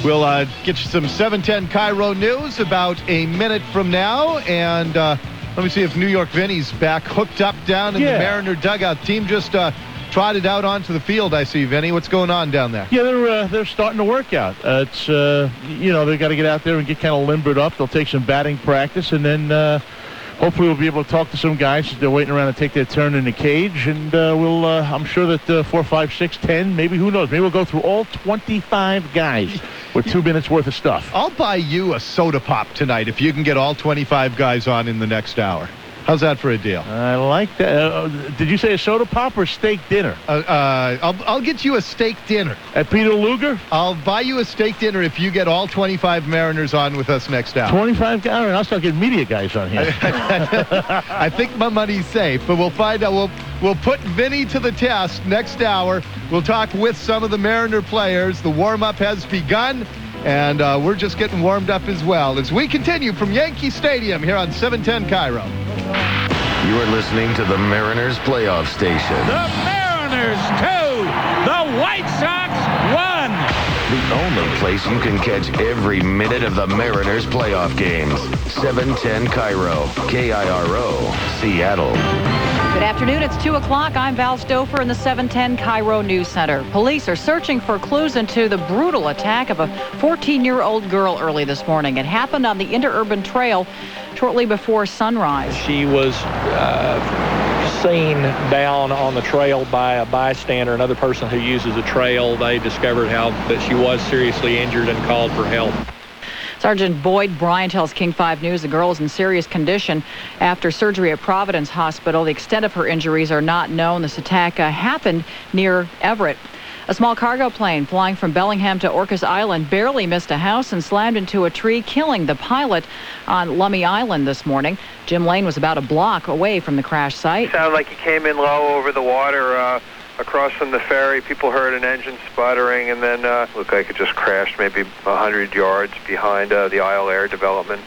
We'll get you some 710 KIRO news about a minute from now. And let me see if New York Vinnie's back hooked up down in the Mariner dugout. Team just trotted out onto the field, I see, Vinnie. What's going on down there? Yeah, they're starting to work out. It's, they've got to get out there and get kind of limbered up. They'll take some batting practice, and then hopefully we'll be able to talk to some guys as they're waiting around to take their turn in the cage. And I'm sure that 4, 5, 6, 10, maybe, who knows, maybe we'll go through all 25 guys with 2 minutes worth of stuff. I'll buy you a soda pop tonight if you can get all 25 guys on in the next hour. How's that for a deal? I like that. Did you say a soda pop or steak dinner? I'll get you a steak dinner. At Peter Luger? I'll buy you a steak dinner if you get all 25 Mariners on with us next hour. 25 guys? All right, I'll start getting media guys on here. I think my money's safe, but we'll find out. We'll put Vinnie to the test next hour. We'll talk with some of the Mariner players. The warm-up has begun, and we're just getting warmed up as well as we continue from Yankee Stadium here on 710 KIRO. You are listening to the Mariners playoff station. The Mariners 2, the White Sox 1. The only place you can catch every minute of the Mariners playoff games. 710 KIRO, KIRO, Seattle. Good afternoon. It's 2 o'clock. I'm Val Stouffer in the 710 KIRO News Center. Police are searching for clues into the brutal attack of a 14-year-old girl early this morning. It happened on the Interurban Trail shortly before sunrise. She was seen down on the trail by a bystander, another person who uses the trail. They discovered that she was seriously injured and called for help. Sergeant Boyd Bryan tells King 5 News the girl is in serious condition after surgery at Providence Hospital. The extent of her injuries are not known. This attack happened near Everett. A small cargo plane flying from Bellingham to Orcas Island barely missed a house and slammed into a tree, killing the pilot on Lummi Island this morning. Jim Lane was about a block away from the crash site. Sounded like he came in low over the water across from the ferry. People heard an engine sputtering, and then looked like it just crashed maybe 100 yards behind the Isle Air development.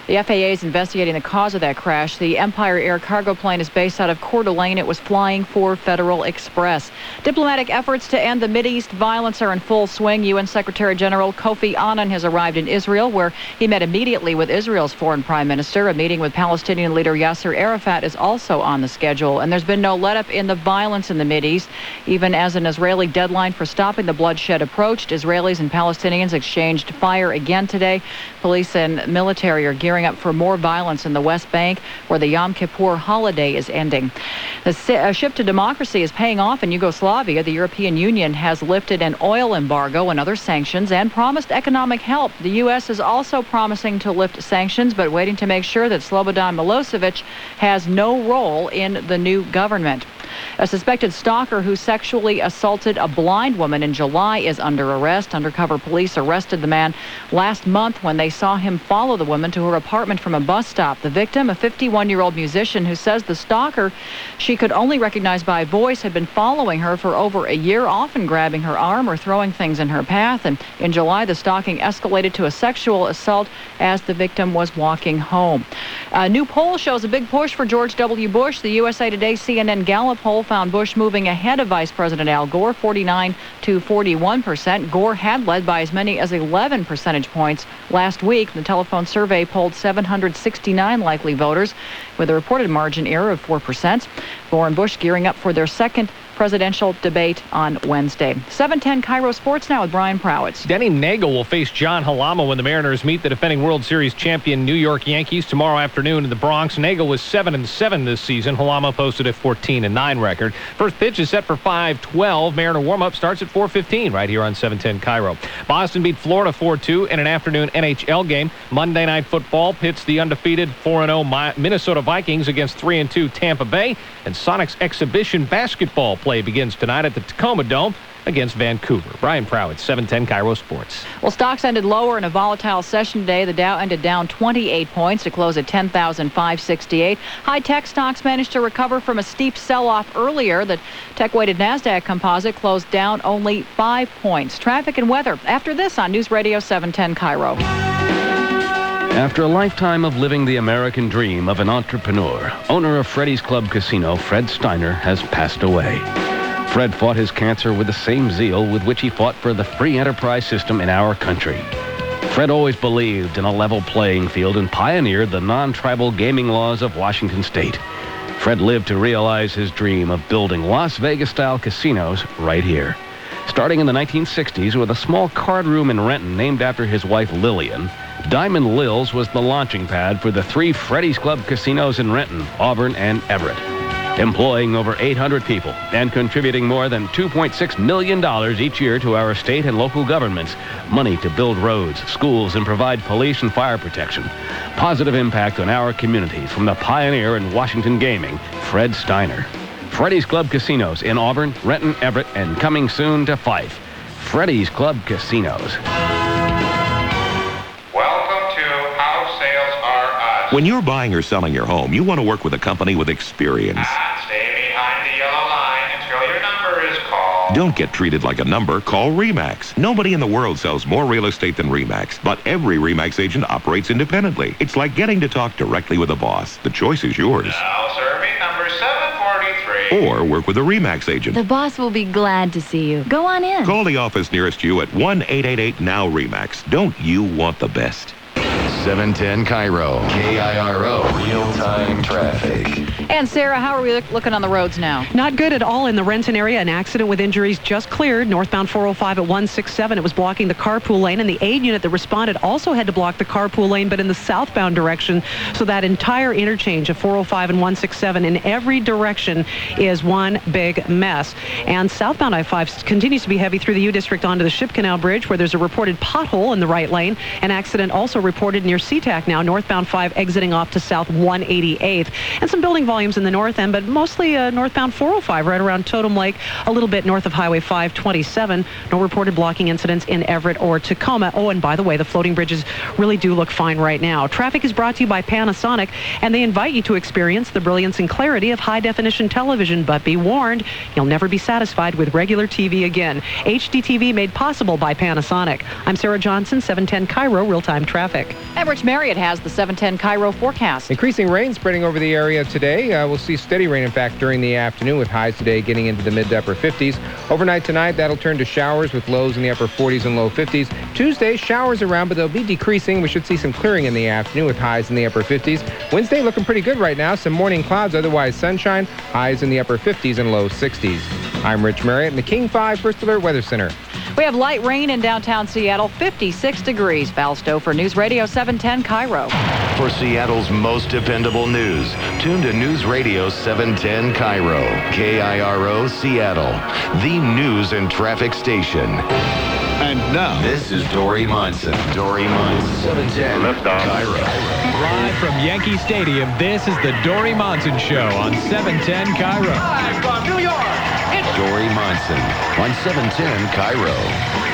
The FAA is investigating the cause of that crash. The Empire Air cargo plane is based out of Coeur d'Alene. It was flying for Federal Express. Diplomatic efforts to end the Mideast violence are in full swing. UN Secretary General Kofi Annan has arrived in Israel, where he met immediately with Israel's foreign prime minister. A meeting with Palestinian leader Yasser Arafat is also on the schedule. And there's been no let-up in the violence in the Mideast. Even as an Israeli deadline for stopping the bloodshed approached, Israelis and Palestinians exchanged fire again today. Police and military are gearing up for more violence in the West Bank, where the Yom Kippur holiday is ending. The shift to democracy is paying off in Yugoslavia. The European Union has lifted an oil embargo and other sanctions and promised economic help. The U.S. is also promising to lift sanctions, but waiting to make sure that Slobodan Milosevic has no role in the new government. A suspected stalker who sexually assaulted a blind woman in July is under arrest. Undercover police arrested the man last month when they saw him follow the woman to her apartment from a bus stop. The victim, a 51-year-old musician who says the stalker she could only recognize by voice, had been following her for over a year, often grabbing her arm or throwing things in her path. And in July, the stalking escalated to a sexual assault as the victim was walking home. A new poll shows a big push for George W. Bush. The USA Today CNN Gallup poll found Bush moving ahead of Vice President Al Gore, 49 to 41%. Gore had led by as many as 11 percentage points last week. The telephone survey polled 769 likely voters with a reported margin error of 4%. Gore and Bush gearing up for their second presidential debate on Wednesday. 710 KIRO Sports Now with Brian Prowitz. Denny Nagel will face John Halama when the Mariners meet the defending World Series champion New York Yankees tomorrow afternoon in the Bronx. Nagel was 7-7 this season. Halama posted a 14-9 record. First pitch is set for 5:12. Mariner warm-up starts at 4:15 right here on 710 KIRO. Boston beat Florida 4-2 in an afternoon NHL game. Monday Night Football pits the undefeated 4-0 Minnesota Vikings against 3-2 Tampa Bay. And Sonics exhibition basketball play begins tonight at the Tacoma Dome against Vancouver. Brian Prowitz, 710 KIRO Sports. Well, stocks ended lower in a volatile session today. The Dow ended down 28 points to close at 10,568. High-tech stocks managed to recover from a steep sell-off earlier. The tech-weighted NASDAQ composite closed down only 5 points. Traffic and weather after this on News Radio 710 KIRO. After a lifetime of living the American dream of an entrepreneur, owner of Freddy's Club Casino, Fred Steiner, has passed away. Fred fought his cancer with the same zeal with which he fought for the free enterprise system in our country. Fred always believed in a level playing field and pioneered the non-tribal gaming laws of Washington State. Fred lived to realize his dream of building Las Vegas-style casinos right here. Starting in the 1960s with a small card room in Renton named after his wife Lillian, Diamond Lil's was the launching pad for the 3 Freddy's Club casinos in Renton, Auburn, and Everett. employing over 800 people and contributing more than $2.6 million each year to our state and local governments. Money to build roads, schools, and provide police and fire protection. Positive impact on our communities from the pioneer in Washington gaming, Fred Steiner. Freddy's Club Casinos in Auburn, Renton, Everett, and coming soon to Fife. Freddy's Club Casinos. When you're buying or selling your home, you want to work with a company with experience. Stay behind the yellow line until your number is called. Don't get treated like a number. Call RE/MAX. Nobody in the world sells more real estate than RE/MAX, but every RE/MAX agent operates independently. It's like getting to talk directly with a boss. The choice is yours. Now serving number 743. Or work with a RE/MAX agent. The boss will be glad to see you. Go on in. Call the office nearest you at 1-888-NOW-RE/MAX. Don't you want the best? 710 KIRO. KIRO. Real-time traffic. And Sarah, how are we looking on the roads now? Not good at all in the Renton area. An accident with injuries just cleared. Northbound 405 at 167. It was blocking the carpool lane, and the aid unit that responded also had to block the carpool lane, but in the southbound direction. So that entire interchange of 405 and 167 in every direction is one big mess. And southbound I-5 continues to be heavy through the U District onto the Ship Canal Bridge, where there's a reported pothole in the right lane. An accident also reported near SeaTac now, northbound 5 exiting off to south 188th. And some building volumes in the north end, but mostly northbound 405 right around Totem Lake, a little bit north of Highway 527. No reported blocking incidents in Everett or Tacoma. Oh, and by the way, the floating bridges really do look fine right now. Traffic is brought to you by Panasonic, and they invite you to experience the brilliance and clarity of high-definition television. But be warned, you'll never be satisfied with regular TV again. HD TV made possible by Panasonic. I'm Sarah Johnson, 710 KIRO Real-Time Traffic. And Rich Marriott has the 710 KIRO forecast. Increasing rain spreading over the area today. We'll see steady rain, in fact, during the afternoon, with highs today getting into the mid to upper 50s. Overnight tonight, that'll turn to showers with lows in the upper 40s and low 50s. Tuesday, showers around, but they'll be decreasing. We should see some clearing in the afternoon with highs in the upper 50s. Wednesday looking pretty good right now. Some morning clouds, otherwise sunshine. Highs in the upper 50s and low 60s. I'm Rich Marriott in the King 5 First Alert Weather Center. We have light rain in downtown Seattle, 56 degrees. Val Stouffer, News Radio 710 KIRO. For Seattle's most dependable news, tune to News Radio 710 KIRO. KIRO Seattle, the news and traffic station. And now, this is Dori Monson. Dori Monson, 710 KIRO. Live from Yankee Stadium, this is the Dori Monson Show on 710 KIRO. Live from New York, it's Dori Monson on 710 KIRO.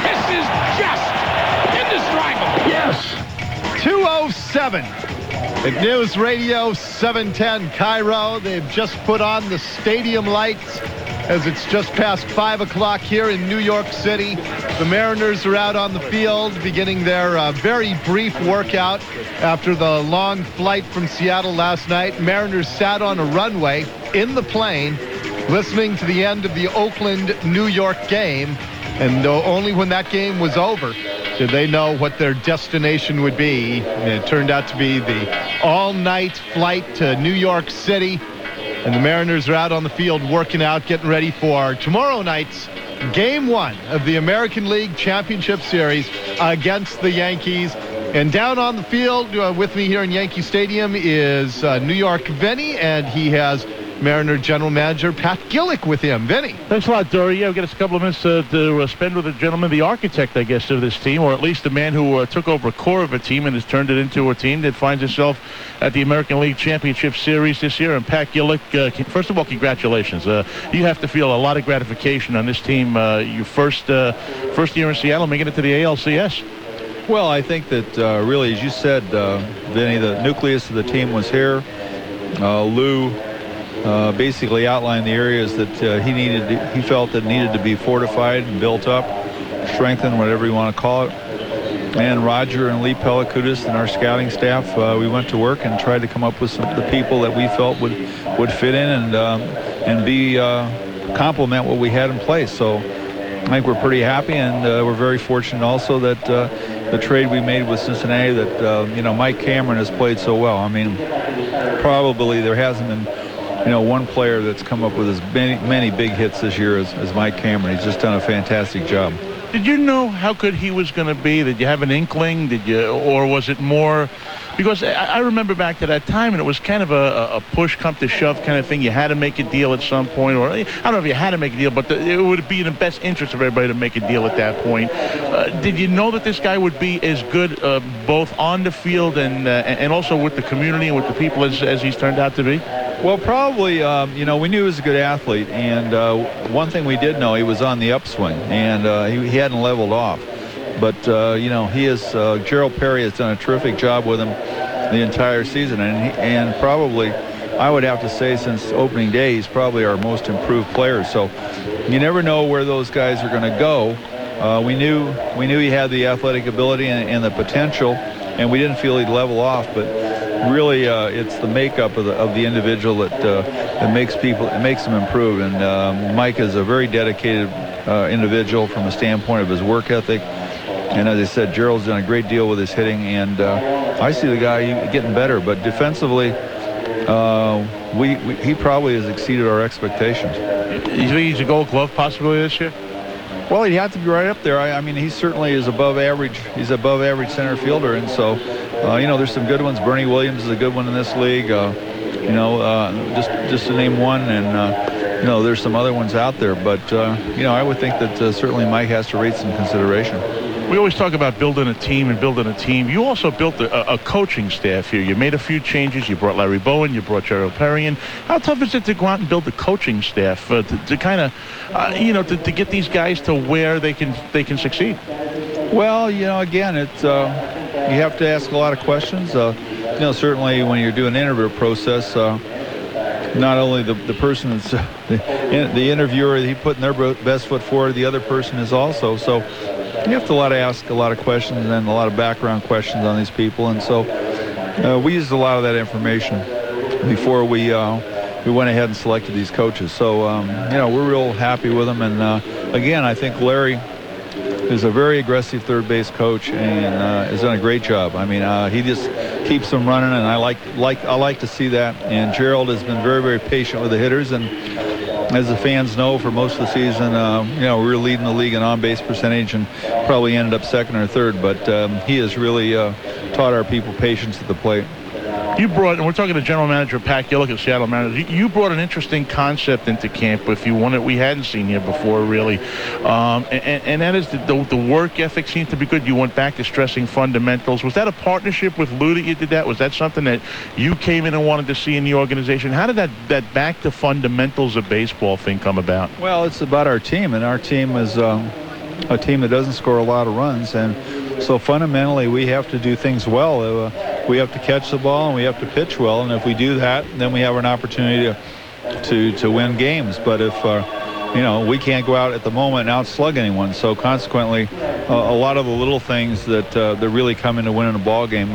This is just indescribable. Yes. 2:07 at News Radio 710 KIRO. They've just put on the stadium lights as it's just past 5 o'clock here in New York City. The Mariners are out on the field beginning their very brief workout after the long flight from Seattle last night. Mariners sat on a runway in the plane listening to the end of the Oakland-New York game, and only when that game was over did they know what their destination would be. And it turned out to be the all-night flight to New York City. And the Mariners are out on the field working out, getting ready for tomorrow night's Game 1 of the American League Championship Series against the Yankees. And down on the field with me here in Yankee Stadium is New York Vinnie, and he has Mariner General Manager Pat Gillick with him. Vinnie. Thanks a lot, Dory. Yeah, we've got a couple of minutes to spend with the gentleman, the architect, I guess, of this team, or at least the man who took over a core of a team and has turned it into a team that finds itself at the American League Championship Series this year. And Pat Gillick, first of all, congratulations. You have to feel a lot of gratification on this team. Your first year in Seattle, making it to the ALCS. Well, I think that really, as you said, Vinny, the nucleus of the team was here. Lou basically outlined the areas that he felt that needed to be fortified and built up, strengthened, whatever you want to call it. And Roger and Lee Pellicudis and our scouting staff, we went to work and tried to come up with the people that we felt would fit in and be complement what we had in place. So I think we're pretty happy, and we're very fortunate also that the trade we made with Cincinnati, that Mike Cameron has played so well. I mean, probably there hasn't been one player that's come up with as many big hits this year as Mike Cameron. He's just done a fantastic job. Did you know how good he was going to be? Did you have an inkling? Or was it more Because I remember back to that time, and it was kind of a push come to shove kind of thing. You had to make a deal at some point, or I don't know if you had to make a deal, but it would be in the best interest of everybody to make a deal at that point. Did you know that this guy would be as good both on the field and also with the community and with the people as he's turned out to be? Well, probably, we knew he was a good athlete, and one thing we did know, he was on the upswing, and he hadn't leveled off. But, Gerald Perry has done a terrific job with him the entire season, and probably, I would have to say, since opening day, he's probably our most improved player. So you never know where those guys are going to go. We knew he had the athletic ability and the potential, and we didn't feel he'd level off, but really, it's the makeup of the individual that makes them improve. And Mike is a very dedicated individual from a standpoint of his work ethic. And as I said, Gerald's done a great deal with his hitting, and I see the guy getting better. But defensively, he probably has exceeded our expectations. You think he's a Gold Glove possibility this year? Well, he'd have to be right up there. I mean, he certainly is above average. He's above average center fielder, and so, there's some good ones. Bernie Williams is a good one in this league. Just to name one, and there's some other ones out there. But I would think that certainly Mike has to rate some consideration. We always talk about building a team. You also built a coaching staff here. You made a few changes. You brought Larry Bowen. You brought Gerald Perry in. How tough is it to go out and build a coaching staff to kind of, to get these guys to where they can succeed? Well, again, it's you have to ask a lot of questions. Certainly when you're doing an interview process, not only the person that's the interviewer, he putting their best foot forward, the other person is also. So you have to ask a lot of questions and a lot of background questions on these people, and so we used a lot of that information before we went ahead and selected these coaches. So we're real happy with them, and again, I think Larry is a very aggressive third base coach and has done a great job. I mean, he just keeps them running, and I like to see that. And Gerald has been very, very patient with the hitters, and as the fans know, for most of the season, we were leading the league in on-base percentage and probably ended up second or third. But he has really taught our people patience at the plate. You brought, and we're talking to General Manager Pat Gillick of Seattle Mariners. You brought an interesting concept into camp, if you want it, we hadn't seen here before, really. And that is the work ethic seems to be good. You went back to stressing fundamentals. Was that a partnership with Lou that you did that? Was that something that you came in and wanted to see in the organization? How did that back to fundamentals of baseball thing come about? Well, it's about our team, and our team is a team that doesn't score a lot of runs, and so fundamentally we have to do things well. We have to catch the ball and we have to pitch well, and if we do that, then we have an opportunity to win games. But if we can't go out at the moment and outslug anyone, so consequently a lot of the little things that really come into winning a ball game,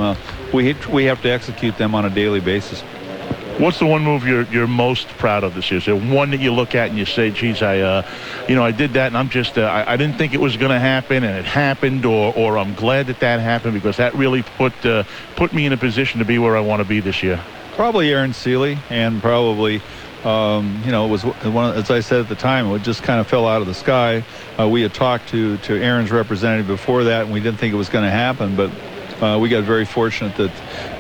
we have to execute them on a daily basis. What's the one move you're most proud of this year? Is there one that you look at and you say, geez, I did that, and I'm just, I didn't think it was going to happen, and it happened, or I'm glad that happened because that really put me in a position to be where I want to be this year? Probably Aaron Seeley, and probably, it was one, as I said at the time, it just kind of fell out of the sky. We had talked to Aaron's representative before that, and we didn't think it was going to happen, but we got very fortunate that,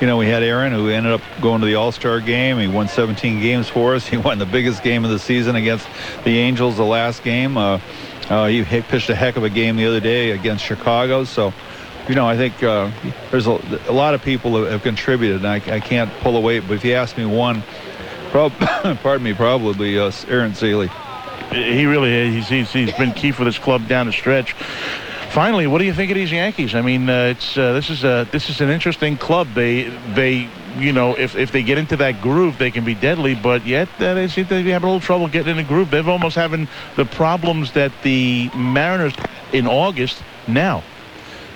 we had Aaron, who ended up going to the All-Star game. He won 17 games for us. He won the biggest game of the season against the Angels the last game. He pitched a heck of a game the other day against Chicago. So, I think there's a lot of people that have contributed, and I can't pull away. But if you ask me one, probably Aaron Seeley. He really is. He's been key for this club down the stretch. Finally, what do you think of these Yankees? I mean, this is an interesting club. They if they get into that groove, they can be deadly. But yet they seem to be having a little trouble getting in the groove. They've almost having the problems that the Mariners in August now.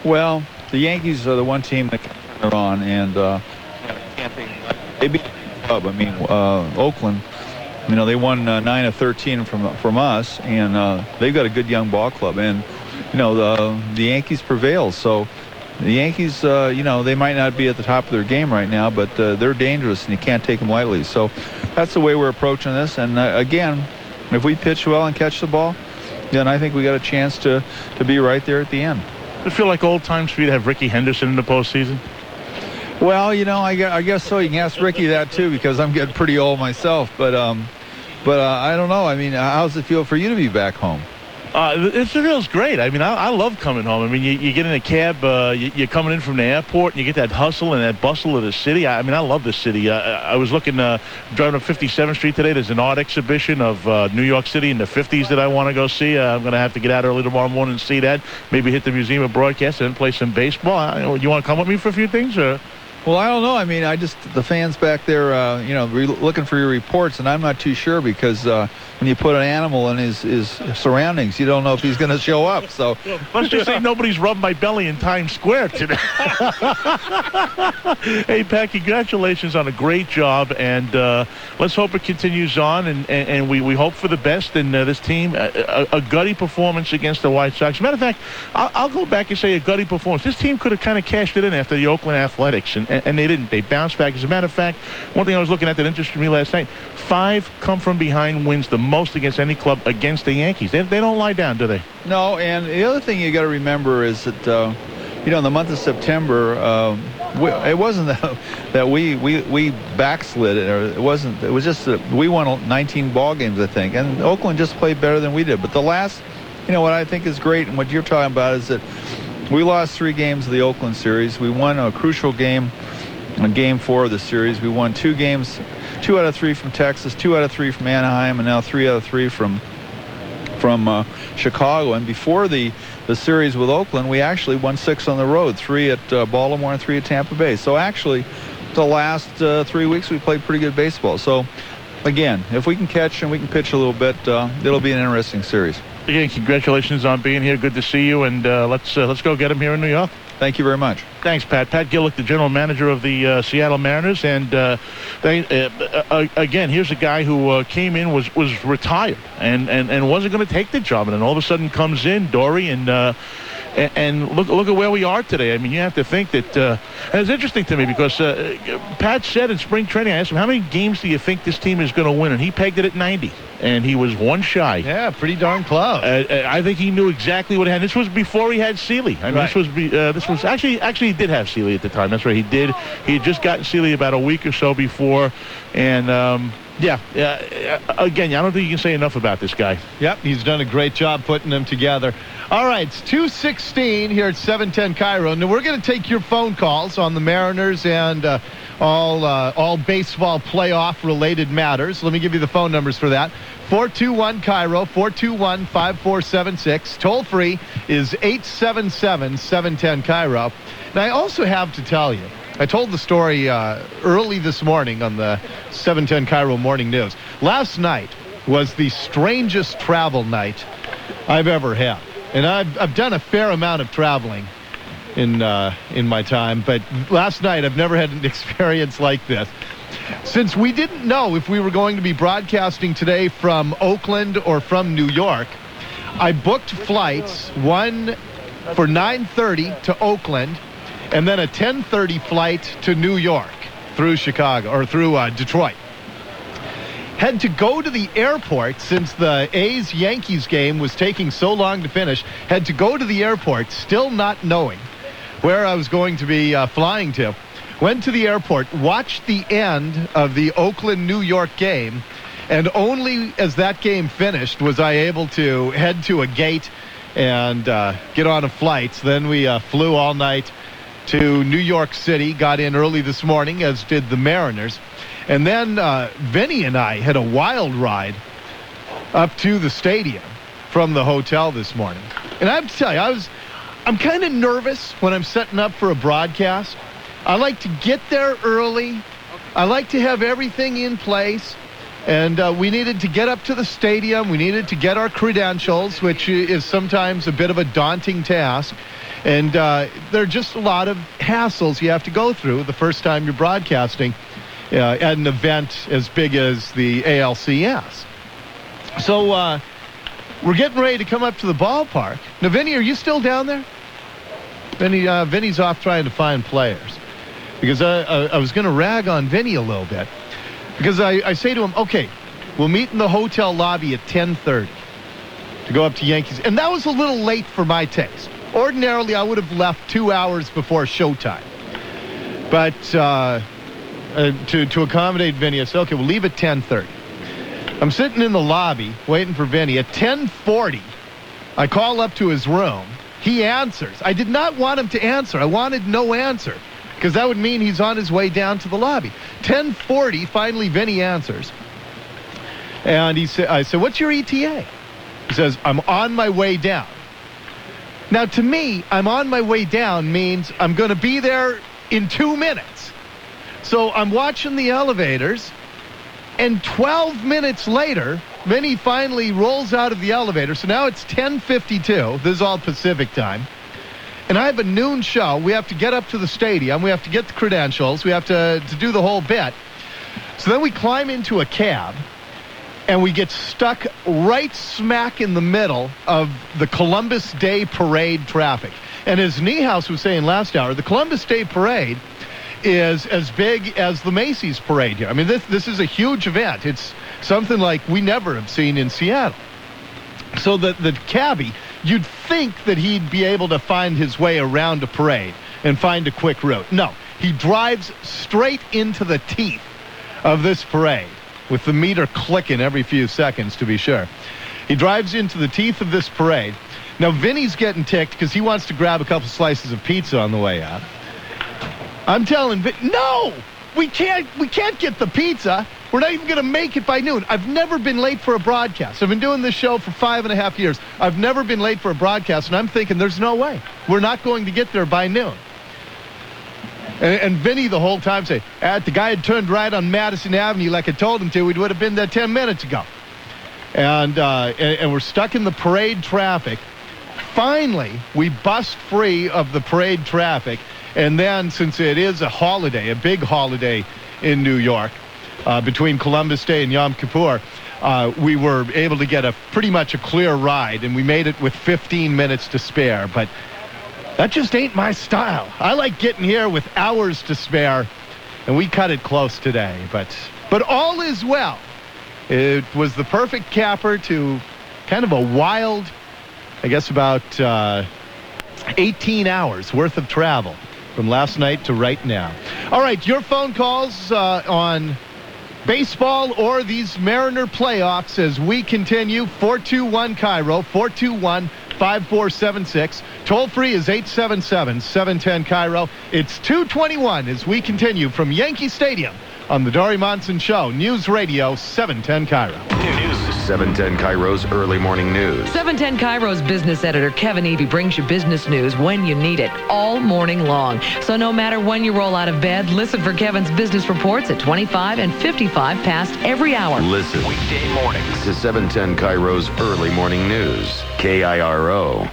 Well, the Yankees are the one team that they're on, and they beat the club. I mean, Oakland. They won 9 of 13 from us, and they've got a good young ball club, and the Yankees prevail. So the Yankees, they might not be at the top of their game right now, but they're dangerous, and you can't take them lightly. So that's the way we're approaching this. And again, if we pitch well and catch the ball, then I think we got a chance to be right there at the end. Does it feel like old times for you to have Ricky Henderson in the postseason? Well, I guess so. You can ask Ricky that too, because I'm getting pretty old myself. But I don't know. I mean, how's it feel for you to be back home? It feels great. I mean, I love coming home. I mean, you get in a cab, you're coming in from the airport, and you get that hustle and that bustle of the city. I mean, I love the city. I was looking, driving up 57th Street today. There's an art exhibition of New York City in the 50s that I want to go see. I'm going to have to get out early tomorrow morning and see that. Maybe hit the Museum of Broadcast and play some baseball. You want to come with me for a few things? Or? Well, I don't know. I mean, the fans back there, looking for your reports, and I'm not too sure because when you put an animal in his surroundings, you don't know if he's going to show up. So let's just say nobody's rubbed my belly in Times Square today. Hey, Pat, congratulations on a great job, and let's hope it continues on, and we hope for the best in this team. A gutty performance against the White Sox. Matter of fact, I'll go back and say a gutty performance. This team could have kind of cashed it in after the Oakland Athletics, and they didn't. They bounced back. As a matter of fact, one thing I was looking at that interested me last night, 5 come-from-behind wins, the most against any club against the Yankees. They don't lie down, do they? No, and the other thing you got to remember is that, in the month of September, it wasn't that we backslid. It wasn't. It was just that we won 19 ball games, I think, and Oakland just played better than we did. But the last, what I think is great and what you're talking about is that we lost 3 games of the Oakland series. We won a crucial game in Game 4 of the series. We won 2 games, 2 out of 3 from Texas, 2 out of 3 from Anaheim, and now 3 out of 3 from Chicago. And before the series with Oakland, we actually won 6 on the road, 3 at Baltimore and 3 at Tampa Bay. So actually, the last 3 weeks we played pretty good baseball. So again, if we can catch and we can pitch a little bit, it'll be an interesting series. Again, congratulations on being here. Good to see you, and let's go get him here in New York. Thank you very much. Thanks, Pat. Pat Gillick, the general manager of the Seattle Mariners, and again, here's a guy who came in, was retired, and wasn't going to take the job, and then all of a sudden comes in, Dori, and look at where we are today. I mean, you have to think that, and it's interesting to me because Pat said in spring training, I asked him, how many games do you think this team is going to win? And he pegged it at 90. And he was 1 shy. Yeah, pretty darn close. I think he knew exactly what he had. This was before he had Seeley. I mean, right. This was actually he did have Seeley at the time. That's right, he did. He had just gotten Seeley about a week or so before, and again, I don't think you can say enough about this guy. Yep, he's done a great job putting them together. All right, it's 2:16 here at 710 KIRO. Now we're going to take your phone calls on the Mariners and all baseball playoff related matters. Let me give you the phone numbers for that. 421 KIRO, 421-5476. Toll free is 877-710 KIRO. And I also have to tell you, I told the story early this morning on the 710 KIRO Morning News. Last night was the strangest travel night I've ever had. And I've done a fair amount of traveling in my time, but last night I've never had an experience like this. Since we didn't know if we were going to be broadcasting today from Oakland or from New York, I booked flights, one for 9:30 to Oakland, and then a 10:30 flight to New York through Chicago, or through Detroit. Had to go to the airport since the A's-Yankees game was taking so long to finish. Had to go to the airport, still not knowing where I was going to be flying to. Went to the airport, watched the end of the Oakland-New York game, and only as that game finished was I able to head to a gate and get on a flight. Then we flew all night to New York City, got in early this morning, as did the Mariners. And then Vinnie and I had a wild ride up to the stadium from the hotel this morning. And I have to tell you, I'm kind of nervous when I'm setting up for a broadcast. I like to get there early. I like to have everything in place. And we needed to get up to the stadium. We needed to get our credentials, which is sometimes a bit of a daunting task. And there are just a lot of hassles you have to go through the first time you're broadcasting at an event as big as the ALCS. So we're getting ready to come up to the ballpark. Now, Vinnie, are you still down there? Vinnie's off trying to find players. Because I was going to rag on Vinnie a little bit. Because I say to him, okay, we'll meet in the hotel lobby at 10:30 to go up to Yankees. And that was a little late for my taste. Ordinarily, I would have left 2 hours before showtime. But to accommodate Vinnie, I said, okay, we'll leave at 10:30. I'm sitting in the lobby waiting for Vinnie. At 10:40, I call up to his room. He answers. I did not want him to answer. I wanted no answer because that would mean he's on his way down to the lobby. 10:40, finally Vinnie answers. And I said, what's your ETA? He says, I'm on my way down. Now, to me, I'm on my way down means I'm going to be there in 2 minutes. So I'm watching the elevators, and 12 minutes later, Vinnie finally rolls out of the elevator. So now it's 10:52. This is all Pacific time. And I have a noon show. We have to get up to the stadium. We have to get the credentials. We have to do the whole bit. So then we climb into a cab, and we get stuck right smack in the middle of the Columbus Day Parade traffic. And as Niehaus was saying last hour, the Columbus Day Parade is as big as the Macy's Parade here. I mean, this is a huge event. It's something like we never have seen in Seattle. So the cabbie, you'd think that he'd be able to find his way around a parade and find a quick route. No, he drives straight into the teeth of this parade, with the meter clicking every few seconds, to be sure. He drives into the teeth of this parade. Now, Vinnie's getting ticked because he wants to grab a couple slices of pizza on the way out. I'm telling Vinnie, no! We can't get the pizza. We're not even going to make it by noon. I've never been late for a broadcast. I've been doing this show for 5.5 years. I've never been late for a broadcast, and I'm thinking there's no way. We're not going to get there by noon. And Vinnie the whole time saying, the guy had turned right on Madison Avenue like I told him to. We would have been there 10 minutes ago. And we're stuck in the parade traffic. Finally, we bust free of the parade traffic. And then, since it is a holiday, a big holiday in New York, between Columbus Day and Yom Kippur, we were able to get pretty much a clear ride. And we made it with 15 minutes to spare. But that just ain't my style. I like getting here with hours to spare, and we cut it close today. But all is well. It was the perfect capper to kind of a wild, I guess about 18 hours worth of travel from last night to right now. All right, your phone calls on baseball or these Mariner playoffs as we continue. 421-KIRO, 421-5476. Toll free is 877-710-KIRO. It's 2:21 as we continue from Yankee Stadium on the Dori Monson Show. News Radio 710 KIRO. News 710 KIRO's early morning news. 710 KIRO's business editor Kevin Evey brings you business news when you need it all morning long. So no matter when you roll out of bed, listen for Kevin's business reports at 25 and 55 past every hour. Listen weekday mornings to 710 KIRO's early morning news. KIRO.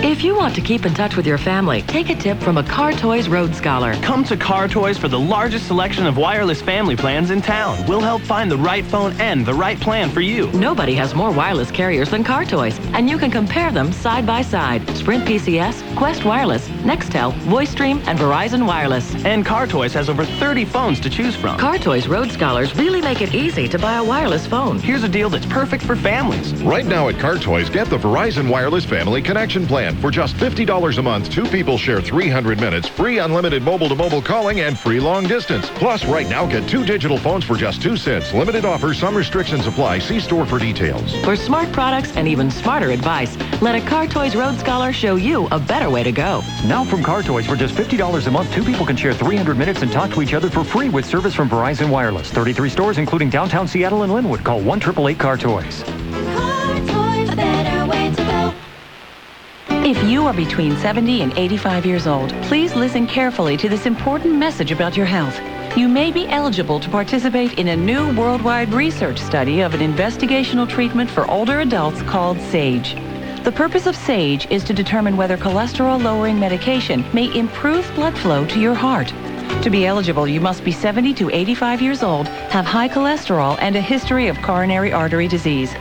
If you want to keep in touch with your family, take a tip from a Car Toys Road Scholar. Come to Car Toys for the largest selection of wireless family plans in town. We'll help find the right phone and the right plan for you. Nobody has more wireless carriers than Car Toys, and you can compare them side by side. Sprint PCS, Quest Wireless, Nextel, VoiceStream, and Verizon Wireless. And Car Toys has over 30 phones to choose from. Car Toys Road Scholars really make it easy to buy a wireless phone. Here's a deal that's perfect for families. Right now at Car Toys, get the Verizon Wireless Family Connection Plan. For just $50 a month, two people share 300 minutes, free unlimited mobile-to-mobile calling, and free long distance. Plus, right now, get 2 digital phones for just 2 cents. Limited offer, some restrictions apply. See store for details. For smart products and even smarter advice, let a Car Toys Road Scholar show you a better way to go. Now from Car Toys, for just $50 a month, two people can share 300 minutes and talk to each other for free with service from Verizon Wireless. 33 stores, including downtown Seattle and Linwood. Call 1-888-CAR-TOYS. If you are between 70 and 85 years old, please listen carefully to this important message about your health. You may be eligible to participate in a new worldwide research study of an investigational treatment for older adults called SAGE. The purpose of SAGE is to determine whether cholesterol-lowering medication may improve blood flow to your heart. To be eligible, you must be 70 to 85 years old, have high cholesterol, and a history of coronary artery disease.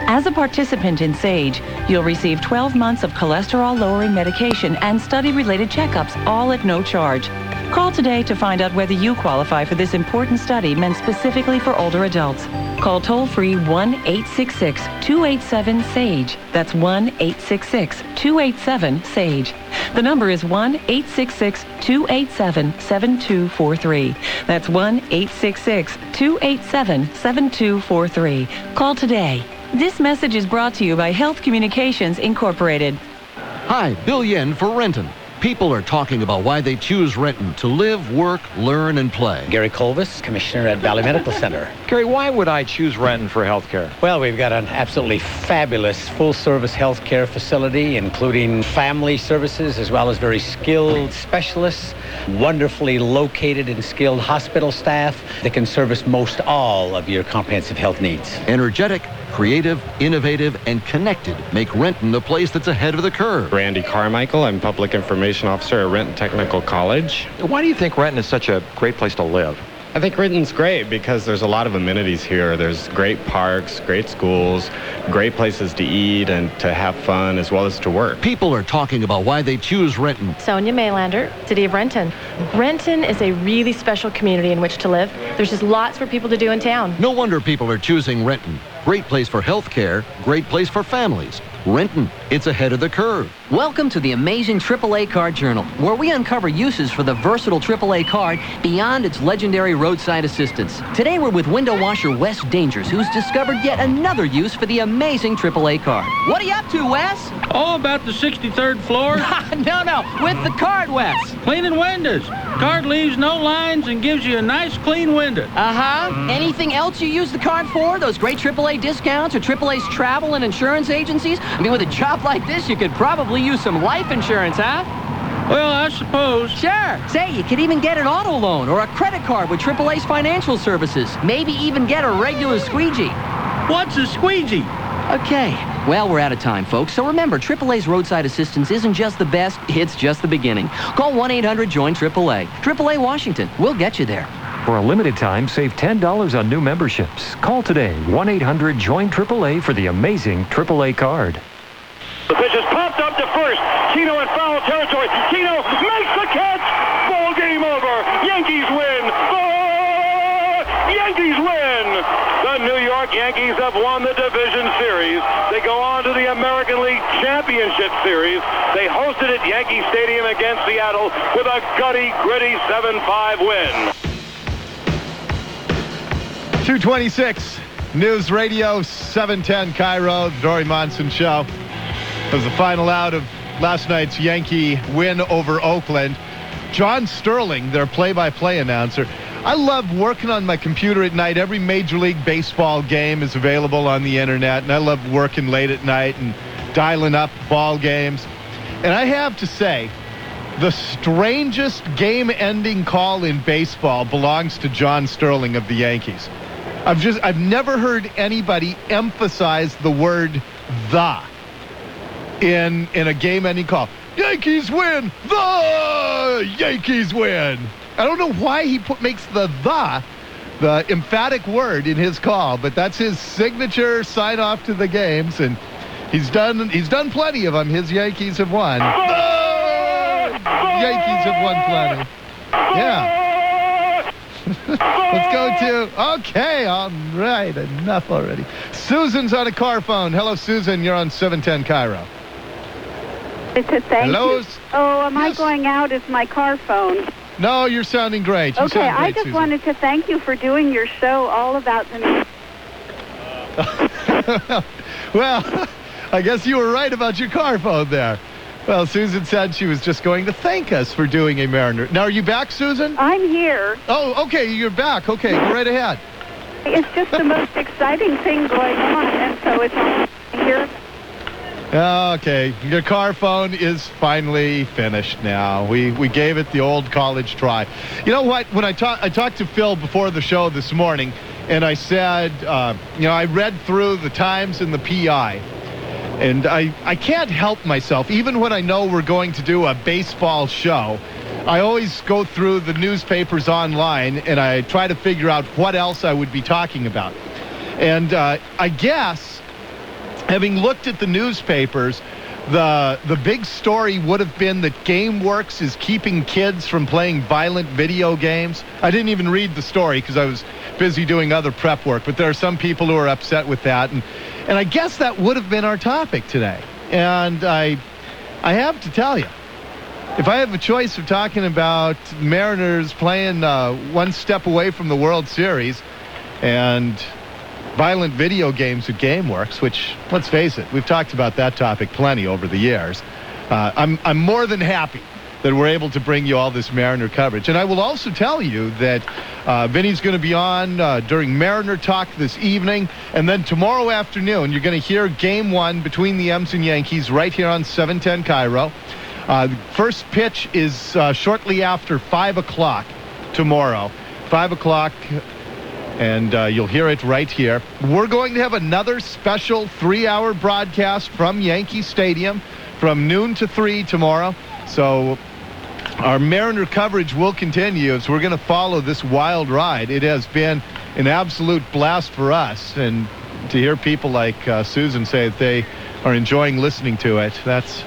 As a participant in SAGE, you'll receive 12 months of cholesterol-lowering medication and study-related checkups, all at no charge. Call today to find out whether you qualify for this important study meant specifically for older adults. Call toll-free 1-866-287-SAGE. That's 1-866-287-SAGE. The number is 1-866-287-7243. That's 1-866-287-7243. Call today. This message is brought to you by Health Communications Incorporated. Hi, Bill Yen for Renton. People are talking about why they choose Renton to live, work, learn, and play. Gary Colvis, Commissioner at Valley Medical Center. Gary, why would I choose Renton for health care? Well, we've got an absolutely fabulous full-service health care facility, including family services as well as very skilled specialists, wonderfully located and skilled hospital staff that can service most all of your comprehensive health needs. Energetic, creative, innovative, and connected make Renton the place that's ahead of the curve. Randy Carmichael, I'm Public Information Officer at Renton Technical College. Why do you think Renton is such a great place to live? I think Renton's great because there's a lot of amenities here. There's great parks, great schools, great places to eat and to have fun as well as to work. People are talking about why they choose Renton. Sonia Maylander, City of Renton. Renton is a really special community in which to live. There's just lots for people to do in town. No wonder people are choosing Renton. Great place for health care, great place for families. Renton, it's ahead of the curve. Welcome to the amazing AAA Card Journal, where we uncover uses for the versatile AAA card beyond its legendary roadside assistance. Today we're with window washer Wes Dangers, who's discovered yet another use for the amazing AAA card. What are you up to, Wes? Oh, about the 63rd floor. No, with the card, Wes. Cleaning windows. Card leaves no lines and gives you a nice clean window. Anything else you use the card for? Those great AAA discounts or AAA's travel and insurance agencies? I mean, with a job like this, you could probably use some life insurance, huh? Well, I suppose. Sure. Say, you could even get an auto loan or a credit card with AAA's financial services. Maybe even get a regular squeegee. What's a squeegee? Okay. Well, we're out of time, folks. So remember, AAA's roadside assistance isn't just the best, it's just the beginning. Call 1-800-JOIN-AAA. AAA Washington. We'll get you there. For a limited time, save $10 on new memberships. Call today, 1-800-JOIN-AAA for the amazing AAA card. The pitch is popped up to first. Kino in foul territory. Kino makes the catch. Ball game over. Yankees win. Yankees win. The New York Yankees have won the division series. They go on to the American League Championship Series. They hosted at Yankee Stadium against Seattle with a gutty, gritty 7-5 win. 226 News Radio 710 KIRO, the Dori Monson Show. It was the final out of last night's Yankee win over Oakland. John Sterling, their play-by-play announcer. I love working on my computer at night. Every Major League Baseball game is available on the internet, and I love working late at night and dialing up ball games. And I have to say, the strangest game-ending call in baseball belongs to John Sterling of the Yankees. I've never heard anybody emphasize the word "the" in a game-ending call. Yankees win! The Yankees win! I don't know why he makes the emphatic word in his call, but that's his signature sign-off to the games, and he's done plenty of them. His Yankees have won. The Yankees have won plenty. Yeah. Let's go to, okay, all right, enough already. Susan's on a car phone. Hello, Susan, you're on 710 KIRO. Thank you. Oh, am I going out as my car phone? No, you're sounding great. You okay, sound great, I just Susan. wanted to thank you for doing your show all about the... Well, I guess you were right about your car phone there. Well, Susan said she was just going to thank us for doing a Mariner. Now, are you back, Susan? I'm here. Oh, okay, you're back. Okay, go right ahead. It's just the most exciting thing going on, and so it's here. Okay, your car phone is finally finished now. We gave it the old college try. You know what? When I talked to Phil before the show this morning, and I said, I read through the Times and the PI, and I can't help myself. Even when I know we're going to do a baseball show, I always go through the newspapers online, and I try to figure out what else I would be talking about. And I guess, having looked at the newspapers, the big story would have been that GameWorks is keeping kids from playing violent video games. I didn't even read the story because I was busy doing other prep work, but there are some people who are upset with that, and I guess that would have been our topic today. And I have to tell you, if I have a choice of talking about Mariners playing one step away from the World Series and violent video games at GameWorks, which, let's face it, we've talked about that topic plenty over the years, I'm more than happy that we're able to bring you all this Mariner coverage. And I will also tell you that Vinny's going to be on during Mariner Talk this evening, and then tomorrow afternoon you're going to hear Game 1 between the M's and Yankees right here on 710 KIRO. The first pitch is shortly after 5 o'clock tomorrow. 5 o'clock, and you'll hear it right here. We're going to have another special 3-hour broadcast from Yankee Stadium from noon to 3 tomorrow. So our Mariner coverage will continue as we're going to follow this wild ride. It has been an absolute blast for us, and to hear people like Susan say that they are enjoying listening to it, that's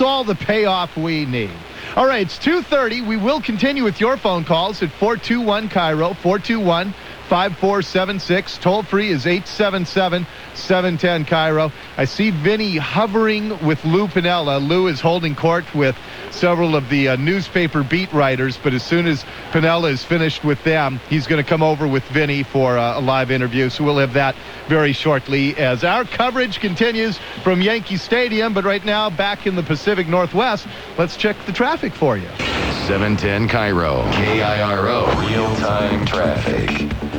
all the payoff we need. All right, it's 2:30. We will continue with your phone calls at 421-KIRO, 421-5476. Toll free is 877-710-KIRO. I see Vinny hovering with Lou Piniella. Lou is holding court with several of the newspaper beat writers, but as soon as Piniella is finished with them, he's going to come over with Vinny for a live interview. So we'll have that very shortly as our coverage continues from Yankee Stadium. But right now, back in the Pacific Northwest, let's check the traffic for you. 710 KIRO. KIRO. Real-time traffic.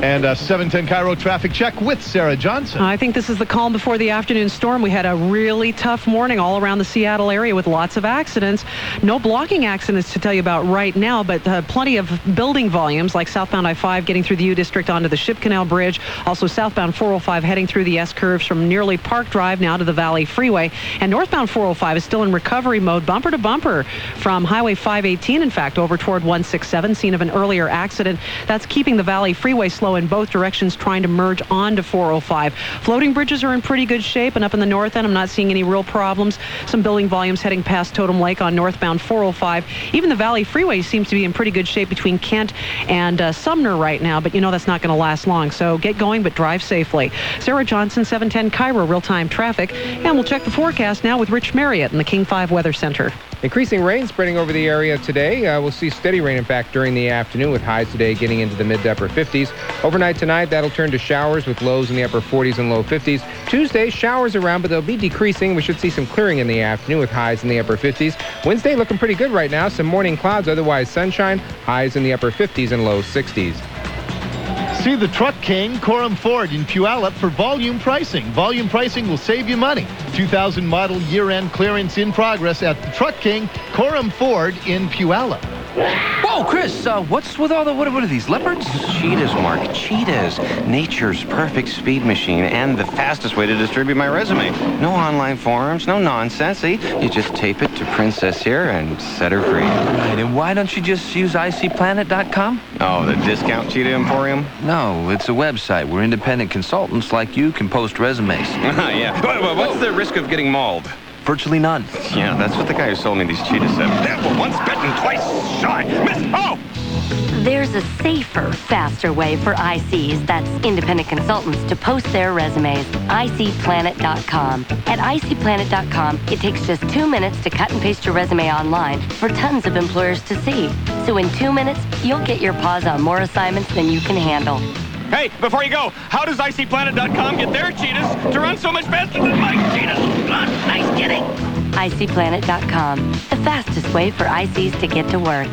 And 710 KIRO traffic check with Sarah Johnson. I think this is the calm before the afternoon storm. We had a really tough morning all around the Seattle area with lots of accidents. No blocking accidents to tell you about right now, but plenty of building volumes like southbound I-5 getting through the U District onto the Ship Canal Bridge. Also southbound 405 heading through the S-curves from nearly Park Drive now to the Valley Freeway. And northbound 405 is still in recovery mode, bumper to bumper from Highway 518, in fact, over toward 167, scene of an earlier accident. That's keeping the Valley Freeway slow in both directions, trying to merge onto 405. Floating bridges are in pretty good shape, and up in the north end, I'm not seeing any real problems. Some building volumes heading past Totem Lake on northbound 405. Even the Valley Freeway seems to be in pretty good shape between Kent and Sumner right now, but you know that's not going to last long, so get going, but drive safely. Sarah Johnson, 710 KIRO real-time traffic, and we'll check the forecast now with Rich Marriott in the King 5 Weather Center. Increasing rain spreading over the area today. We'll see steady rain, in fact, during the afternoon with highs today getting into the mid to upper 50s. Overnight tonight, that'll turn to showers with lows in the upper 40s and low 50s. Tuesday, showers around, but they'll be decreasing. We should see some clearing in the afternoon with highs in the upper 50s. Wednesday looking pretty good right now. Some morning clouds, otherwise sunshine. Highs in the upper 50s and low 60s. See the Truck King, Coram Ford in Puyallup for volume pricing. Volume pricing will save you money. 2000 model year-end clearance in progress at the Truck King, Coram Ford in Puyallup. Whoa, Chris, what's with all the, what are these, leopards? Cheetahs, Mark, cheetahs. Nature's perfect speed machine and the fastest way to distribute my resume. No online forums, no nonsense. See, you just tape it to Princess here and set her free. Right, and why don't you just use icplanet.com? Oh, the discount cheetah emporium? No, it's a website where independent consultants like you can post resumes. Yeah. What's the risk of getting mauled? Virtually none. Yeah, that's what the guy who sold me these cheetahs said. Well, once bitten, twice shy. Miss, oh! There's a safer, faster way for ICs, that's independent consultants, to post their resumes. ICplanet.com. At ICplanet.com, it takes just 2 minutes to cut and paste your resume online for tons of employers to see. So in 2 minutes, you'll get your paws on more assignments than you can handle. Hey, before you go, how does ICplanet.com get their cheetahs to run so much faster than my cheetahs? Nice kidding. ICplanet.com, the fastest way for ICs to get to work.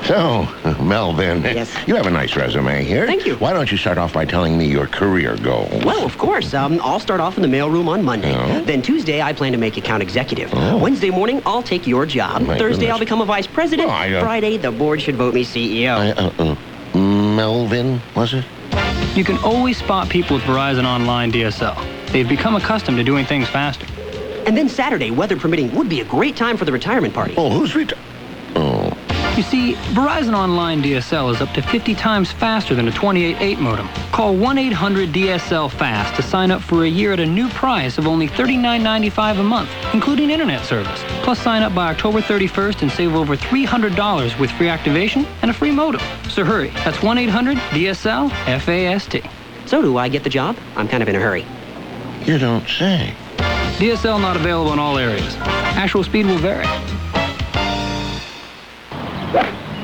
So, Melvin, yes. You have a nice resume here. Thank you. Why don't you start off by telling me your career goals? Well, of course. I'll start off in the mailroom on Monday. Oh. Then Tuesday, I plan to make account executive. Oh. Wednesday morning, I'll take your job. My Thursday, goodness. I'll become a vice president. Friday, the board should vote me CEO. Melvin, was it? You can always spot people with Verizon Online DSL. They've become accustomed to doing things faster. And then Saturday, weather permitting, would be a great time for the retirement party. Oh, who's Oh. You see, Verizon Online DSL is up to 50 times faster than a 28.8 modem. Call 1-800-DSL-FAST to sign up for a year at a new price of only $39.95 a month, including internet service. Plus, sign up by October 31st and save over $300 with free activation and a free modem. So hurry, that's 1-800-DSL-FAST. So do I get the job? I'm kind of in a hurry. You don't say. DSL not available in all areas. Actual speed will vary.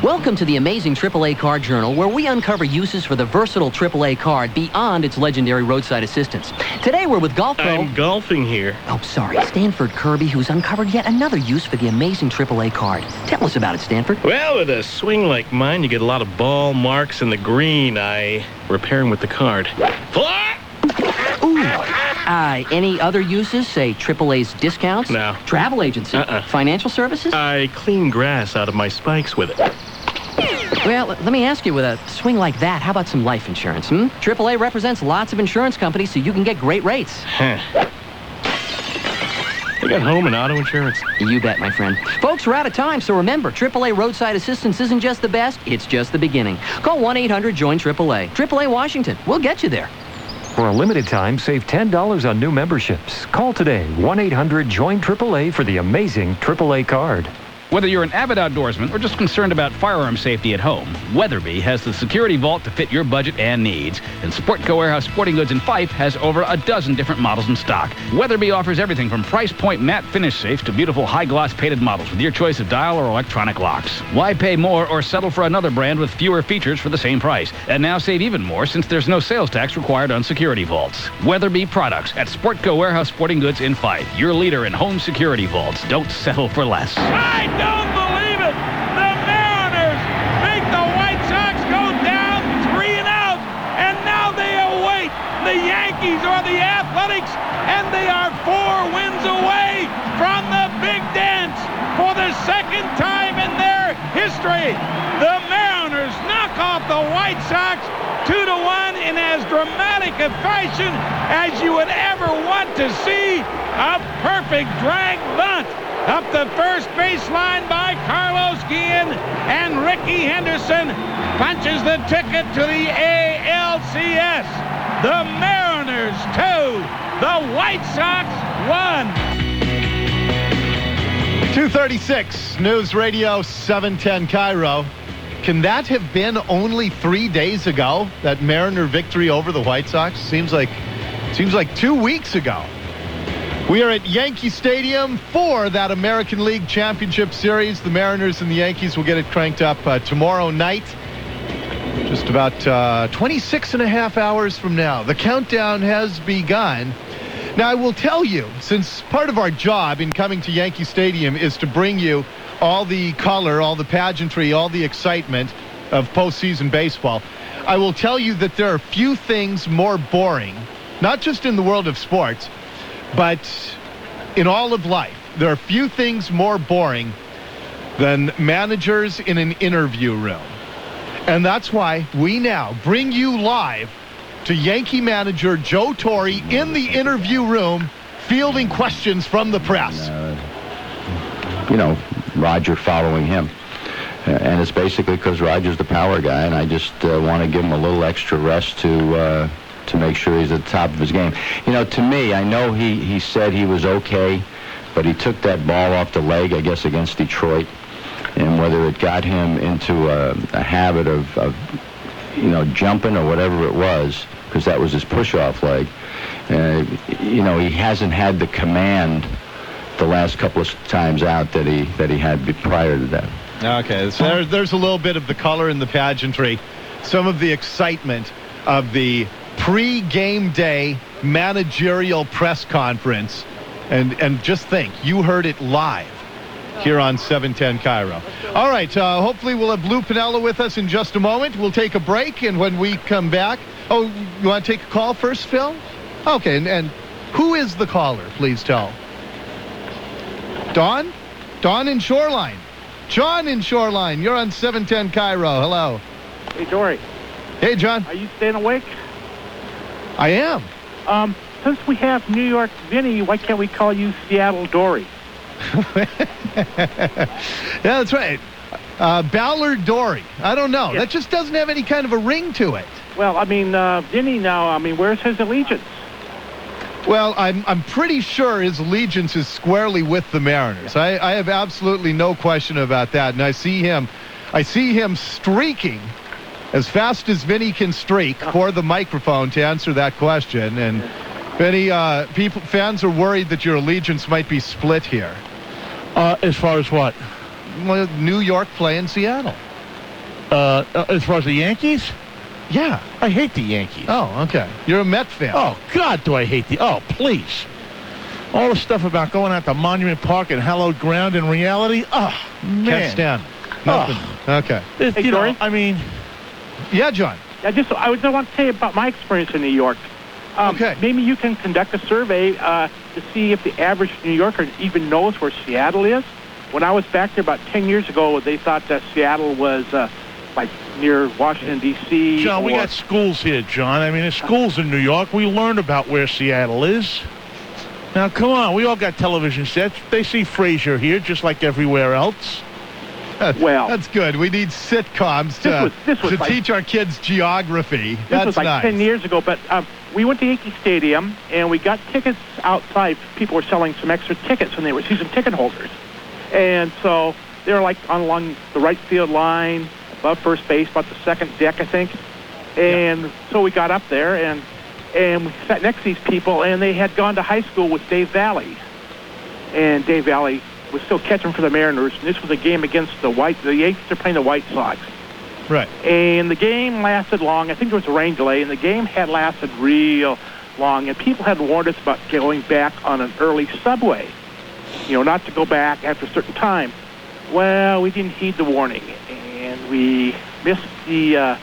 Welcome to the amazing AAA Card Journal, where we uncover uses for the versatile AAA card beyond its legendary roadside assistance. Today we're with golf pro... I'm golfing here. Oh, sorry. Stanford Kirby, who's uncovered yet another use for the amazing AAA card. Tell us about it, Stanford. Well, with a swing like mine, you get a lot of ball marks in the green. I repair them with the card. Fly! Ooh. Any other uses? Say AAA's discounts? No. Travel agency? Financial services? I clean grass out of my spikes with it. Well, let me ask you, with a swing like that, how about some life insurance, AAA represents lots of insurance companies, so you can get great rates. Huh. I got home and auto insurance. You bet, my friend. Folks, we're out of time, so remember, AAA roadside assistance isn't just the best, it's just the beginning. Call 1-800-JOIN-AAA. AAA Washington. We'll get you there. For a limited time, save $10 on new memberships. Call today, 1-800-JOIN-AAA for the amazing AAA card. Whether you're an avid outdoorsman or just concerned about firearm safety at home, Weatherby has the security vault to fit your budget and needs. And Sportco Warehouse Sporting Goods in Fife has over a dozen different models in stock. Weatherby offers everything from price point matte finish safes to beautiful high-gloss painted models with your choice of dial or electronic locks. Why pay more or settle for another brand with fewer features for the same price? And now save even more since there's no sales tax required on security vaults. Weatherby products at Sportco Warehouse Sporting Goods in Fife. Your leader in home security vaults. Don't settle for less. I don't believe it! The Mariners make the White Sox go down 3-0, and now they await the Yankees or the Athletics, and they are 4 wins away from the big dance for the second time in their history. The Mariners knock off the White Sox 2-1 in as dramatic a fashion as you would ever want to see. A perfect drag bunt up the first baseline by Carlos Guillen, and Ricky Henderson punches the ticket to the ALCS. The Mariners 2, the White Sox 1. 2:36 News Radio 710 KIRO. Can that have been only 3 days ago, that Mariner victory over the White Sox? Seems like 2 weeks ago. We are at Yankee Stadium for that American League Championship Series. The Mariners and the Yankees will get it cranked up tomorrow night, just about 26 and a half hours from now. The countdown has begun. Now, I will tell you, since part of our job in coming to Yankee Stadium is to bring you all the color, all the pageantry, all the excitement of postseason baseball, I will tell you that there are few things more boring, not just in the world of sports, but in all of life. There are few things more boring than managers in an interview room. And that's why we now bring you live to Yankee manager Joe Torre in the interview room, fielding questions from the press. Roger following him. And it's basically because Roger's the power guy, and I just want to give him a little extra rest to make sure he's at the top of his game. To me, I know he said he was okay, but he took that ball off the leg, I guess, against Detroit. And whether it got him into a habit of jumping or whatever it was, because that was his push-off leg, he hasn't had the command the last couple of times out that he had prior to that. Okay, so there's a little bit of the color in the pageantry, some of the excitement of the pre-game day managerial press conference, and just think, you heard it live here on 710 KIRO. All right, hopefully we'll have Lou Piniella with us in just a moment. We'll take a break, and when we come back... Oh, you want to take a call first, Phil? Okay, and who is the caller? Please tell. Dawn? Dawn in Shoreline. John in Shoreline. You're on 710 KIRO. Hello. Hey, Dory. Hey, John. Are you staying awake? I am. Since we have New York Vinnie, why can't we call you Seattle Dory? Yeah, that's right. Ballard Dory. I don't know. Yeah. That just doesn't have any kind of a ring to it. Well, Vinnie now, where's his allegiance? Well, I'm pretty sure his allegiance is squarely with the Mariners. I have absolutely no question about that. And I see him streaking as fast as Vinnie can streak for the microphone to answer that question. And Vinnie, fans are worried that your allegiance might be split here. As far as what? New York playing Seattle? As far as the Yankees? Yeah. I hate the Yankees. Oh, okay. You're a Met fan. Oh, God, do I hate the... Oh, please. All the stuff about going out to Monument Park and hallowed ground in reality, man. Can't stand. Nothing. Okay. Hey, Dori? I mean... Yeah, John. I just want to tell you about my experience in New York. Okay. Maybe you can conduct a survey to see if the average New Yorker even knows where Seattle is. When I was back there about 10 years ago, they thought that Seattle was like near Washington, D.C. John, we got schools here, John. I mean, there's schools in New York. We learned about where Seattle is. Now, come on. We all got television sets. They see Frasier here just like everywhere else. Well, that's good. We need sitcoms to teach our kids geography. This was like nice. 10 years ago, but we went to Yankee Stadium, and we got tickets outside. People were selling some extra tickets, and they were season ticket holders. And so they were like along the right field line, above first base, about the second deck, I think. And so we got up there, and we sat next to these people, and they had gone to high school with Dave Valley. And Dave Valley was still catching for the Mariners, and this was a game against the Yankees are playing the White Sox. Right. And the game lasted long. I think there was a rain delay, and the game had lasted real long. And people had warned us about going back on an early subway, not to go back after a certain time. Well, we didn't heed the warning, and we missed the, I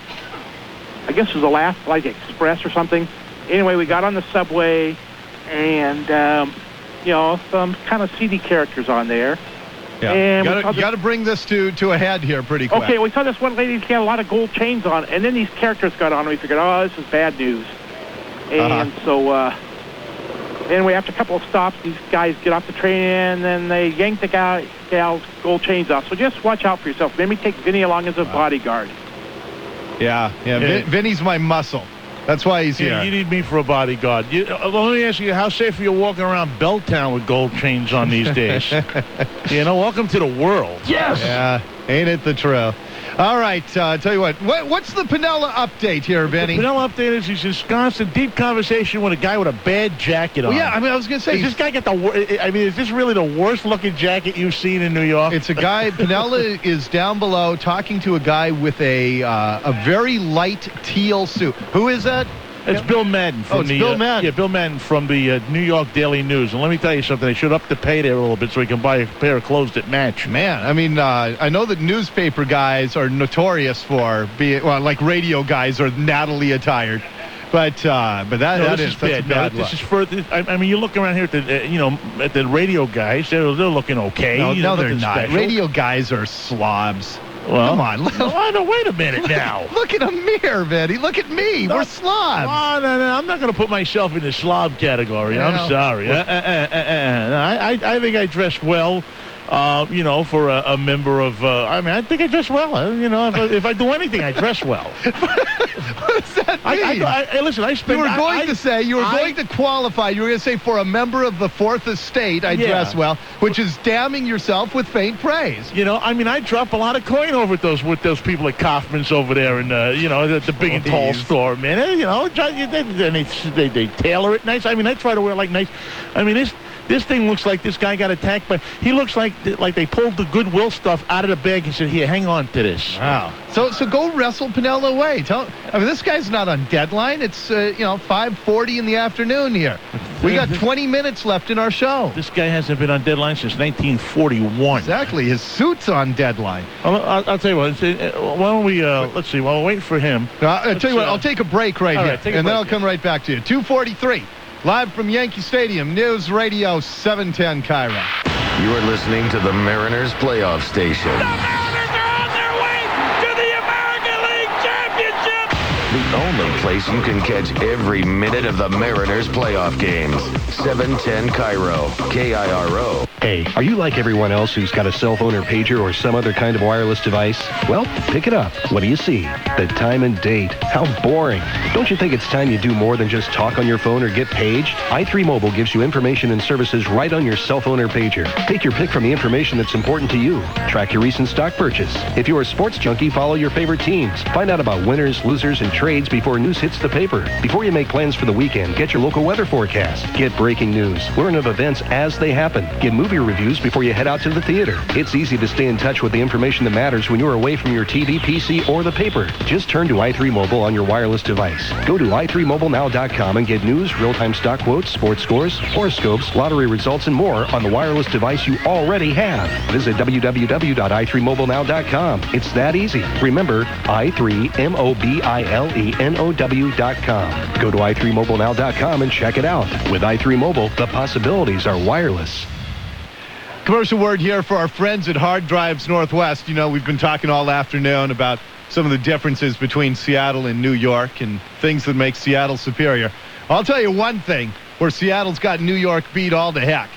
guess it was the last, like, express or something. Anyway, we got on the subway, and, some kind of seedy characters on there. Yeah. And you got to bring this to a head here pretty quick. Okay, we saw this one lady who had a lot of gold chains on, and then these characters got on, and we figured, this is bad news. And so, anyway, after a couple of stops, these guys get off the train, and then they yank the gal's gold chains off. So just watch out for yourself. Maybe take Vinnie along as a bodyguard. Yeah. Vinnie's my muscle. That's why he's here. You need me for a bodyguard. Let me ask you, how safe are you walking around Belltown with gold chains on these days? Welcome to the world. Yes! Yeah, ain't it the truth? All right, tell you what's the Piniella update here, Vinnie? The Piniella update is he's in constant deep conversation with a guy with a bad jacket on. Well, yeah, I was going to say... Does this guy get is this really the worst-looking jacket you've seen in New York? It's a guy, Piniella is down below talking to a guy with a very light teal suit. Who is that? It's Bill Madden from Bill Madden. Yeah, Bill Madden from the New York Daily News. And let me tell you something. They should up the pay there a little bit so he can buy a pair of clothes that match. Man, I mean, I know that newspaper guys are notorious for being, like radio guys are Natalie attired. But that is bad. This is further. I mean, you look around here at the at the radio guys. They're looking okay. No, they're not. Special. Radio guys are slobs. Well, come on. No, wait a minute now. Look at a mirror, Vinnie. Look at me. We're slobs. No. I'm not going to put myself in the slob category. Yeah. I'm sorry. I think I dressed well. For a member of, I think I dress well. If I do anything, I dress well. What does that mean? Listen, I spend... You were going to qualify. You were going to say, for a member of the Fourth Estate, I dress well, which is damning yourself with faint praise. I drop a lot of coin over with those people at Kaufman's over there in, the big and tall store, man. They tailor it nice. I try to wear like nice. This thing looks like this guy got attacked, but he looks like they pulled the Goodwill stuff out of the bag and said, "Here, hang on to this." Wow. So go wrestle Piniella away. This guy's not on deadline. It's 5:40 in the afternoon here. We got 20 minutes left in our show. This guy hasn't been on deadline since 1941. Exactly. His suit's on deadline. I'll tell you what. Why don't we? Let's see. While we're waiting for him, I'll tell you what. I'll take a break here, and then I'll come right back to you. 2:43. Live from Yankee Stadium, News Radio 710 KIRO. You are listening to the Mariners playoff station. The Mariners are on their way to the American League Championship! The only place you can catch every minute of the Mariners playoff games. 710 KIRO, KIRO. Hey, are you like everyone else who's got a cell phone or pager or some other kind of wireless device? Well, pick it up. What do you see? The time and date. How boring. Don't you think it's time you do more than just talk on your phone or get paged? i3 Mobile gives you information and services right on your cell phone or pager. Take your pick from the information that's important to you. Track your recent stock purchase. If you're a sports junkie, follow your favorite teams. Find out about winners, losers, and trades before news news hits the paper. Before you make plans for the weekend, get your local weather forecast. Get breaking news. Learn of events as they happen. Get movie reviews before you head out to the theater. It's easy to stay in touch with the information that matters when you're away from your TV, PC, or the paper. Just turn to i3 Mobile on your wireless device. Go to i3mobilenow.com and get news, real-time stock quotes, sports scores, horoscopes, lottery results, and more on the wireless device you already have. Visit www.i3mobilenow.com. It's that easy. Remember, i3mobilenow.com. Go to i3mobilenow.com and check it out. With i3 Mobile, the possibilities are wireless. Commercial word here for our friends at Hard Drives Northwest. You know, we've been talking all afternoon about some of the differences between Seattle and New York and things that make Seattle superior. I'll tell you one thing where Seattle's got New York beat all to heck.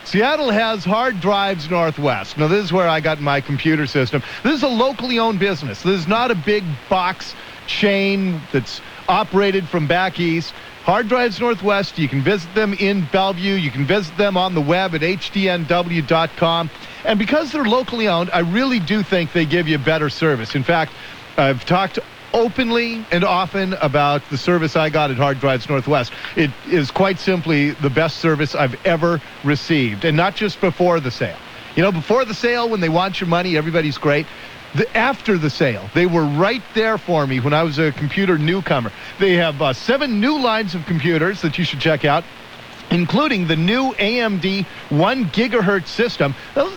Seattle has Hard Drives Northwest. Now, this is where I got my computer system. This is a locally owned business. This is not a big box chain that's operated from back east. Hard Drives Northwest, you can visit them in Bellevue. You can visit them on the web at hdnw.com. And because they're locally owned, I really do think they give you better service. In fact, I've talked openly and often about the service I got at Hard Drives Northwest. It is quite simply the best service I've ever received, and not just before the sale. You know, before the sale, when they want your money, everybody's great. After the sale, they were right there for me when I was a computer newcomer. They have 7 new lines of computers that you should check out, including the new AMD 1 gigahertz system.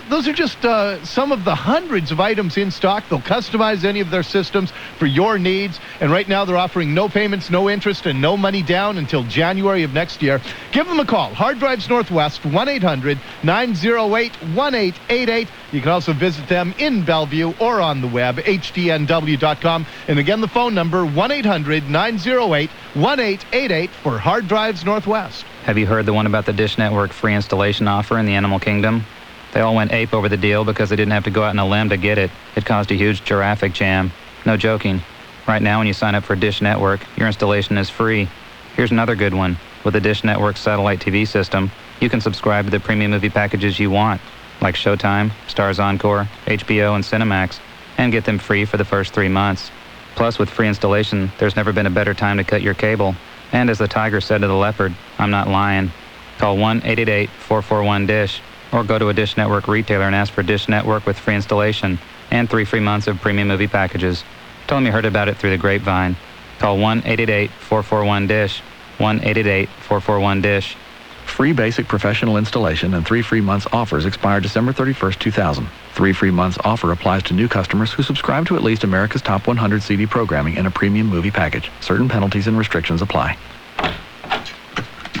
Those are just some of the hundreds of items in stock. They'll customize any of their systems for your needs. And right now they're offering no payments, no interest, and no money down until January of next year. Give them a call. Hard Drives Northwest, 1-800-908-1888. You can also visit them in Bellevue or on the web, hdnw.com. And again, the phone number, 1-800-908-1888 for Hard Drives Northwest. Have you heard the one about the Dish Network free installation offer in the animal kingdom? They all went ape over the deal because they didn't have to go out on a limb to get it. It caused a huge giraffic jam. No joking. Right now, when you sign up for Dish Network, your installation is free. Here's another good one. With the Dish Network satellite TV system, you can subscribe to the premium movie packages you want, like Showtime, Stars Encore, HBO, and Cinemax, and get them free for the first 3 months. Plus, with free installation, there's never been a better time to cut your cable. And as the tiger said to the leopard, I'm not lying. Call 1-888-441-DISH or go to a Dish Network retailer and ask for Dish Network with free installation and 3 free months of premium movie packages. Tell them you heard about it through the grapevine. Call 1-888-441-DISH, 1-888-441-DISH. Free basic professional installation and 3 free months offers expire December 31st, 2000. 3 free months offer applies to new customers who subscribe to at least America's Top 100 CD programming and a premium movie package. Certain penalties and restrictions apply.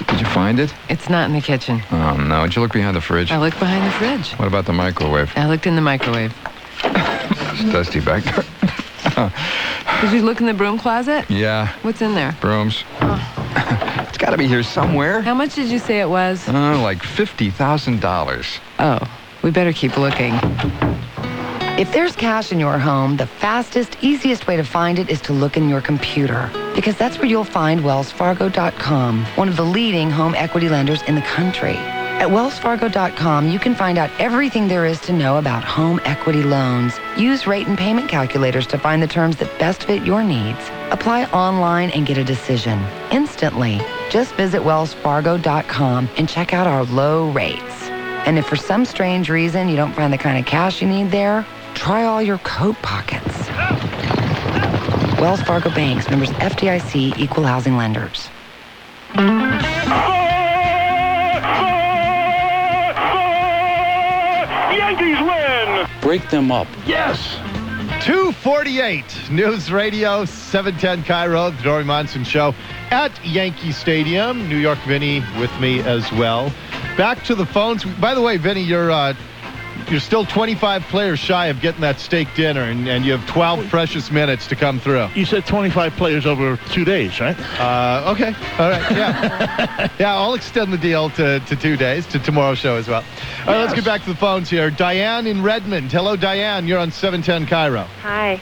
Did you find it? It's not in the kitchen. Oh, no. Did you look behind the fridge? I looked behind the fridge. What about the microwave? I looked in the microwave. It's dusty back there. Did you look in the broom closet? Yeah. What's in there? Brooms. It's got to be here somewhere. How much did you say it was? Like $50,000. Oh, we better keep looking. If there's cash in your home, the fastest, easiest way to find it is to look in your computer, because that's where you'll find wellsfargo.com, one of the leading home equity lenders in the country. At wellsfargo.com, you can find out everything there is to know about home equity loans. Use rate and payment calculators to find the terms that best fit your needs. Apply online and get a decision instantly. Just visit wellsfargo.com and check out our low rates. And if for some strange reason you don't find the kind of cash you need there, try all your coat pockets. Wells Fargo Banks, members FDIC, equal housing lenders. Yankees win! Break them up. Yes! 2:48 News Radio 710 KIRO, the Dori Monson Show at Yankee Stadium. New York Vinnie with me as well. Back to the phones. By the way, Vinnie, you're still 25 players shy of getting that steak dinner, and you have 12 precious minutes to come through. You said 25 players over 2 days, right? Okay. All right. Yeah. Yeah, I'll extend the deal to 2 days, to tomorrow's show as well. All right, let's get back to the phones here. Diane in Redmond. Hello, Diane. You're on 710 KIRO. Hi.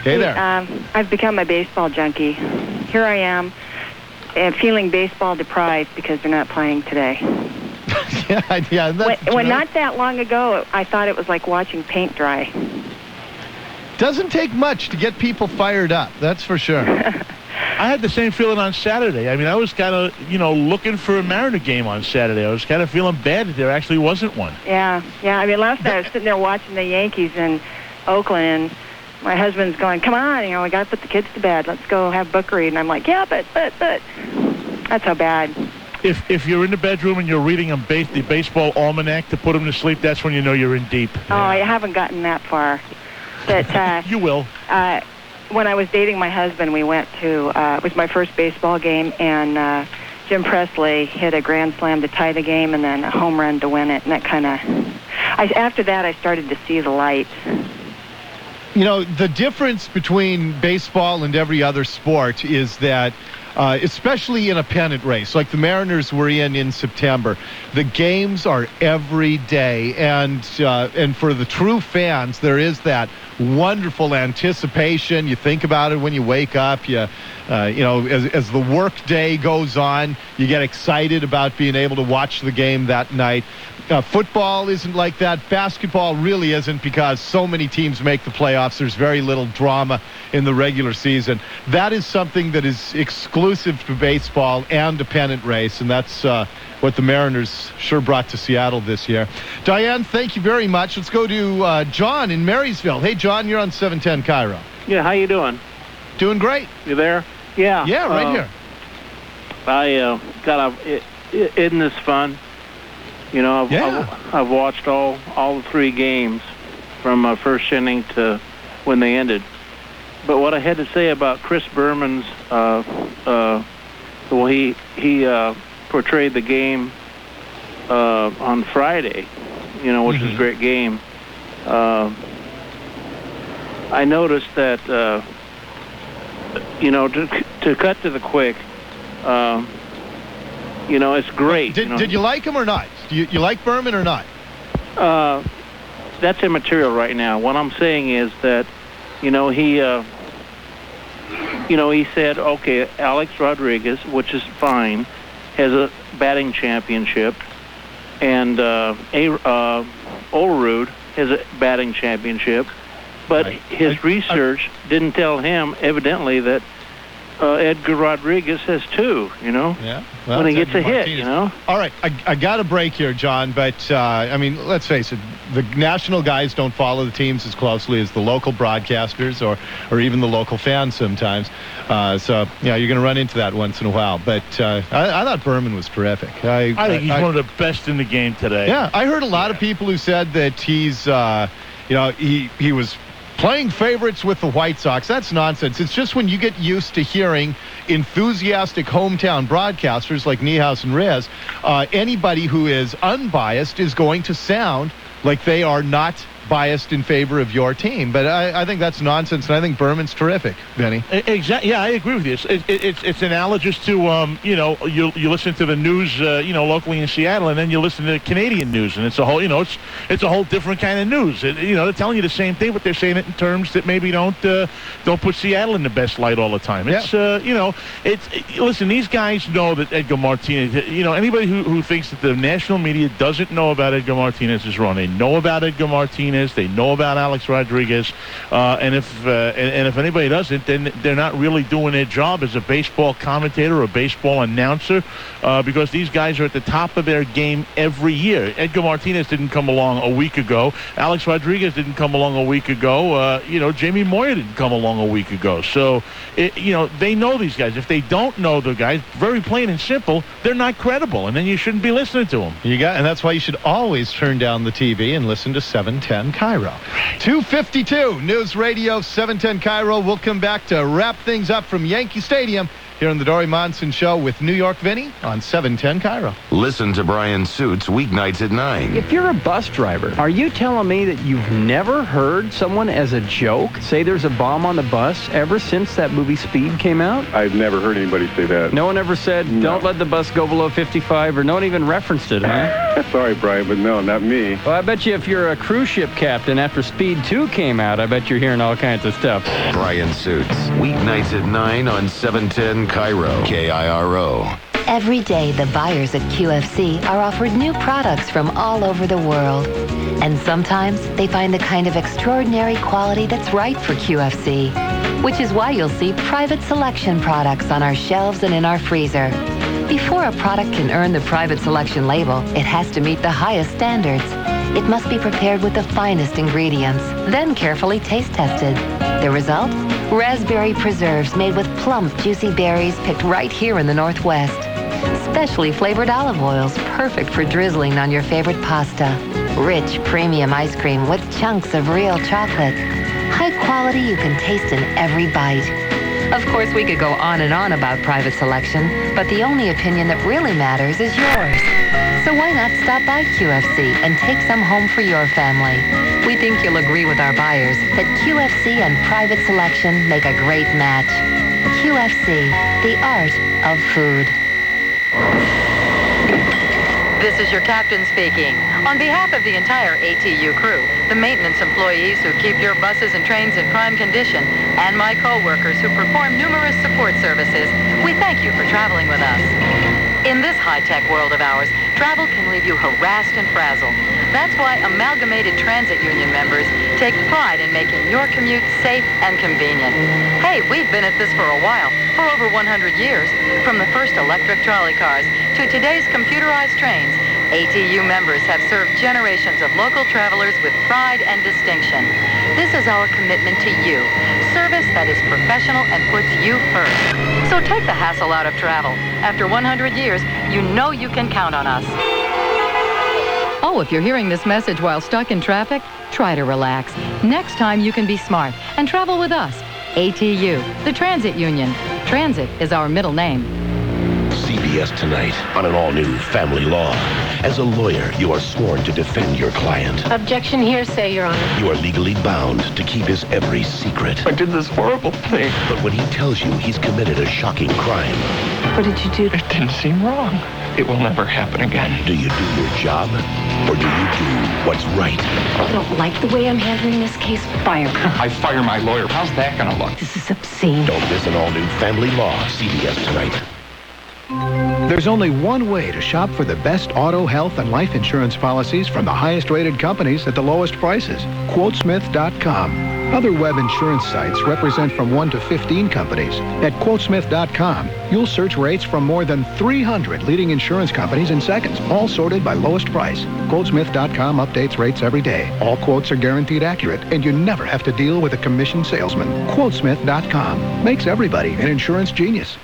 Hey there. I've become a baseball junkie. Here I am, feeling baseball deprived because they're not playing today. Yeah. When not that long ago, I thought it was like watching paint dry. Doesn't take much to get people fired up, that's for sure. I had the same feeling on Saturday. I mean, I was kind of, looking for a Mariner game on Saturday. I was kind of feeling bad that there actually wasn't one. Yeah. I mean, last night I was sitting there watching the Yankees in Oakland, and my husband's going, come on, we got to put the kids to bed. Let's go have book read. And I'm like, yeah, but. That's how bad. If you're in the bedroom and you're reading the baseball almanac to put them to sleep, that's when you know you're in deep. Oh, I haven't gotten that far. But you will. When I was dating my husband, we went to, it was my first baseball game, and Jim Presley hit a grand slam to tie the game and then a home run to win it. And that kind of, after that, I started to see the light. The difference between baseball and every other sport is that especially in a pennant race like the Mariners were in September, the games are every day, and for the true fans, there is that wonderful anticipation. You think about it when you wake up. As the work day goes on, you get excited about being able to watch the game that night. Football isn't like that. Basketball really isn't, because so many teams make the playoffs. There's very little drama in the regular season. That is something that is exclusive to baseball and a pennant race, and that's what the Mariners sure brought to Seattle this year. Diane, thank you very much. Let's go to John in Marysville. Hey, John, you're on 710 KIRO. Yeah, how you doing? Doing great. You there? Yeah. Yeah, right here. Isn't this fun? I've watched all the three games from first inning to when they ended. But what I had to say about Chris Berman's, he portrayed the game on Friday, which is a great game. I noticed that, to cut to the quick, it's great. Did you like him or not? Do you like Berman or not? That's immaterial right now. What I'm saying is that, he said, okay, Alex Rodriguez, which is fine, has a batting championship, and Olerud has a batting championship, but his research didn't tell him, evidently, that Edgar Rodriguez has two, Yeah. Well, when he gets Edgar a hit, Martinez. All right, I got a break here, John, but, let's face it, the national guys don't follow the teams as closely as the local broadcasters or even the local fans sometimes. You're going to run into that once in a while. But I thought Berman was terrific. I think he's one of the best in the game today. Yeah, I heard a lot of people who said that he's, he was playing favorites with the White Sox. That's nonsense. It's just when you get used to hearing enthusiastic hometown broadcasters like Niehaus-Rick Rizzs, anybody who is unbiased is going to sound like they are not biased in favor of your team. But I think that's nonsense, and I think Berman's terrific, Vinnie. Exactly. Yeah, I agree with you. It's analogous to, you listen to the news, locally in Seattle, and then you listen to the Canadian news, and it's a whole, it's a whole different kind of news. They're telling you the same thing, but they're saying it in terms that maybe don't put Seattle in the best light all the time. It's, listen, these guys know that Edgar Martinez, anybody who thinks that the national media doesn't know about Edgar Martinez is wrong. They know about Edgar Martinez. They know about Alex Rodriguez, and if anybody doesn't, then they're not really doing their job as a baseball commentator or a baseball announcer, because these guys are at the top of their game every year. Edgar Martinez didn't come along a week ago. Alex Rodriguez didn't come along a week ago. Jamie Moyer didn't come along a week ago. So, they know these guys. If they don't know the guys, very plain and simple, they're not credible, and then you shouldn't be listening to them. And that's why you should always turn down the TV and listen to 710 KIRO. 2:52 News Radio 710 KIRO. We'll come back to wrap things up from Yankee Stadium here on the Dori Monson Show with New York Vinnie on 710 KIRO. Listen to Brian Suits weeknights at 9. If you're a bus driver, are you telling me that you've never heard someone as a joke say there's a bomb on the bus ever since that movie Speed came out? I've never heard anybody say that. No one ever said, don't let the bus go below 55, or no one even referenced it, huh? Sorry, Brian, but no, not me. Well, I bet you if you're a cruise ship captain after Speed 2 came out, I bet you're hearing all kinds of stuff. Brian Suits, weeknights at 9 on 710 KIRO. KIRO. Every day, the buyers at QFC are offered new products from all over the world. And sometimes they find the kind of extraordinary quality that's right for QFC, which is why you'll see private selection products on our shelves and in our freezer. Before a product can earn the private selection label, it has to meet the highest standards. It must be prepared with the finest ingredients, then carefully taste tested. The result? Raspberry preserves made with plump, juicy berries picked right here in the Northwest. Specially flavored olive oils, perfect for drizzling on your favorite pasta. Rich, premium ice cream with chunks of real chocolate. High quality you can taste in every bite. Of course, we could go on and on about private selection, but the only opinion that really matters is yours. So why not stop by QFC and take some home for your family? We think you'll agree with our buyers that QFC and private selection make a great match. QFC, the art of food. This is your captain speaking. On behalf of the entire ATU crew, the maintenance employees who keep your buses and trains in prime condition, and my co-workers who perform numerous support services, we thank you for traveling with us. In this high-tech world of ours, travel can leave you harassed and frazzled. That's why Amalgamated Transit Union members take pride in making your commute safe and convenient. Hey, we've been at this for a while, for over 100 years. From the first electric trolley cars to today's computerized trains, ATU members have served generations of local travelers with pride and distinction. This is our commitment to you, service that is professional and puts you first. So take the hassle out of travel. After 100 years, you know you can count on us. Oh, if you're hearing this message while stuck in traffic, try to relax. Next time you can be smart and travel with us. ATU, the Transit Union. Transit is our middle name. CBS tonight on an all-new Family Law. As a lawyer, you are sworn to defend your client. Objection hearsay, Your Honor. You are legally bound to keep his every secret. I did this horrible thing. But when he tells you he's committed a shocking crime... What did you do? It didn't seem wrong. It will never happen again. Do you do your job, or do you do what's right? I don't like the way I'm handling this case. Fire me. I fire my lawyer. How's that gonna look? This is obscene. Don't miss an all-new Family Law, CBS tonight. There's only one way to shop for the best auto, health, and life insurance policies from the highest-rated companies at the lowest prices. Quotesmith.com. Other web insurance sites represent from 1 to 15 companies. At Quotesmith.com, you'll search rates from more than 300 leading insurance companies in seconds, all sorted by lowest price. Quotesmith.com updates rates every day. All quotes are guaranteed accurate, and you never have to deal with a commissioned salesman. Quotesmith.com makes everybody an insurance genius.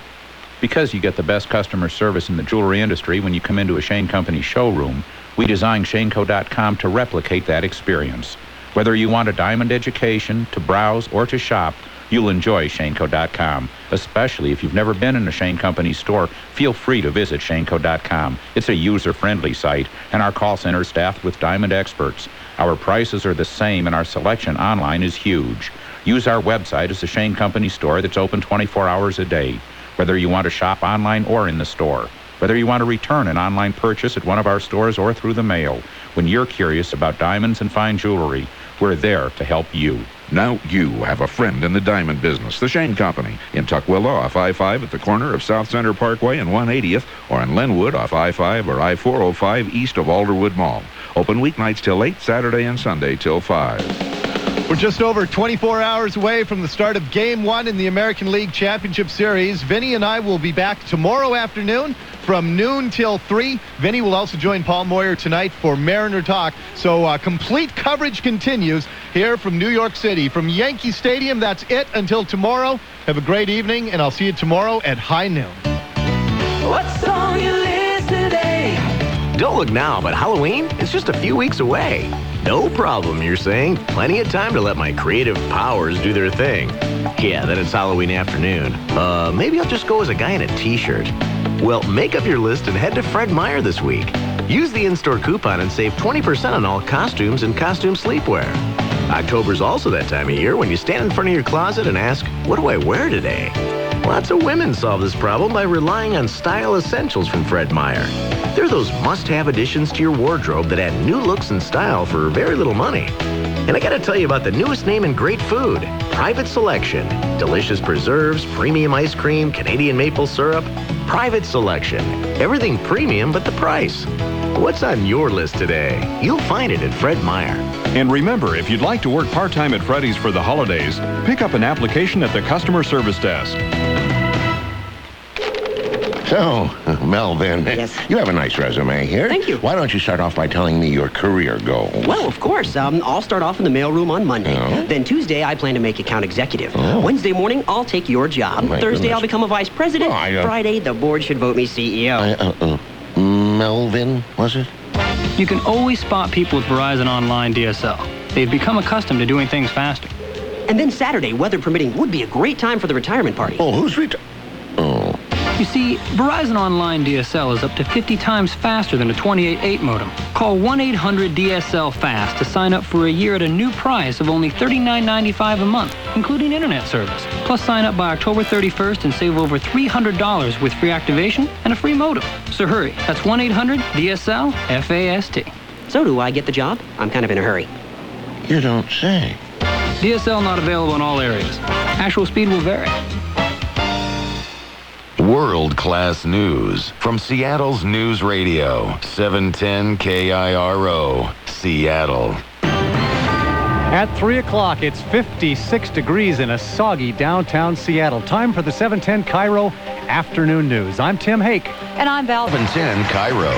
Because you get the best customer service in the jewelry industry when you come into a Shane Company showroom, we designed ShaneCo.com to replicate that experience. Whether you want a diamond education, to browse, or to shop, you'll enjoy ShaneCo.com. Especially if you've never been in a Shane Company store, feel free to visit ShaneCo.com. It's a user-friendly site, and our call center is staffed with diamond experts. Our prices are the same, and our selection online is huge. Use our website as a Shane Company store that's open 24 hours a day. Whether you want to shop online or in the store. Whether you want to return an online purchase at one of our stores or through the mail. When you're curious about diamonds and fine jewelry, we're there to help you. Now you have a friend in the diamond business, the Shane Company, in Tukwila off I-5 at the corner of South Center Parkway and 180th, or in Lenwood off I-5 or I-405 east of Alderwood Mall. Open weeknights till 8, Saturday and Sunday till 5. We're just over 24 hours away from the start of Game 1 in the American League Championship Series. Vinnie and I will be back tomorrow afternoon from noon till 3. Vinnie will also join Paul Moyer tonight for Mariner Talk. So complete coverage continues here from New York City. From Yankee Stadium, that's it until tomorrow. Have a great evening, and I'll see you tomorrow at high noon. What song you list today? Don't look now, but Halloween is just a few weeks away. No problem, you're saying? Plenty of time to let my creative powers do their thing. Yeah, then it's Halloween afternoon. Maybe I'll just go as a guy in a t-shirt. Well, make up your list and head to Fred Meyer this week. Use the in-store coupon and save 20% on all costumes and costume sleepwear. October's also that time of year when you stand in front of your closet and ask, what do I wear today? Lots of women solve this problem by relying on style essentials from Fred Meyer. They're those must-have additions to your wardrobe that add new looks and style for very little money. And I gotta tell you about the newest name in great food, Private Selection. Delicious preserves, premium ice cream, Canadian maple syrup. private selection, everything premium but the price. What's on your list today? You'll find it at Fred Meyer. And remember, if you'd like to work part-time at Freddy's for the holidays, pick up an application at the customer service desk. So, Melvin, yes. You have a nice resume here. Thank you. Why don't you start off by telling me your career goals? Well, of course. I'll start off in the mailroom on Monday. Oh. Then Tuesday, I plan to make account executive. Oh. Wednesday morning, I'll take your job. My Thursday, goodness. I'll become a vice president. Friday, the board should vote me CEO. Melvin, was it? You can always spot people with Verizon Online DSL. They've become accustomed to doing things faster. And then Saturday, weather permitting, would be a great time for the retirement party. Oh, who's Oh. You see, Verizon Online DSL is up to 50 times faster than a 28.8 modem. Call 1-800-DSL-FAST to sign up for a year at a new price of only $39.95 a month, including internet service. Plus, sign up by October 31st and save over $300 with free activation and a free modem. So hurry, that's 1-800-DSL-FAST. So do I get the job? I'm kind of in a hurry. You don't say. DSL not available in all areas. Actual speed will vary. World-class news from Seattle's News Radio, 710 KIRO, Seattle. At 3 o'clock, it's 56 degrees in a soggy downtown Seattle. Time for the 710 KIRO Afternoon News. I'm Tim Hake. And I'm Val. 710 KIRO.